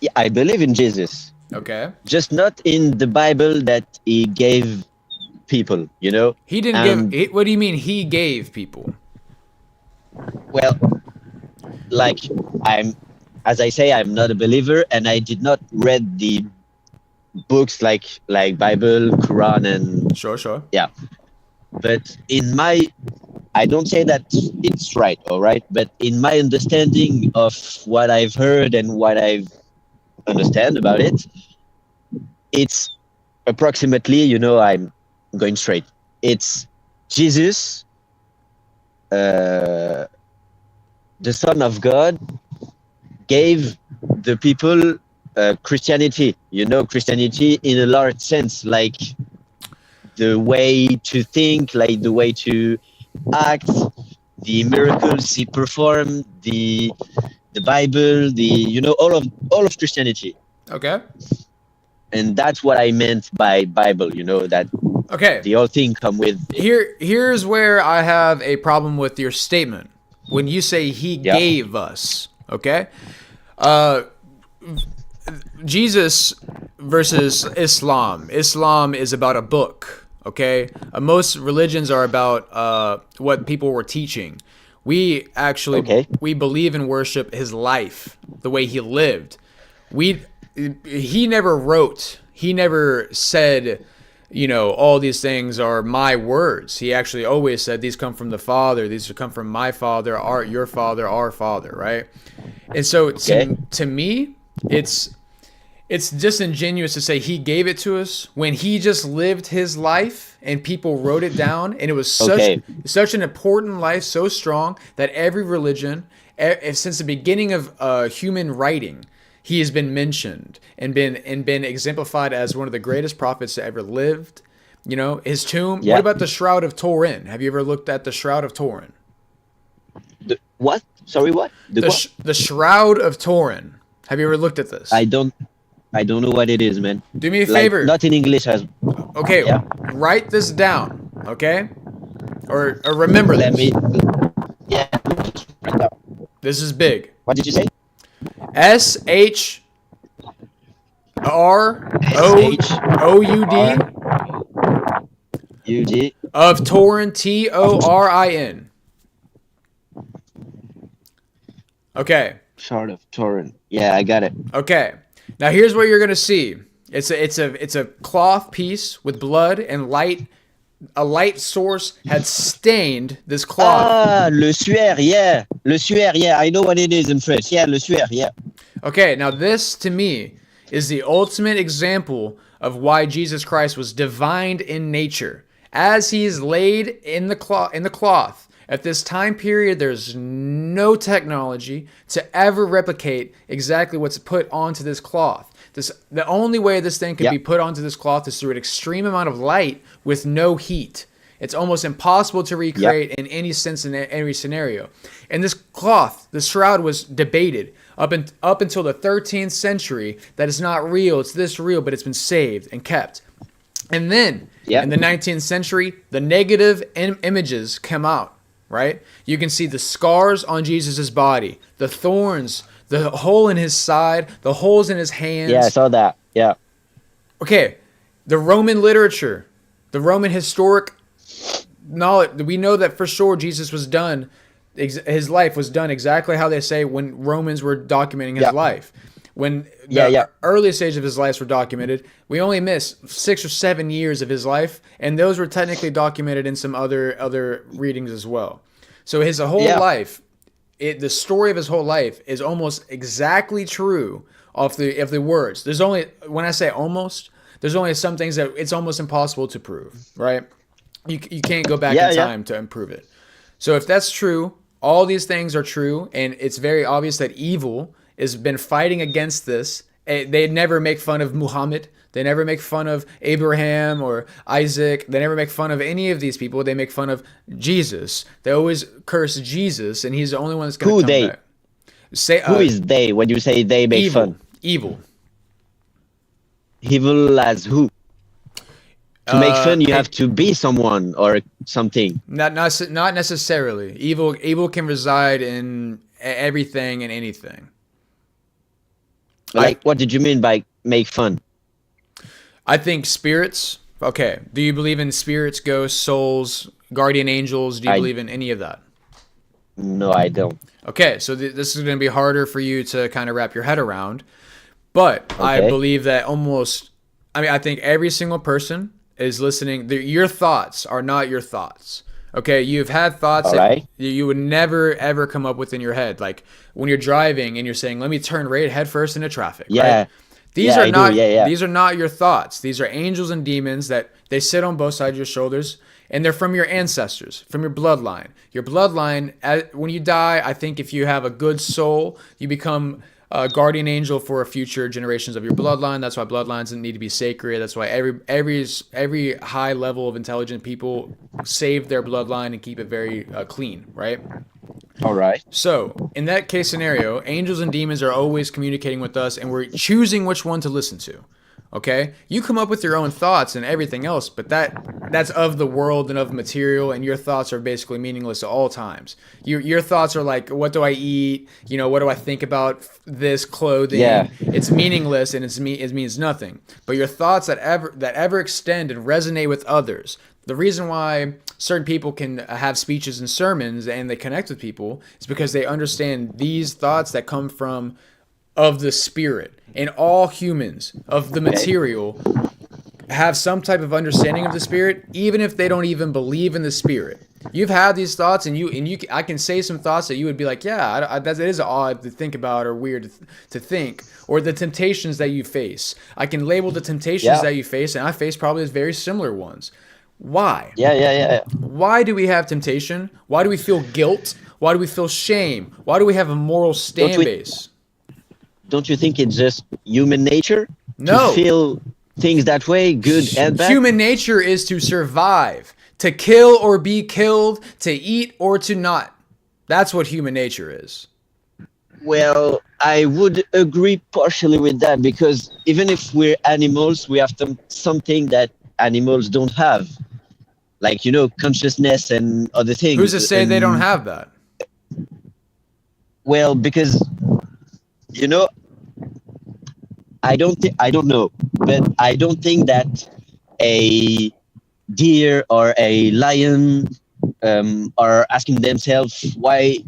Speaker 20: Yeah, I believe in Jesus.
Speaker 1: Okay.
Speaker 20: Just not in the Bible that he gave people, you know?
Speaker 1: He didn't give... What do you mean he gave people?
Speaker 20: Well, like, as I say, I'm not a believer, and I did not read the books like Bible, Quran, and...
Speaker 1: Sure.
Speaker 20: Yeah. But in my I don't say that it's right, all right, but in my understanding of what I've heard and what I've understand about it, it's approximately, I'm going straight. It's Jesus, the Son of God, gave the people Christianity. Christianity in a large sense, like the way to think, like the way to act, the miracles he performed, the Bible, all of Christianity.
Speaker 1: Okay.
Speaker 20: And that's what I meant by Bible, that
Speaker 1: Okay.
Speaker 20: the whole thing come with it.
Speaker 1: Here's where I have a problem with your statement. When you say he
Speaker 20: Yeah.
Speaker 1: gave us, okay? Jesus versus Islam. Islam is about a book, okay? Most religions are about what people were teaching. We actually we believe and worship his life, the way he lived. He never wrote, he never said, all these things are my words. He actually always said these come from the Father, these come from my Father, your Father, our Father, right? And so to me, it's disingenuous to say he gave it to us when he just lived his life and people wrote it down, and it was such an important life, so strong that every religion, since the beginning of human writing, he has been mentioned and been exemplified as one of the greatest prophets that ever lived. His tomb.
Speaker 20: Yeah.
Speaker 1: What about the Shroud of Turin? Have you ever looked at the Shroud of Turin?
Speaker 20: What? Sorry, what?
Speaker 1: The Shroud of Turin. Have you ever looked at this?
Speaker 20: I don't know what it is, man.
Speaker 1: Do me a favor.
Speaker 20: Not in English as.
Speaker 1: Okay,
Speaker 20: yeah.
Speaker 1: Write this down, okay? Or remember
Speaker 20: Let
Speaker 1: this.
Speaker 20: Yeah.
Speaker 1: This is big.
Speaker 20: What did you say?
Speaker 1: SHROOUD
Speaker 20: UD
Speaker 1: of Torin, TORIN. Okay.
Speaker 20: Shard of Torin. Yeah, I got it.
Speaker 1: Okay. Now here's what you're gonna see. It's a cloth piece with blood and light. A light source had stained this cloth.
Speaker 20: Ah, le suaire, yeah. Le suaire, yeah. I know what it is in French. Yeah, le suaire, yeah.
Speaker 1: Okay, now this to me is the ultimate example of why Jesus Christ was divine in nature. As he is laid in the cloth, at this time period, there's no technology to ever replicate exactly what's put onto this cloth. The only way this thing can be put onto this cloth is through an extreme amount of light with no heat. It's almost impossible to recreate in any sense in every scenario. And this cloth, the shroud, was debated up until the 13th century that it's not real, it's this real, but it's been saved and kept. And then in the 19th century, the negative images come out, right? You can see the scars on Jesus's body, the thorns, the hole in his side, the holes in his hands.
Speaker 20: Yeah, I saw that. Yeah.
Speaker 1: Okay, the Roman literature, the Roman historic knowledge, we know that for sure Jesus was done, his life was done exactly how they say when Romans were documenting his life. When the early stage of his life were documented, we only missed 6 or 7 years of his life, and those were technically documented in some other readings as well. So his whole life, the story of his whole life is almost exactly true of the words. There's only, when I say almost, there's only some things that it's almost impossible to prove, right? You can't go back in time to improve it. So if that's true, all these things are true, and it's very obvious that evil has been fighting against this. They never make fun of Muhammad. They never make fun of Abraham or Isaac. They never make fun of any of these people. They make fun of Jesus. They always curse Jesus, and he's the only one that's going to come back.
Speaker 20: Who is they when you say they make fun?
Speaker 1: Evil.
Speaker 20: Evil as who? To make fun, you have to be someone or something.
Speaker 1: Not necessarily. Evil can reside in everything and anything.
Speaker 20: Like, what did you mean by make fun?
Speaker 1: I think spirits. Okay. Do you believe in spirits, ghosts, souls, guardian angels? Do you believe in any of that?
Speaker 20: No, I don't.
Speaker 1: Okay. So this is going to be harder for you to kind of wrap your head around. But I believe that I think every single person is listening. Your thoughts are not your thoughts. Okay, you've had thoughts
Speaker 20: All
Speaker 1: that
Speaker 20: right.
Speaker 1: you would never ever come up with in your head, like when you're driving and you're saying, "Let me turn right head first into traffic." Right?
Speaker 20: Yeah.
Speaker 1: These
Speaker 20: Yeah,
Speaker 1: are
Speaker 20: I do.
Speaker 1: not
Speaker 20: Yeah, yeah.
Speaker 1: these are not your thoughts. These are angels and demons that they sit on both sides of your shoulders, and they're from your ancestors, from your bloodline. Your bloodline. When you die, I think if you have a good soul, you become a guardian angel for future generations of your bloodline. That's why bloodlines need to be sacred. That's why every high level of intelligent people save their bloodline and keep it very clean, right?
Speaker 20: All right.
Speaker 1: So, in that case scenario, angels and demons are always communicating with us, and we're choosing which one to listen to. Okay, you come up with your own thoughts and everything else, but that's of the world and of material, and your thoughts are basically meaningless at all times. Your thoughts are like, what do I eat? You know, what do I think about this clothing?
Speaker 20: Yeah.
Speaker 1: It's meaningless and it means nothing. But your thoughts that ever extend and resonate with others. The reason why certain people can have speeches and sermons and they connect with people is because they understand these thoughts that come from of the spirit. And all humans of the material have some type of understanding of the spirit, even if they don't even believe in the spirit. You've had these thoughts, and I can say some thoughts that you would be like, yeah, that is odd to think about or weird to think, or the temptations that you face. I can label the temptations that you face, and I face probably very similar ones. Why?
Speaker 20: Yeah.
Speaker 1: Why do we have temptation? Why do we feel guilt? Why do we feel shame? Why do we have a moral stand base?
Speaker 20: Don't you think it's just human nature
Speaker 1: No.
Speaker 20: to feel things that way, good and bad?
Speaker 1: Human nature is to survive, to kill or be killed, to eat or to not. That's what human nature is.
Speaker 20: Well, I would agree partially with that, because even if we're animals, we have something that animals don't have, like, you know, consciousness and other things.
Speaker 1: Who's to say they don't have that?
Speaker 20: Well, because, you know, I don't know, but I don't think that a deer or a lion are asking themselves what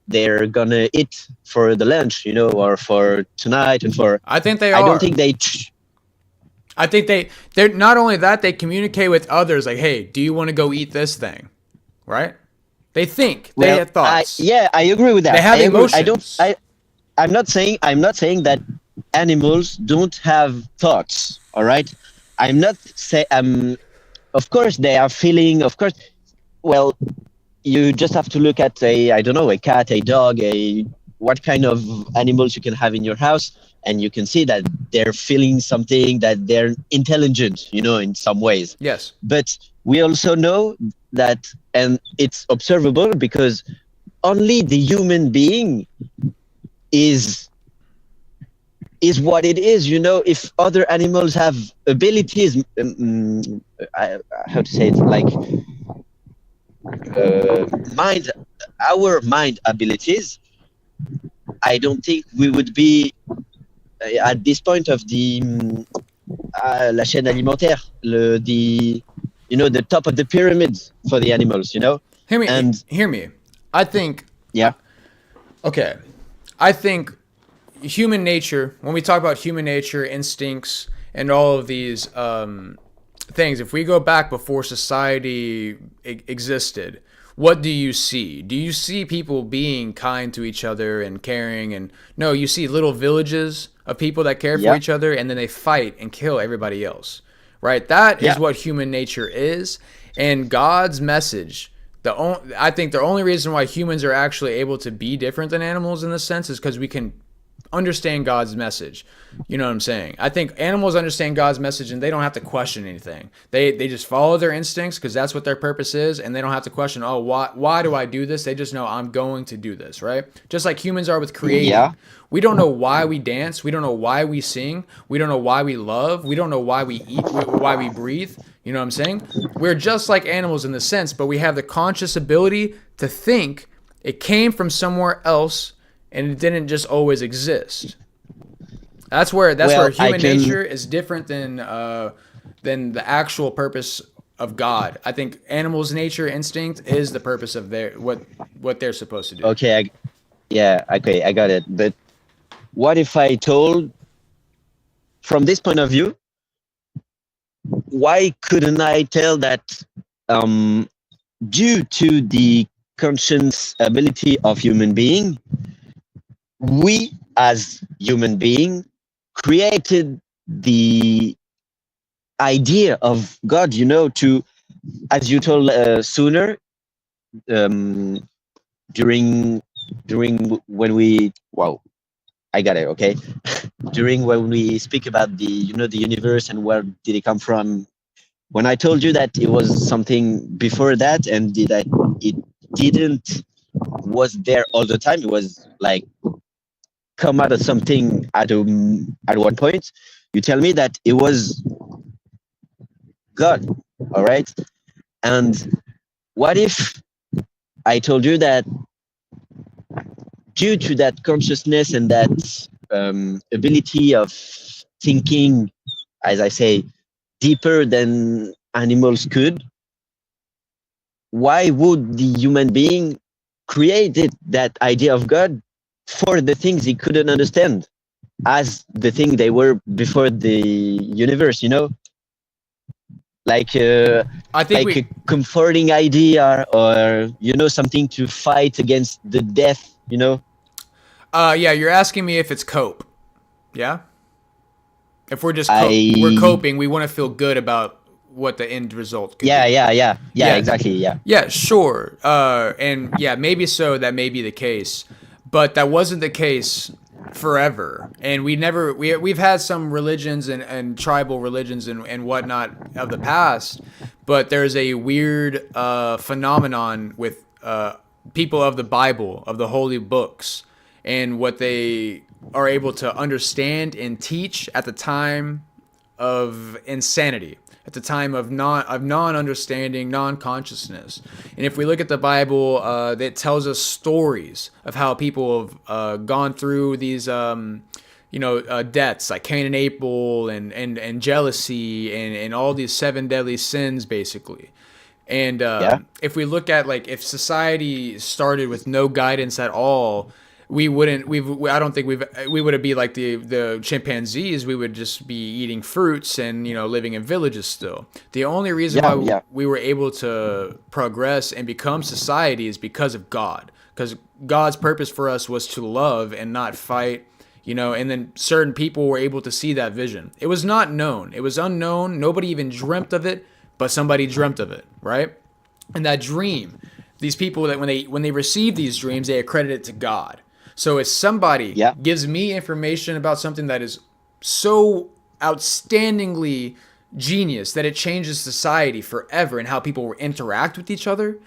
Speaker 20: they're gonna eat for the lunch, you know, or for tonight and for.
Speaker 1: I think they are.
Speaker 20: I don't think they.
Speaker 1: I think they're not only that, they communicate with others like, hey, do you want to go eat this thing? Right? They think. They have thoughts.
Speaker 20: I agree with that.
Speaker 1: They have emotions.
Speaker 20: I'm not saying that animals don't have thoughts. All right. I'm not say. Of course they are feeling. Of course. Well, you just have to look at a cat, a dog, what kind of animals you can have in your house, and you can see that they're feeling something, that they're intelligent, you know, in some ways.
Speaker 1: Yes.
Speaker 20: But we also know that, and it's observable, because only the human being is what it is, you know. If other animals have abilities, how to say it, like our mind abilities, I don't think we would be at this point of the la chaîne alimentaire, the top of the pyramid for the animals, you know.
Speaker 1: Hear me. I think.
Speaker 20: Yeah.
Speaker 1: Okay. I think human nature, when we talk about human nature, instincts, and all of these things, if we go back before society existed, what do you see? Do you see people being kind to each other and caring? And no, you see little villages of people that care for each other, and then they fight and kill everybody else, right? That is what human nature is. And God's message, I think the only reason why humans are actually able to be different than animals in this sense is because we can understand God's message. You know what I'm saying? I think animals understand God's message and they don't have to question anything. They just follow their instincts because that's what their purpose is, and they don't have to question, oh, why do I do this? They just know I'm going to do this, right? Just like humans are with creating.
Speaker 20: Yeah.
Speaker 1: We don't know why we dance. We don't know why we sing. We don't know why we love. We don't know why we eat, why we breathe. You know what I'm saying? We're just like animals in the sense, but we have the conscious ability to think it came from somewhere else and it didn't just always exist. That's where human nature is different than the actual purpose of God. I think animals' nature instinct is the purpose of what they're supposed to do.
Speaker 20: Okay, I got it. But what if I told, from this point of view, why couldn't I tell that um, due to the conscious ability of human being, we as human being created the idea of God, to, as you told sooner, um, during when we, wow, I got it, okay. During when we speak about the universe and where did it come from, when I told you that it was something before that, and that it didn't was there all the time, it was like come out of something at one point, you tell me that it was God, all right. And what if I told you that due to that consciousness and that ability of thinking, as I say, deeper than animals could, why would the human being created that idea of God for the things he couldn't understand as the thing they were before the universe, like
Speaker 1: I think
Speaker 20: a comforting idea, or something to fight against the death,
Speaker 1: Yeah, you're asking me if it's cope. Yeah? If we're just
Speaker 20: I-
Speaker 1: we're coping, we want to feel good about what the end result could
Speaker 20: yeah
Speaker 1: be.
Speaker 20: yeah exactly, yeah.
Speaker 1: Yeah, sure. And yeah, maybe so, that may be the case. But that wasn't the case forever. And we've had some religions and tribal religions and whatnot of the past, but there's a weird phenomenon with people of the Bible, of the holy books, and what they are able to understand and teach at the time of insanity, at the time of non-understanding, non-consciousness. And if we look at the Bible, it tells us stories of how people have gone through these debts, like Cain and Abel, and jealousy, and all these 7 deadly sins, basically. And if we look at, like, if society started with no guidance at all, we wouldn't. I don't think we would be like the chimpanzees. We would just be eating fruits and living in villages still. The only reason why we were able to progress and become society is because of God. Because God's purpose for us was to love and not fight. And then certain people were able to see that vision. It was not known. It was unknown. Nobody even dreamt of it, but somebody dreamt of it, right? And that dream, these people, that when they receive these dreams, they accredit it to God. So if somebody gives me information about something that is so outstandingly genius that it changes society forever and how people interact with each other,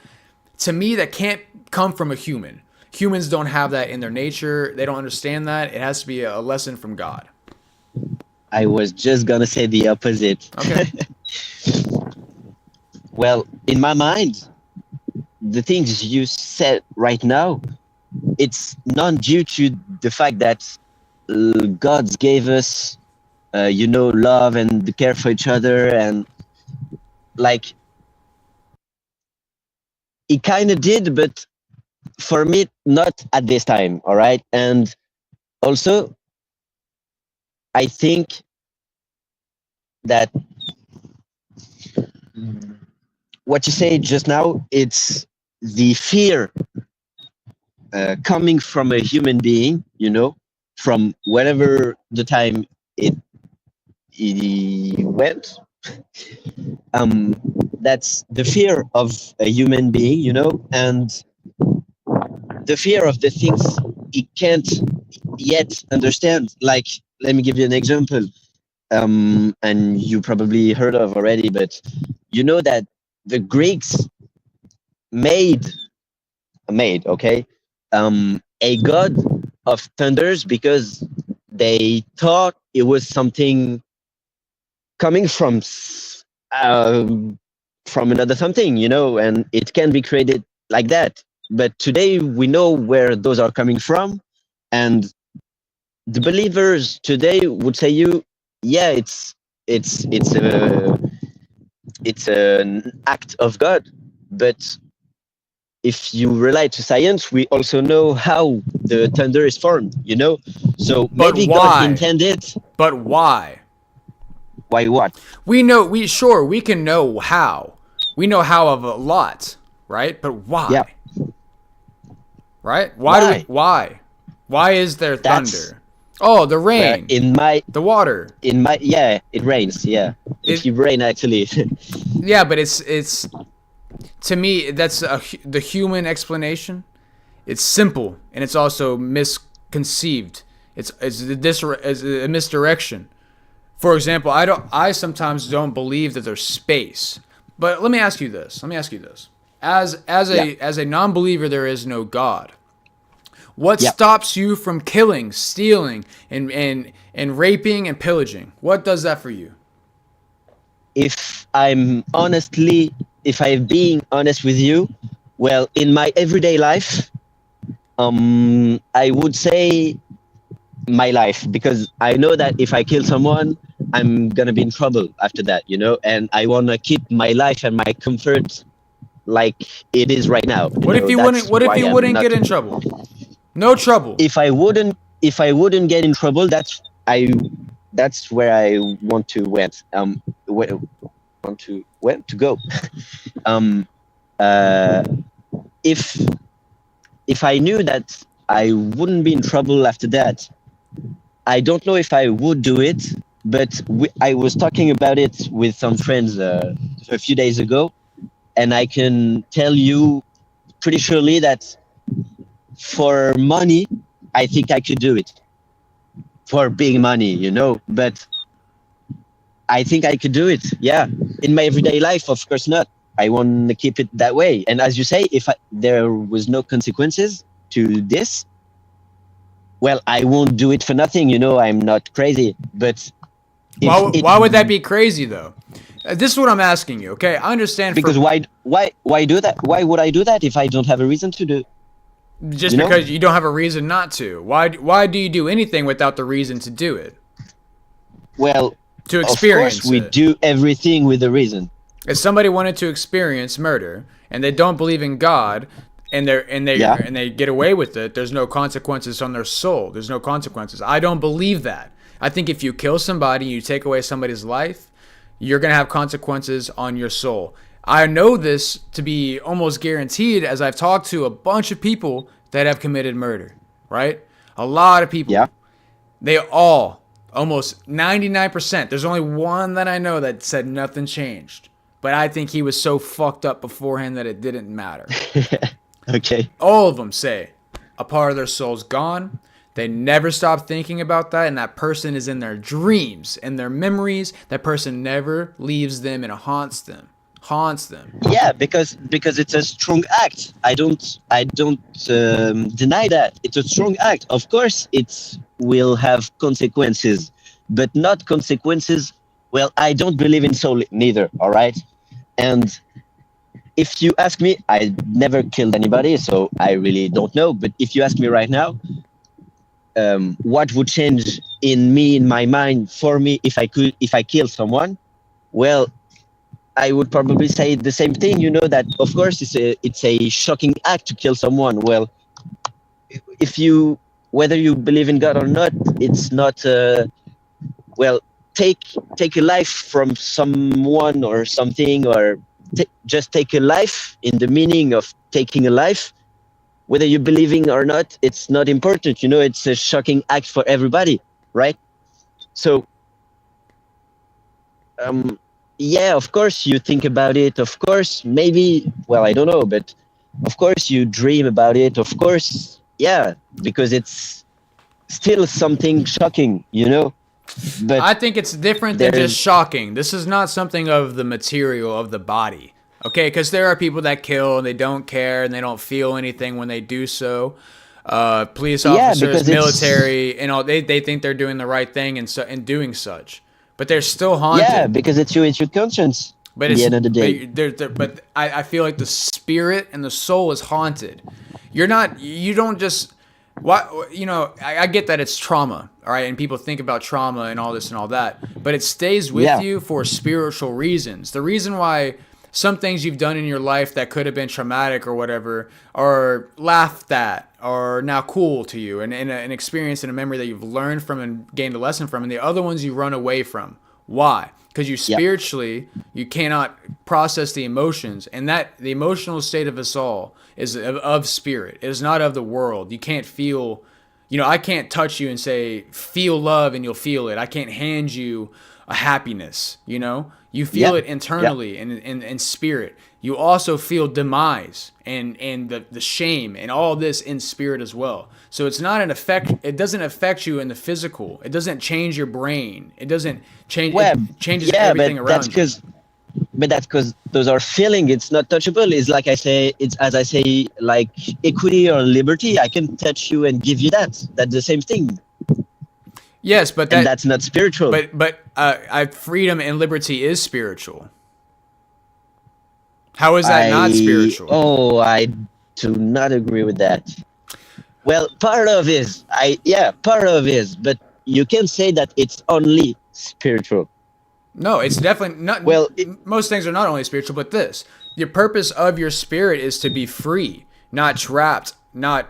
Speaker 1: to me, that can't come from a human. Humans don't have that in their nature. They don't understand that. It has to be a lesson from God.
Speaker 20: I was just gonna say the opposite.
Speaker 1: Okay.
Speaker 20: Well, in my mind, the things you said right now, it's not due to the fact that God gave us, love and care for each other, and like he kind of did, but for me, not at this time. All right, and also, I think that what you say just now, it's the fear coming from a human being, from whatever the time it went. That's the fear of a human being, and the fear of the things he can't yet understand. Like, let me give you an example, and you probably heard of already, but you know that the Greeks made okay, a god of thunders because they thought it was something coming from another something, and it can be created like that. But today we know where those are coming from, and the believers today would say yeah, it's an act of God. But if you rely to science, we also know how the thunder is formed, So
Speaker 1: But
Speaker 20: maybe
Speaker 1: why?
Speaker 20: God intended.
Speaker 1: But why?
Speaker 20: Why what?
Speaker 1: We can know how. We know how of a lot, right? But why?
Speaker 20: Yeah.
Speaker 1: Right?
Speaker 20: Why?
Speaker 1: Why is there
Speaker 20: That's-
Speaker 1: thunder? Oh, the rain. The water.
Speaker 20: It rains. Yeah, if you rain actually.
Speaker 1: Yeah, but it's to me that's the human explanation. It's simple and it's also misconceived. It's a misdirection. For example, I sometimes don't believe that there's space. But let me ask you this. As a non-believer, there is no God. What stops you from killing, stealing, and raping and pillaging? What does that for you?
Speaker 20: If I'm being honest with you, well, in my everyday life, I would say my life, because I know that if I kill someone, I'm gonna be in trouble after that, and I wanna keep my life and my comfort like it is right now.
Speaker 1: What if you wouldn't get in trouble? No trouble.
Speaker 20: If I wouldn't get in trouble, that's where I want to go. If I knew that I wouldn't be in trouble after that, I don't know if I would do it. But I was talking about it with some friends a few days ago, and I can tell you pretty surely that for money, I think I could do it. For big money, but I think I could do it. Yeah. In my everyday life, of course not. I want to keep it that way. And as you say, if there was no consequences to this, well, I won't do it for nothing. I'm not crazy. But
Speaker 1: why would that be crazy though? This is what I'm asking you. Okay, I understand.
Speaker 20: Because why do that? Why would I do that if I don't have a reason to do?
Speaker 1: Just because you don't have a reason not to. Why do you do anything without the reason to do it?
Speaker 20: Well,
Speaker 1: to experience
Speaker 20: of course we do everything with a reason.
Speaker 1: If somebody wanted to experience murder and they don't believe in God and they get away with it, there's no consequences on their soul. There's no consequences. I don't believe that. I think if you kill somebody, you take away somebody's life, you're going to have consequences on your soul. I know this to be almost guaranteed as I've talked to a bunch of people that have committed murder, right? A lot of people.
Speaker 20: Yeah.
Speaker 1: They all, almost 99%. There's only one that I know that said nothing changed. But I think he was so fucked up beforehand that it didn't matter.
Speaker 20: Okay.
Speaker 1: All of them say a part of their soul's gone. They never stop thinking about that, and that person is in their dreams, in their memories. That person never leaves them and haunts them.
Speaker 20: Yeah, because it's a strong act. I don't deny that it's a strong act. Of course, it will have consequences, but not consequences. Well, I don't believe in soul neither. All right, and if you ask me, I never killed anybody, so I really don't know. But if you ask me right now, what would change in my mind, for me, if I kill someone? Well, I would probably say the same thing. That of course it's a shocking act to kill someone. Well, whether you believe in God or not, it's not. Well, take a life from someone or something, or just take a life in the meaning of taking a life. Whether you're believing or not, it's not important. It's a shocking act for everybody, right? So, yeah, of course you think about it. Of course, maybe, well, I don't know, but of course you dream about it. Of course, yeah, because it's still something shocking, But
Speaker 1: I think it's different than just shocking. This is not something of the material of the body. Okay, because there are people that kill and they don't care and they don't feel anything when they do so. Police officers, military, and all they think they're doing the right thing and doing such, but they're still haunted.
Speaker 20: Yeah, because it's your conscience.
Speaker 1: But
Speaker 20: at the end of the day,
Speaker 1: but I feel like the spirit and the soul is haunted. You don't just. I get that it's trauma, all right, and people think about trauma and all this and all that, but it stays with you for spiritual reasons. The reason why some things you've done in your life that could have been traumatic or whatever are laughed at or now cool to you and an experience and a memory that you've learned from and gained a lesson from, and the other ones you run away from. Why? because you spiritually you cannot process the emotions, and that the emotional state of us all is of spirit. It is not of the world. You can't feel, you know, I can't touch you and say feel love and you'll feel it. I can't hand you a happiness, you know. You feel it internally in spirit. You also feel demise and the shame and all this in spirit as well. So it's not an effect. It doesn't affect you in the physical. It doesn't change your brain. It doesn't change. It changes everything around you.
Speaker 20: But that's because those are feeling. It's not touchable. It's like I say. It's as I say, like equity or liberty. I can touch you and give you that. That's the same thing.
Speaker 1: Yes, but
Speaker 20: that's not spiritual.
Speaker 1: But freedom and liberty is spiritual. How is that not spiritual?
Speaker 20: Oh, I do not agree with that. Well, part of is part of is, but you can say that it's only spiritual.
Speaker 1: No, it's definitely not. Well, most things are not only spiritual, but this. The purpose of your spirit is to be free, not trapped, not.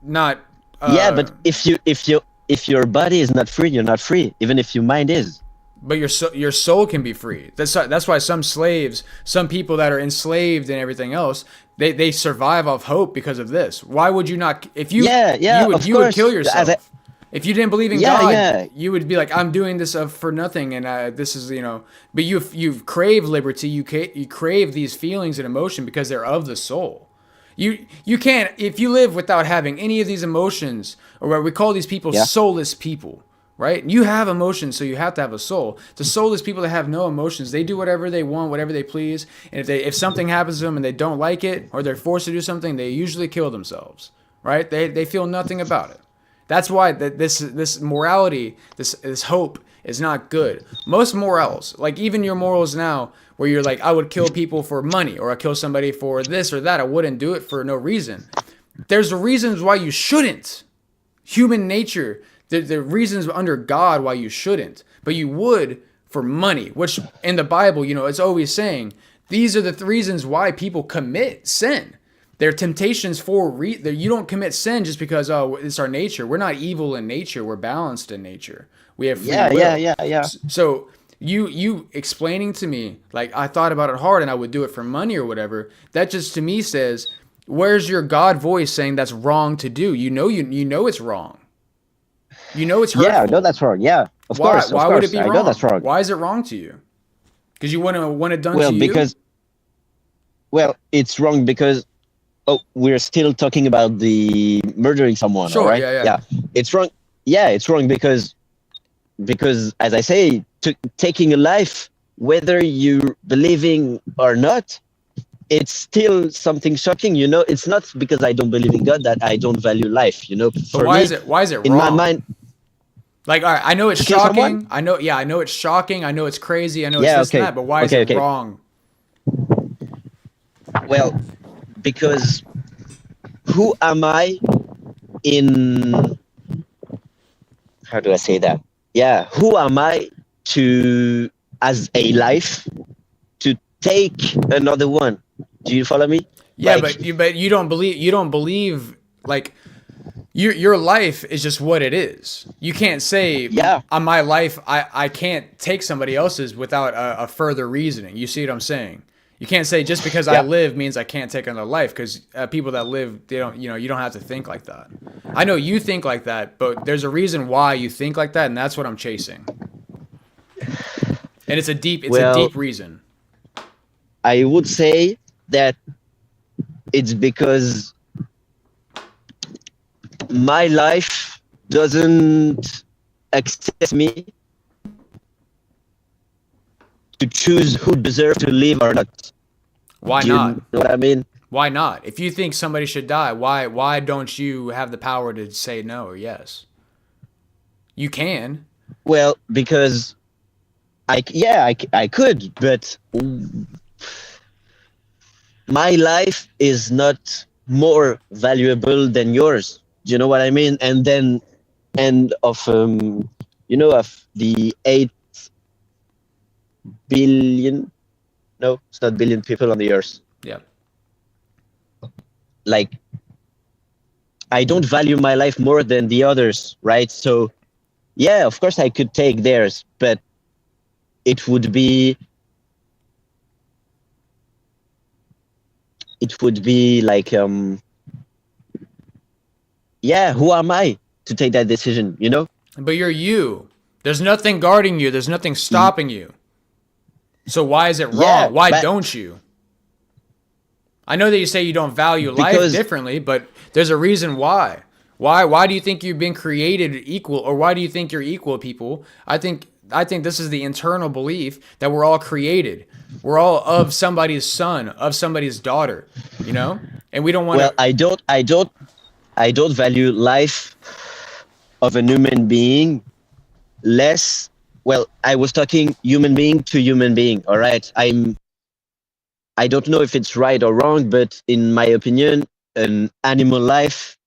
Speaker 20: Yeah, but if your body is not free, you're not free. Even if your mind is.
Speaker 1: But your soul can be free. That's why some slaves, some people that are enslaved and everything else, they survive off hope because of this. Why would you not? If you you would kill yourself. If you didn't believe in God, you would be like, I'm doing this for nothing, and this is, you know. But you crave liberty, you crave these feelings and emotion because they're of the soul. You can't, if you live without having any of these emotions, or what we call these people soulless people, right? You have emotions, so you have to have a soul. The soulless people that have no emotions, they do whatever they want, whatever they please, and if something happens to them and they don't like it, or they're forced to do something, they usually kill themselves, right? They feel nothing about it. That's why this morality, this hope is not good. Most morals, like even your morals now, where you're like, I would kill people for money, or I kill somebody for this or that. I wouldn't do it for no reason. There's reasons why you shouldn't. Human nature, the reasons under God why you shouldn't, but you would for money, which in the Bible, you know, it's always saying these are the reasons why people commit sin. They're temptations for you don't commit sin just because it's our nature. We're not evil in nature. We're balanced in nature. We have free will.
Speaker 20: Yeah.
Speaker 1: So you explaining to me, like, I thought about it hard and I would do it for money or whatever, that just to me says, where's your God voice saying that's wrong to do? You know it's wrong. You know it's hurtful.
Speaker 20: Yeah, I know that's wrong. Yeah, of course.
Speaker 1: Why would it be wrong?
Speaker 20: I know that's wrong.
Speaker 1: Why is it wrong to you? Because you want it done to you?
Speaker 20: It's wrong because we're still talking about the murdering someone,
Speaker 1: sure,
Speaker 20: right?
Speaker 1: Yeah.
Speaker 20: It's wrong. Yeah, it's wrong because as I say, taking a life, whether you're believing or not, it's still something shocking. You know, it's not because I don't believe in God that I don't value life. You know,
Speaker 1: but why is it wrong?
Speaker 20: In my mind,
Speaker 1: like, all right, I know it's shocking. I know it's shocking. I know it's crazy. I know it's this and that. But why is it wrong?
Speaker 20: Well, because who am I in, how do I say that? Yeah, who am I to, as a life, to take another one? Do you follow me?
Speaker 1: Yeah, like, but you don't believe like your life is just what it is. You can't say on my life I can't take somebody else's without a further reasoning. You see what I'm saying? You can't say just because I live means I can't take another life, because people that live, they don't, you know, you don't have to think like that. I know you think like that, but there's a reason why you think like that, and that's what I'm chasing. And it's a deep reason.
Speaker 20: I would say that it's because my life doesn't accept me to choose who deserves to live or not.
Speaker 1: Why
Speaker 20: Do you
Speaker 1: not?
Speaker 20: know what I mean?
Speaker 1: Why not? If you think somebody should die, why don't you have the power to say no or yes? You can.
Speaker 20: Well, because I could, but my life is not more valuable than yours. Do you know what I mean? And then, of the 8 billion, no, it's not billion people on the earth.
Speaker 1: Yeah.
Speaker 20: Like, I don't value my life more than the others, right? So, yeah, of course I could take theirs, but it would be like yeah, who am I to take that decision, you know?
Speaker 1: But you're you. There's nothing guarding you. There's nothing stopping you. So why is it wrong?
Speaker 20: Yeah,
Speaker 1: Why
Speaker 20: but-
Speaker 1: don't you? I know that you say you don't value life
Speaker 20: Because-
Speaker 1: differently, but there's a reason why. Why do you think you've been created equal, or why do you think you're equal, people? I think this is the internal belief that we're all created. We're all of somebody's son, of somebody's daughter, you know? And we don't want
Speaker 20: Well, I don't value life of a human being less. Well, I was talking human being to human being. All right. I don't know if it's right or wrong, but in my opinion, an animal life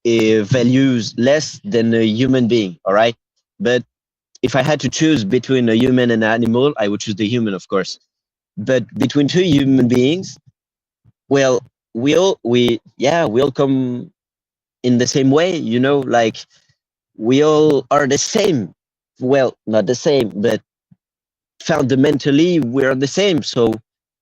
Speaker 20: values less than a human being. All right. But if I had to choose between a human and an animal, I would choose the human, of course. But between two human beings, well, we all come in the same way, you know, like we all are the same. Well, not the same, but fundamentally we're the same. So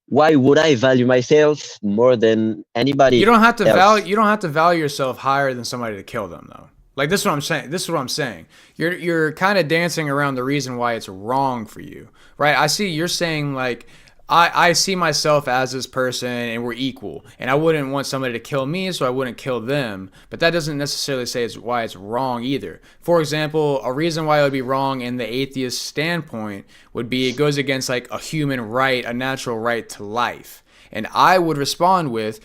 Speaker 20: why would I value myself more than anybody?
Speaker 1: You don't have to
Speaker 20: else?
Speaker 1: value yourself higher than somebody to kill them, though. Like, this is what I'm saying. This is what I'm saying. You're kind of dancing around the reason why it's wrong for you, right? I see you're saying, like, I see myself as this person and we're equal, and I wouldn't want somebody to kill me, so I wouldn't kill them. But that doesn't necessarily say it's why it's wrong either. For example, a reason why it would be wrong in the atheist standpoint would be it goes against like a human right, a natural right to life. And I would respond with,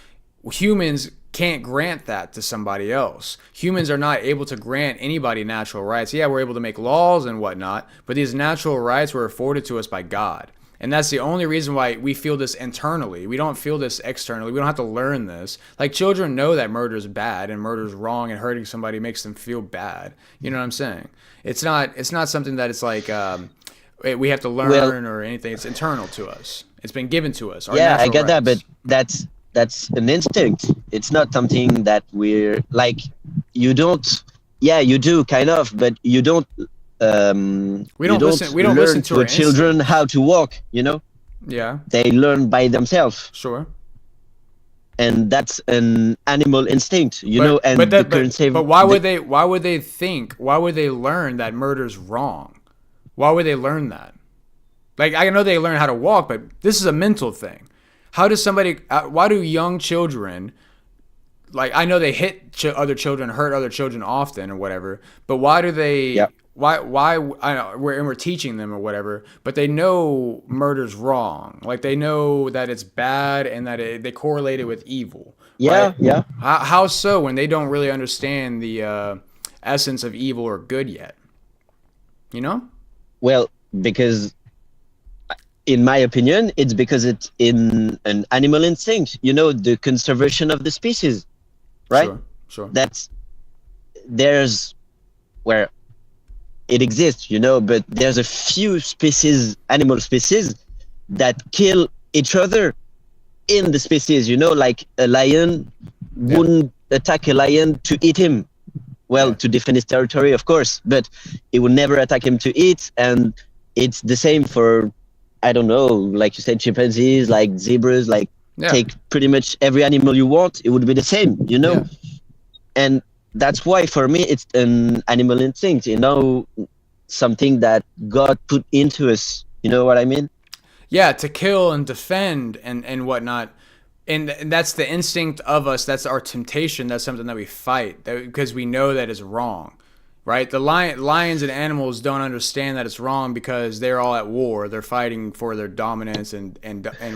Speaker 1: humans can't grant that to somebody else. Humans are not able to grant anybody natural rights. Yeah, we're able to make laws and whatnot, but these natural rights were afforded to us by God. And that's the only reason why we feel this internally. We don't feel this externally. We don't have to learn this. Like, children know that murder is bad and murder is wrong, and hurting somebody makes them feel bad. You know what I'm saying? It's not something that it's like we have to learn or anything. It's internal to us. It's been given to us.
Speaker 20: Yeah, I get that, but that's an instinct. It's not something that we're like. You don't. Yeah, you do kind of, but you don't.
Speaker 1: We don't listen to our
Speaker 20: children how to walk, you know.
Speaker 1: Yeah,
Speaker 20: they learn by themselves.
Speaker 1: Sure.
Speaker 20: And that's an animal instinct, you know. And
Speaker 1: but why would they learn that murder's wrong? Why would they learn that? Like, I know they learn how to walk, but this is a mental thing. How does somebody? Why do young children? Like, I know they hit other children, hurt other children often, or whatever. But why do they?
Speaker 20: Yep.
Speaker 1: Why I know we're teaching them or whatever, but they know murder's wrong. Like, they know that it's bad and that they correlate it with evil.
Speaker 20: Yeah,
Speaker 1: right?
Speaker 20: yeah.
Speaker 1: How so when they don't really understand the essence of evil or good yet? You know?
Speaker 20: Well, because in my opinion, it's because it's in an animal instinct. You know, the conservation of the species, right?
Speaker 1: Sure.
Speaker 20: There's where it exists, you know, but there's a few species, animal species, that kill each other in the species, you know, like a lion wouldn't attack a lion to eat him. Well, to defend his territory, of course, but it would never attack him to eat. And it's the same for, I don't know, like you said, chimpanzees, like zebras, like take pretty much every animal you want, it would be the same, you know? And that's why for me it's an animal instinct, you know, something that God put into us, you know what I mean?
Speaker 1: Yeah, to kill and defend and whatnot. And that's the instinct of us. That's our temptation. That's something that we fight because we know that is wrong, right? The lions and animals don't understand that it's wrong because they're all at war. They're fighting for their dominance and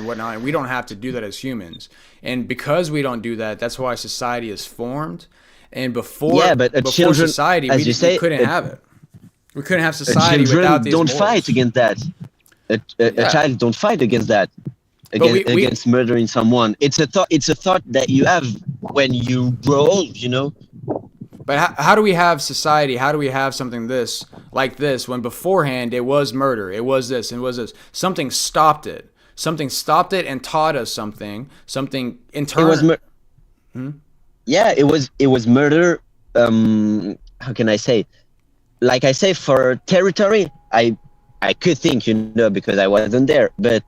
Speaker 1: whatnot. And we don't have to do that as humans. And because we don't do that, that's why society is formed. And before society, we couldn't have it. We couldn't have society without these
Speaker 20: don't
Speaker 1: morals.
Speaker 20: fight against that. A child don't fight against that. Against murdering someone. It's a thought that you have when you grow old, you know.
Speaker 1: But how do we have society? How do we have something like this when beforehand it was murder, it was this, and it was this? Something stopped it. Something stopped it and taught us something internal.
Speaker 20: Yeah, it was murder. How can I say? Like I say, for territory, I I could think, because I wasn't there. But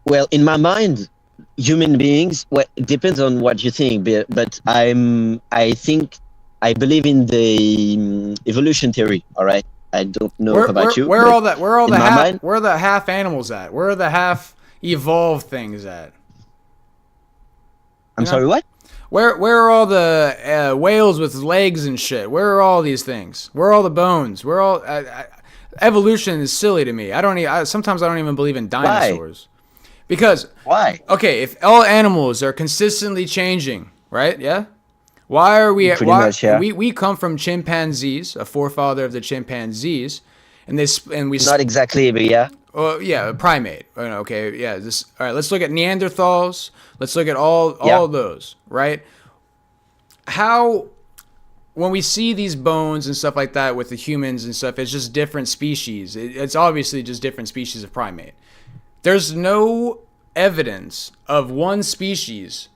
Speaker 20: well, in my mind, human beings. Well, it depends on what you think. But I think I believe in the evolution theory. All right. I don't know about you.
Speaker 1: Where
Speaker 20: but
Speaker 1: are all that? Where are all
Speaker 20: in
Speaker 1: the
Speaker 20: my
Speaker 1: half?
Speaker 20: mind,
Speaker 1: Where are the half animals at? Where are the half evolved things at?
Speaker 20: I'm sorry. What?
Speaker 1: Where are all the whales with legs and shit? Where are all these things? Where are all the bones? Where are all evolution is silly to me. Sometimes I don't even believe in dinosaurs. Because
Speaker 20: why?
Speaker 1: Okay, if all animals are consistently changing, right? Yeah. Why are we?
Speaker 20: Pretty much, yeah.
Speaker 1: We come from chimpanzees, a forefather of the chimpanzees, and we
Speaker 20: not exactly, but yeah.
Speaker 1: Well, yeah, a primate. Okay, yeah. All right. Let's look at Neanderthals. Let's look at all those, right? How, when we see these bones and stuff like that with the humans and stuff, it's just different species. It's obviously just different species of primate. There's no evidence of one species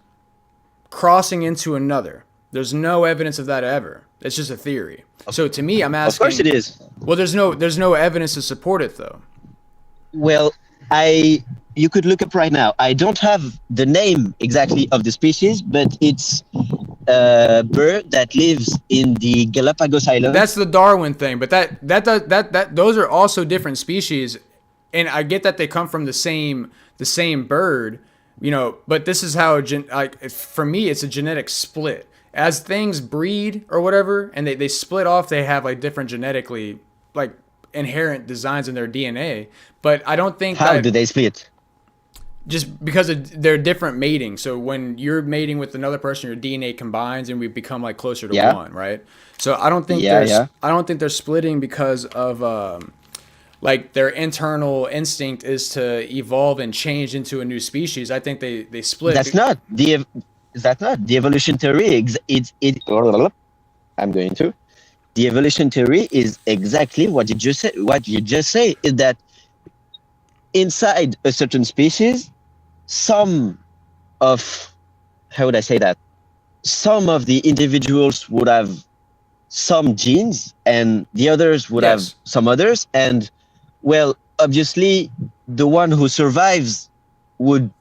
Speaker 1: crossing into another. There's no evidence of that ever. It's just a theory. So to me, I'm asking.
Speaker 20: Of course it is.
Speaker 1: Well, there's no evidence to support it though.
Speaker 20: Well, you could look up right now. I don't have the name exactly of the species, but it's a bird that lives in the Galapagos Islands.
Speaker 1: That's the Darwin thing, but those are also different species, and I get that they come from the same bird, But this is how for me, it's a genetic split. As things breed or whatever, and they split off, they have like different genetically like inherent designs in their DNA. But I don't think
Speaker 20: how do they split?
Speaker 1: Just because they're different mating. So when you're mating with another person, your DNA combines and we become like closer to one, right? So I don't think I don't think they're splitting because of like their internal instinct is to evolve and change into a new species. I think they split.
Speaker 20: That's not the evolution theory. I'm going to. The evolution theory is exactly what you just said. What you just say is that inside a certain species, some of the individuals would have some genes and the others would have some others. And well, obviously the one who survives would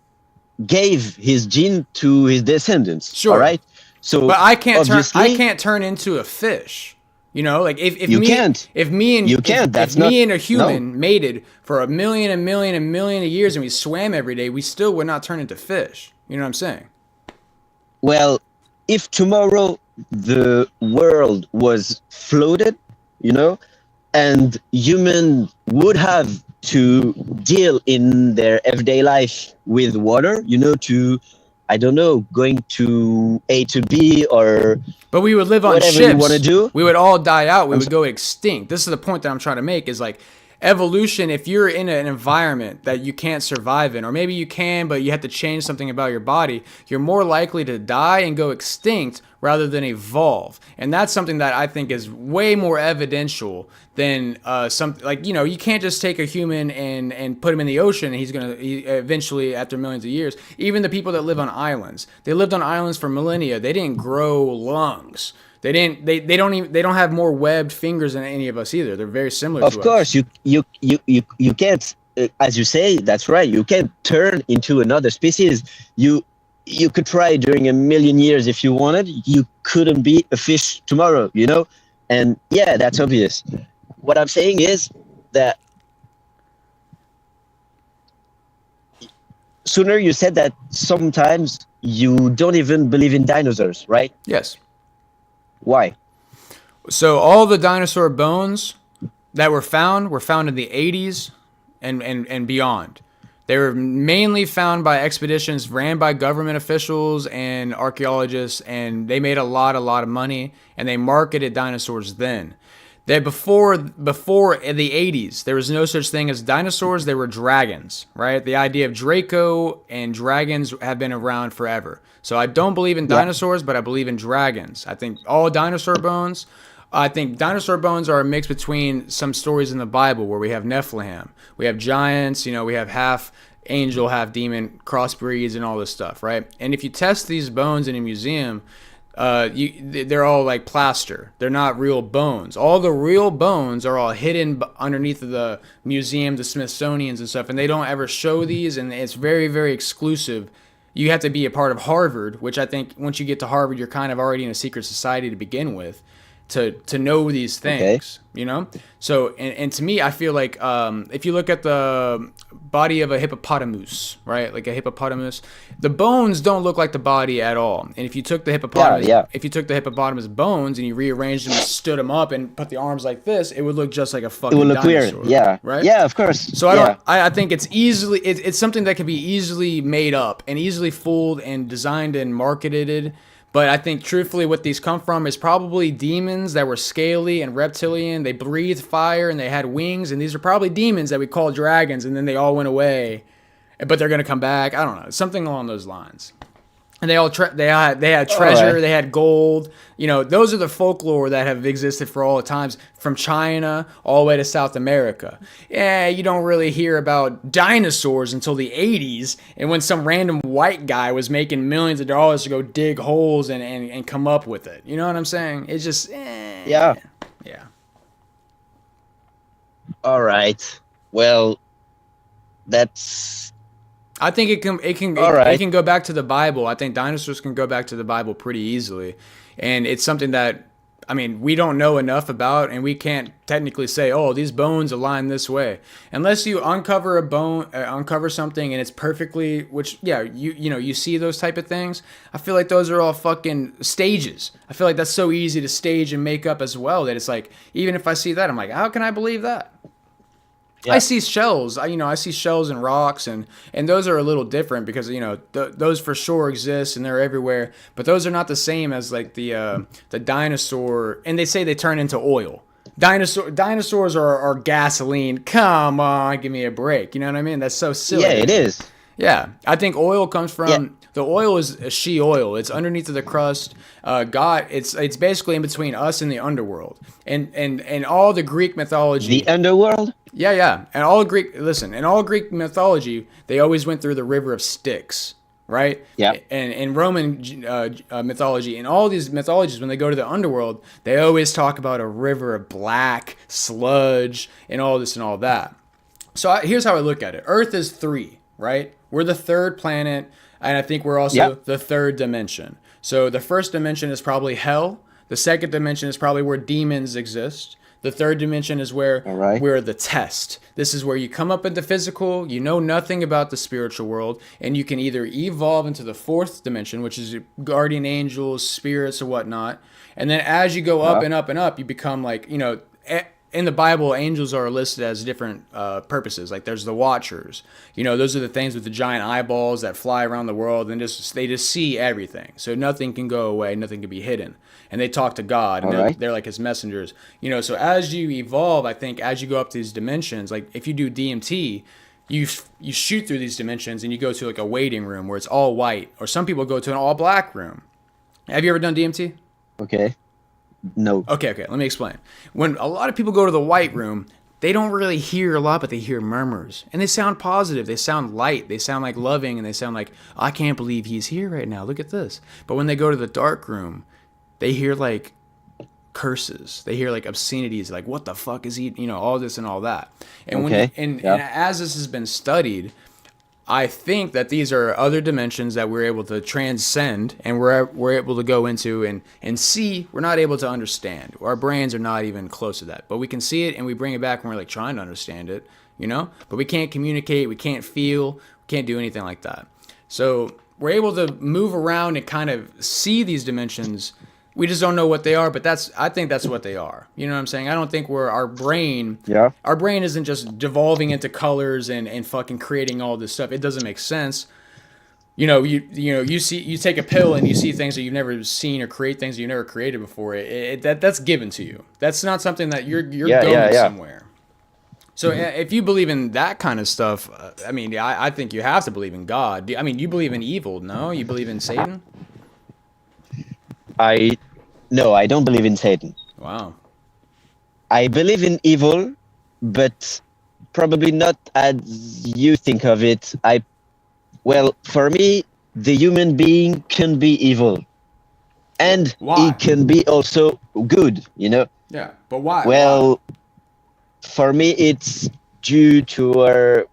Speaker 20: give his gene to his descendants.
Speaker 1: Sure.
Speaker 20: All right. So
Speaker 1: but I can't turn into a fish. Like if me and a human mated for a million of years and we swam every day, we still would not turn into fish. You know what I'm saying?
Speaker 20: Well, if tomorrow the world was flooded, and humans would have to deal in their everyday life with water, to, I don't know, going to A to B or.
Speaker 1: But we would live on
Speaker 20: whatever
Speaker 1: ships.
Speaker 20: You want to do.
Speaker 1: We would all die out. We would go extinct. This is the point that I'm trying to make is like evolution. If you're in an environment that you can't survive in, or maybe you can, but you have to change something about your body, you're more likely to die and go extinct rather than evolve. And that's something that I think is way more evidential than something like, you can't just take a human and put him in the ocean and he's going to eventually, after millions of years, even the people that live on islands, they lived on islands for millennia. They didn't grow lungs. They don't have more webbed fingers than any of us either. They're very similar to us.
Speaker 20: Of course, you can't, as you say, that's right. You can't turn into another species. You could try during a million years if you wanted. You couldn't be a fish tomorrow, And yeah, that's obvious. What I'm saying is that sooner you said that sometimes you don't even believe in dinosaurs, right?
Speaker 1: Yes.
Speaker 20: Why?
Speaker 1: So all the dinosaur bones that were found in the 80s and beyond. They were mainly found by expeditions ran by government officials and archaeologists, and they made a lot of money, and they marketed dinosaurs then. Before the 80s, there was no such thing as dinosaurs. They were dragons, right? The idea of Draco and dragons have been around forever. So I don't believe in dinosaurs, but I believe in dragons. I think dinosaur bones are a mix between some stories in the Bible where we have Nephilim, we have giants, we have half angel, half demon crossbreeds and all this stuff, right? And if you test these bones in a museum, they're all like plaster. They're not real bones. All the real bones are all hidden underneath of the museum, the Smithsonian's and stuff, and they don't ever show these, and it's very, very exclusive. You have to be a part of Harvard, which I think once you get to Harvard, you're kind of already in a secret society to begin with, to know these things, you know? So, and to me, I feel like if you look at the body of a hippopotamus, right? Like a hippopotamus, the bones don't look like the body at all. And if you took the hippopotamus, if you took the hippopotamus bones and you rearranged them and stood them up and put the arms like this, it would look just like a fucking
Speaker 20: It will look
Speaker 1: dinosaur.
Speaker 20: weird. Yeah.
Speaker 1: Right?
Speaker 20: Yeah, of course.
Speaker 1: So I think it's easily, it's something that can be easily made up and easily fooled and designed and marketed. But I think truthfully what these come from is probably demons that were scaly and reptilian. They breathed fire and they had wings, and these are probably demons that we call dragons, and then they all went away. But they're going to come back. I don't know. Something along those lines. And they all they had treasure, they had gold. You know, those are the folklore that have existed for all the times, from China all the way to South America. Yeah, you don't really hear about dinosaurs until the 80s, and when some random white guy was making millions of dollars to go dig holes and come up with it. You know what I'm saying? It's just
Speaker 20: Yeah.
Speaker 1: Yeah.
Speaker 20: All right. Well, that's.
Speaker 1: I think it can go back to the Bible. I think dinosaurs can go back to the Bible pretty easily, and it's something that, I mean, we don't know enough about, and we can't technically say, oh, these bones align this way, unless you uncover a bone, uncover something, and it's perfectly, which you see those type of things. I feel like those are all fucking stages. I feel like that's so easy to stage and make up as well that it's like, even if I see that, I'm like, how can I believe that? Yeah. I see shells. I see shells and rocks, and those are a little different because those for sure exist and they're everywhere. But those are not the same as like the dinosaur. And they say they turn into oil. Dinosaurs are gasoline. Come on, give me a break. You know what I mean? That's so silly.
Speaker 20: Yeah, it is.
Speaker 1: Yeah, I think oil comes from the oil is a she oil. It's underneath of the crust. God, it's basically in between us and the underworld. And all the Greek mythology.
Speaker 20: The underworld.
Speaker 1: Yeah. And all Greek mythology, they always went through the river of Styx, right?
Speaker 20: Yeah.
Speaker 1: And in Roman mythology, in all these mythologies, when they go to the underworld, they always talk about a river of black sludge and all this and all that. So here's how I look at it. Earth is 3, right? We're the 3rd planet, and I think we're also the 3rd dimension. So the first dimension is probably hell. The second dimension is probably where demons exist. The 3rd dimension is where we're the test. This is where you come up into physical, you know nothing about the spiritual world, and you can either evolve into the 4th dimension, which is guardian angels, spirits, or whatnot. And then as you go up and up and up, you become like, in the Bible, angels are listed as different purposes. Like there's the watchers. Those are the things with the giant eyeballs that fly around the world, and they just see everything. So nothing can go away, nothing can be hidden. And they talk to God, and they're like his messengers. So as you evolve, I think as you go up these dimensions, like if you do DMT, you shoot through these dimensions and you go to like a waiting room where it's all white, or some people go to an all black room. Have you ever done DMT?
Speaker 20: Okay. No.
Speaker 1: Okay. Let me explain. When a lot of people go to the white room, they don't really hear a lot, but they hear murmurs. And they sound positive. They sound light. They sound like loving. And they sound like, I can't believe he's here right now. Look at this. But when they go to the dark room, they hear like curses. They hear like obscenities, like, what the fuck is he, all this and all that. And and as this has been studied, I think that these are other dimensions that we're able to transcend, and we're able to go into and see. We're not able to understand. Our brains are not even close to that. But we can see it, and we bring it back when we're like trying to understand it, But we can't communicate. We can't feel. We can't do anything like that. So we're able to move around and kind of see these dimensions. We just don't know what they are, but I think that's what they are. You know what I'm saying? I don't think our brain isn't just devolving into colors and fucking creating all this stuff. It doesn't make sense. You take a pill and you see things that you've never seen, or create things that you never created before. That's given to you. That's not something that you're going somewhere. So if you believe in that kind of stuff, I think you have to believe in God. You believe in evil, no? You believe in Satan?
Speaker 20: No, I don't believe in Satan.
Speaker 1: Wow.
Speaker 20: I believe in evil, but probably not as you think of it. For me, the human being can be evil. and
Speaker 1: Why?
Speaker 20: it can be also good, you know.
Speaker 1: Yeah, but why?
Speaker 20: Well, for me, it's due to our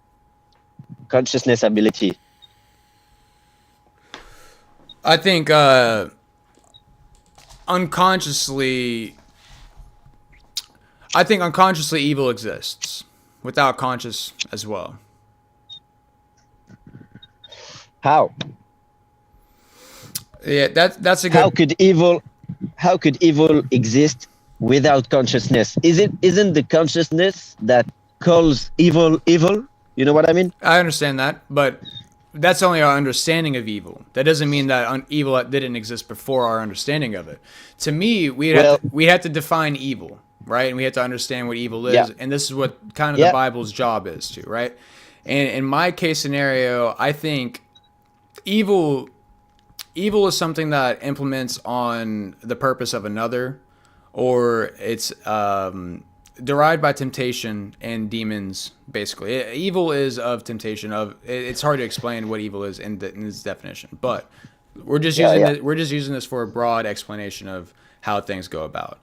Speaker 20: consciousness ability.
Speaker 1: I think unconsciously evil exists without conscious as well.
Speaker 20: How?
Speaker 1: Yeah, that's a good.
Speaker 20: How could evil exist without consciousness? Isn't the consciousness that calls evil evil? You know what I mean?
Speaker 1: I understand that, but that's only our understanding of evil. That doesn't mean that evil didn't exist before our understanding of it. To me, we have to define evil, right? And we have to understand what evil is,
Speaker 20: Yeah.
Speaker 1: and this is what kind of
Speaker 20: Yeah.
Speaker 1: the Bible's job is too, right? And in my case scenario, I think evil is something that implements on the purpose of another, or it's derived by temptation and demons. Basically, evil is of temptation. It's hard to explain what evil is in its definition, but we're just using this for a broad explanation of how things go about.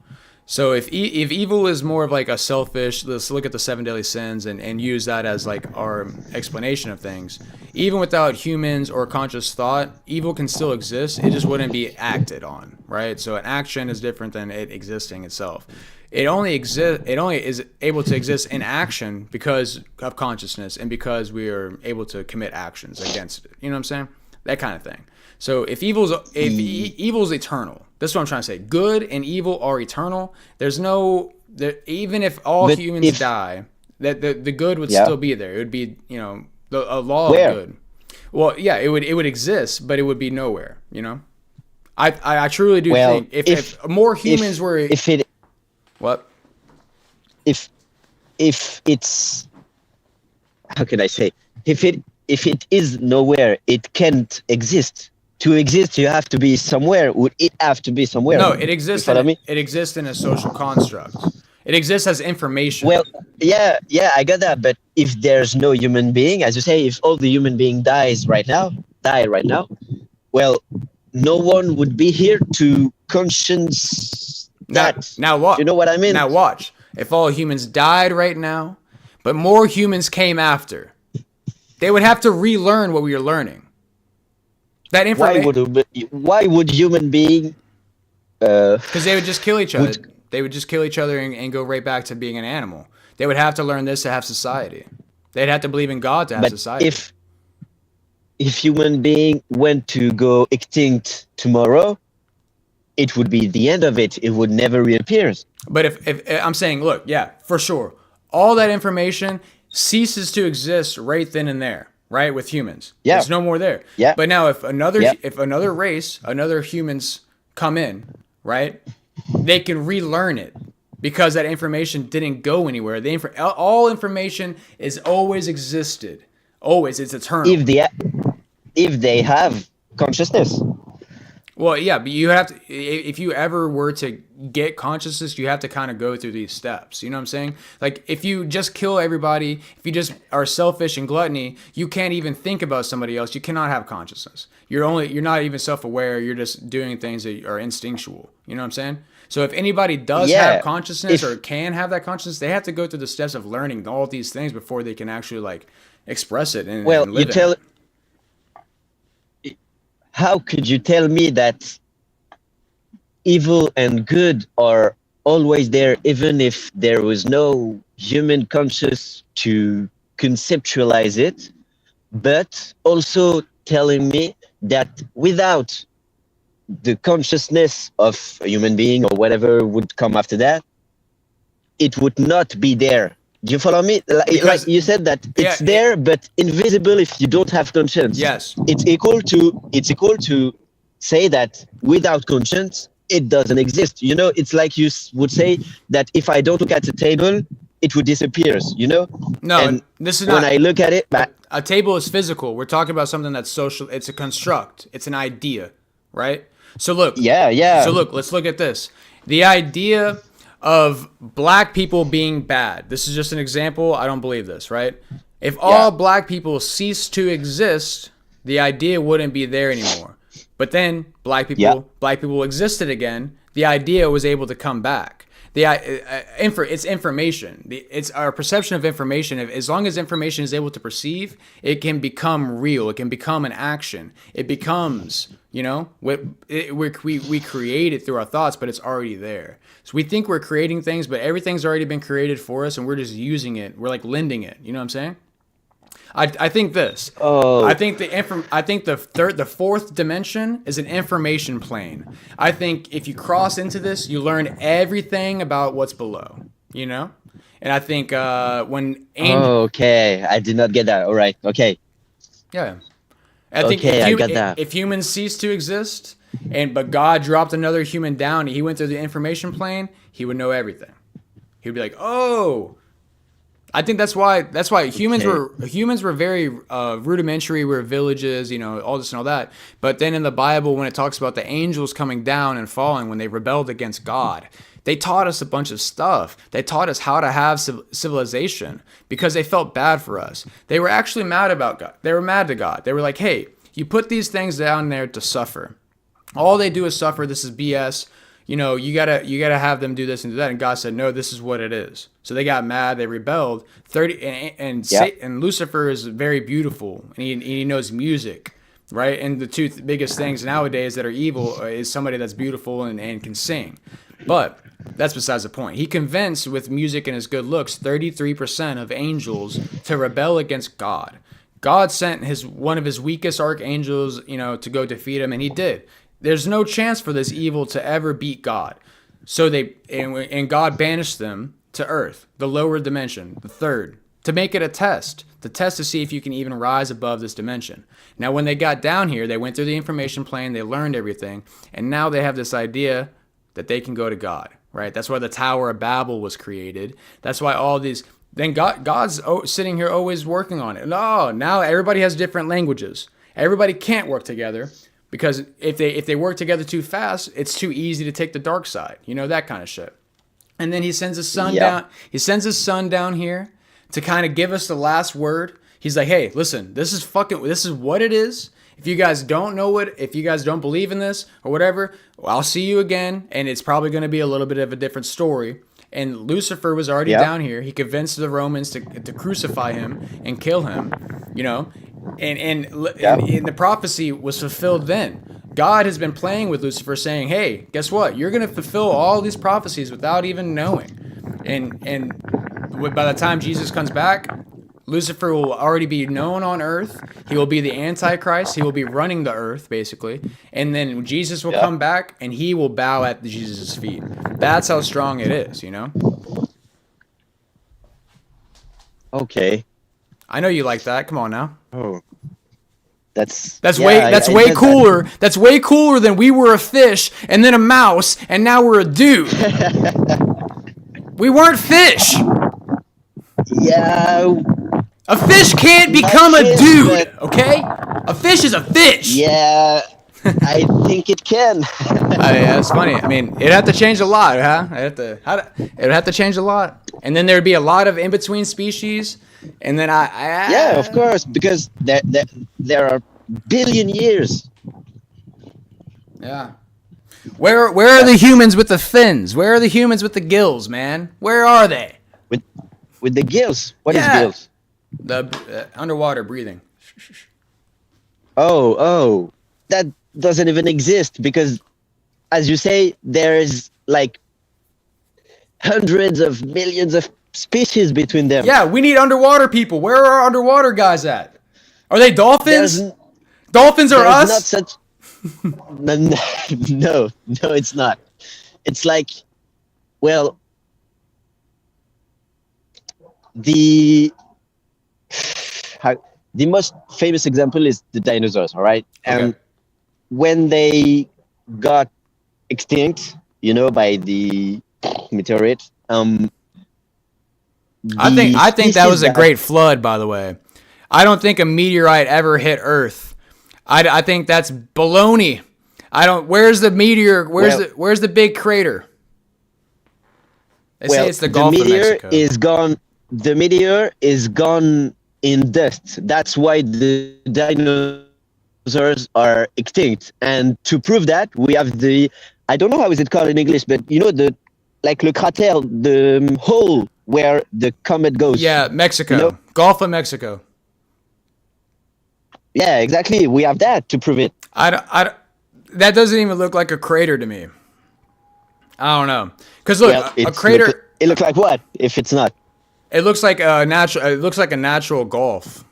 Speaker 1: So if evil is more of like a selfish, let's look at the 7 deadly sins and use that as like our explanation of things. Even without humans or conscious thought, evil can still exist. It just wouldn't be acted on, right? So an action is different than it existing itself. It only is able to exist in action because of consciousness and because we are able to commit actions against it. You know what I'm saying? That kind of thing. So if evil's eternal, that's what I'm trying to say. Good and evil are eternal. There's no even if all humans die, that the good would still be there. It would be, you know, a law of good. Well, yeah, it would exist, but it would be nowhere. You know, I truly do think if more humans were what
Speaker 20: if it's, how can I say, if it is nowhere, it can't exist. To exist, you have to be somewhere. Would it have to be somewhere?
Speaker 1: No, it exists. It exists in a social construct. It exists as information.
Speaker 20: Well, yeah, I got that. But if there's no human being, as you say, if all the human being die right now, well, no one would be here to conscience that.
Speaker 1: Now what?
Speaker 20: You know what I mean?
Speaker 1: Now watch. If all humans died right now, but more humans came after, they would have to relearn what we are learning. That information.
Speaker 20: Why would human being?
Speaker 1: Because they would just kill each other. They would just kill each other and go right back to being an animal. They would have to learn this to have society. They'd have to believe in God to have society.
Speaker 20: If human being went to go extinct tomorrow, it would be the end of it. It would never reappear.
Speaker 1: But if I'm saying, look, yeah, for sure, all that information ceases to exist right then and there. Right, with humans, there's no more there.
Speaker 20: Yeah.
Speaker 1: But now, if another race, another humans come in, right, they can relearn it because that information didn't go anywhere. All information is always existed. Always, it's eternal.
Speaker 20: If they have consciousness.
Speaker 1: Well, yeah, but you have to. If you ever were to get consciousness, you have to kind of go through these steps. You know what I'm saying? Like, if you just kill everybody, if you just are selfish and gluttony, you can't even think about somebody else. You cannot have consciousness. You're not even self-aware. You're just doing things that are instinctual. You know what I'm saying? So if anybody does have consciousness or can have that consciousness, they have to go through the steps of learning all these things before they can actually like express it and live it.
Speaker 20: How could you tell me that evil and good are always there, even if there was no human conscious to conceptualize it, but also telling me that without the consciousness of a human being or whatever would come after that, it would not be there? Do you follow me? Like you said that it's there, but invisible if you don't have conscience.
Speaker 1: Yes.
Speaker 20: It's equal to say that without conscience, it doesn't exist. You know, it's like you would say that if I don't look at the table, it would disappear. You know?
Speaker 1: No,
Speaker 20: and
Speaker 1: this is not.
Speaker 20: When I look at it,
Speaker 1: a table is physical. We're talking about something that's social. It's a construct. It's an idea, right? So look.
Speaker 20: Yeah.
Speaker 1: So look, let's look at this. The idea of black people being bad. This is just an example. I don't believe this, right? If all black people cease to exist, the idea wouldn't be there anymore. But then black
Speaker 20: Yeah.
Speaker 1: people existed again. The idea was able to come back. It's information. It's our perception of information. As long as information is able to perceive, it can become real. It can become an action. It becomes, we create it through our thoughts, but it's already there. So we think we're creating things, but everything's already been created for us, and we're just using it. We're like lending it. You know what I'm saying? I think this.
Speaker 20: Oh.
Speaker 1: I think the fourth dimension is an information plane. I think if you cross into this, you learn everything about what's below. And I think when
Speaker 20: Okay, I did not get that. All right. Okay.
Speaker 1: yeah, I think
Speaker 20: Okay, I got that.
Speaker 1: if humans cease to exist, but God dropped another human down, he went through the information plane, he would know everything. He would be like, oh. I think that's why humans were very rudimentary. We were villages, all this and all that. But then in the Bible, when it talks about the angels coming down and falling when they rebelled against God, they taught us a bunch of stuff. They taught us how to have civilization because they felt bad for us. They were actually mad about God. They were mad to God. They were like, hey, you put these things down there to suffer. All they do is suffer. This is BS. You gotta have them do this and do that. And God said, no, this is what it is. So they got mad. They rebelled. And Lucifer is very beautiful, and he knows music, right? And the two biggest things nowadays that are evil is somebody that's beautiful and can sing. But that's besides the point. He convinced with music and his good looks 33% of angels to rebel against God. God sent one of his weakest archangels, to go defeat him, and he did. There's no chance for this evil to ever beat God. So and God banished them to earth, the lower dimension, the third, to make it a test to see if you can even rise above this dimension. Now, when they got down here, they went through the information plane, they learned everything, and now they have this idea that they can go to God, right? That's why the Tower of Babel was created. That's why all these, then God's sitting here always working on it. No, now everybody has different languages. Everybody can't work together. Because if they work together too fast, it's too easy to take the dark side. That kind of shit. And then he sends his son down. He sends his son down here to kind of give us the last word. He's like, hey, listen, this is what it is. If you guys don't know if you guys don't believe in this or whatever, well, I'll see you again. And it's probably going to be a little bit of a different story. And Lucifer was already down here. He convinced the Romans to crucify him and kill him, And the prophecy was fulfilled then. God has been playing with Lucifer saying, hey, guess what? You're going to fulfill all these prophecies without even knowing. And by the time Jesus comes back, Lucifer will already be known on earth. He will be the Antichrist. He will be running the earth, basically. And then Jesus will come back, and he will bow at Jesus' feet. That's how strong it is,
Speaker 20: Okay.
Speaker 1: I know you like that. Come on now.
Speaker 20: Oh. That's
Speaker 1: way cooler. That's way cooler than we were a fish and then a mouse and now we're a dude. We weren't fish.
Speaker 20: Yeah.
Speaker 1: A fish can't become a dude, okay? A fish is a fish.
Speaker 20: Yeah. I think it can.
Speaker 1: Yeah, it's funny. I mean, it'd have to change a lot, huh? It'd have to change a lot. And then there'd be a lot of in-between species. And then
Speaker 20: yeah, of course, because there are billion years.
Speaker 1: Yeah. Where are the humans with the fins? Where are the humans with the gills, man? Where are they?
Speaker 20: With the gills? What is gills?
Speaker 1: The underwater breathing.
Speaker 20: Oh, that doesn't even exist because, as you say, there is like hundreds of millions of species between them.
Speaker 1: Yeah, we need underwater people. Where are our underwater guys at? Are they dolphins? Dolphins are us?
Speaker 20: Not such... no, it's not. It's like, well, the most famous example is the dinosaurs, all right?
Speaker 1: Okay.
Speaker 20: And when they got extinct, by the meteorite,
Speaker 1: I think that was a great flood, by the way. I don't think a meteorite ever hit Earth. I think that's baloney. Where's the meteor? Where's the big crater? They say it's the Gulf of Mexico.
Speaker 20: Is gone. The meteor is gone in dust. That's why the dinosaurs dinosaurs are extinct. And to prove that, we have the, I don't know how is it called in English, but you know, the like le crater, the hole where the comet goes.
Speaker 1: Yeah, Mexico.
Speaker 20: You know?
Speaker 1: Gulf of Mexico.
Speaker 20: Yeah, exactly. We have that to prove it.
Speaker 1: That doesn't even look like a crater to me. I don't know. Because look,
Speaker 20: Well,
Speaker 1: a crater.
Speaker 20: It looks like what if it's not?
Speaker 1: It looks like a natural. It looks like a natural gulf.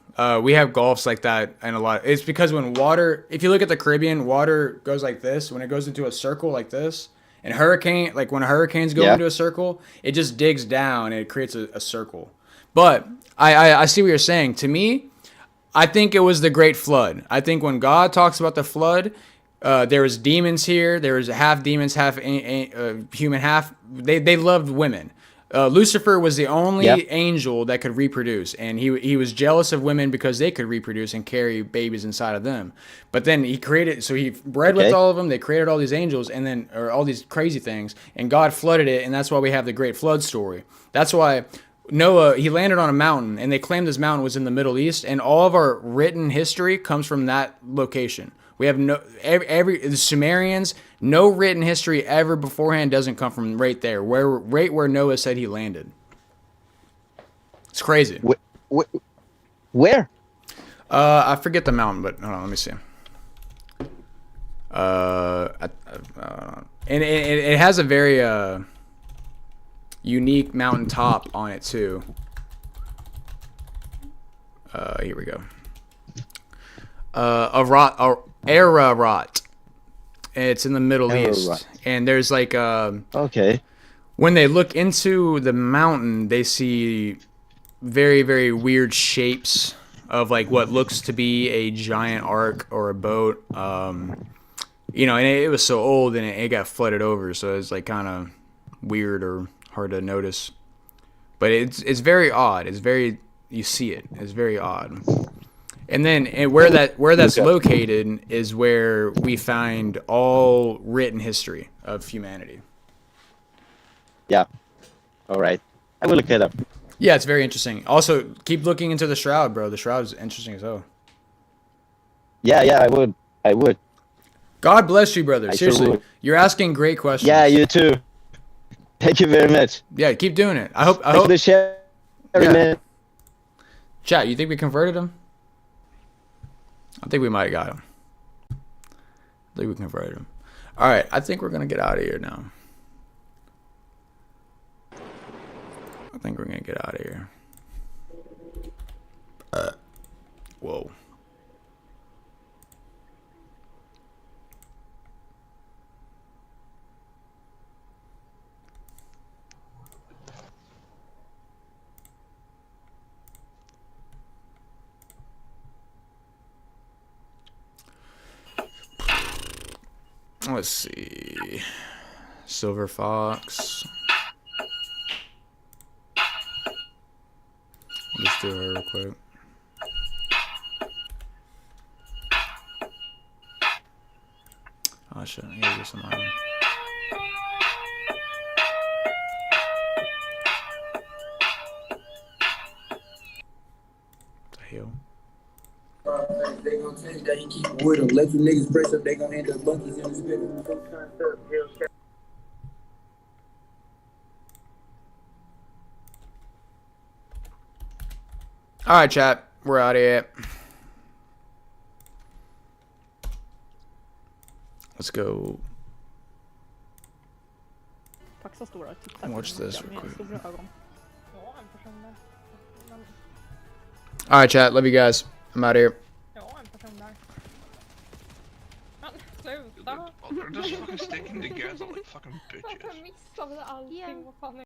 Speaker 1: We have gulfs like that, and a lot. It's because when water, if you look at the Caribbean, water goes like this. When it goes into a circle like this, and when hurricanes go into a circle, it just digs down and it creates a circle. But I see what you're saying. To me, I think it was the Great Flood. I think when God talks about the flood, there was demons here. There was half demons, half human, half. They loved women. Lucifer was the only angel that could reproduce, and he was jealous of women because they could reproduce and carry babies inside of them. But then he bred with all of them. They created all these angels, and then or all these crazy things, and God flooded it, and that's why we have the Great Flood story. That's why Noah, he landed on a mountain, and they claimed this mountain was in the Middle East, and all of our written history comes from that location. We have the Sumerians, no written history ever beforehand doesn't come from right there, right where Noah said he landed. It's crazy.
Speaker 20: Where?
Speaker 1: I forget the mountain, but hold on, let me see. And it has a very unique mountain top on it too. Here we go. Ararat. It's in the Middle East, and there's like when they look into the mountain, they see very, very weird shapes of like what looks to be a giant ark or a boat. You know, and it was so old and it got flooded over, so it's like kind of weird or hard to notice. But it's very odd. You see it. It's very odd. And then where that's located is where we find all written history of humanity.
Speaker 20: Yeah. All right. I will look it up.
Speaker 1: Yeah, it's very interesting. Also, keep looking into the shroud, bro. The shroud is interesting as hell.
Speaker 20: Yeah, I would.
Speaker 1: God bless you, brother. Seriously,
Speaker 20: sure
Speaker 1: you're asking great questions.
Speaker 20: Yeah, you too. Thank you very much.
Speaker 1: Yeah, keep doing it. I hope.
Speaker 20: the share, man.
Speaker 1: Chat, you think we converted him? I think we might have got him. I think we converted him. All right, I think we're gonna get out of here now. I think we're gonna get out of here. Whoa. Let's see. Silver Fox. Let's do her real quick. Oh shit, I gotta get some iron. What the hell?
Speaker 5: They gonna tell you that he keep with them. Let you niggas brace up, they gonna end up monkeys in the spitter.
Speaker 1: Alright, chat. We're out of here. Let's go. Watch this real quick. Alright, chat. Love you guys. I'm out of here.
Speaker 15: They're just fucking sticking together like fucking bitches.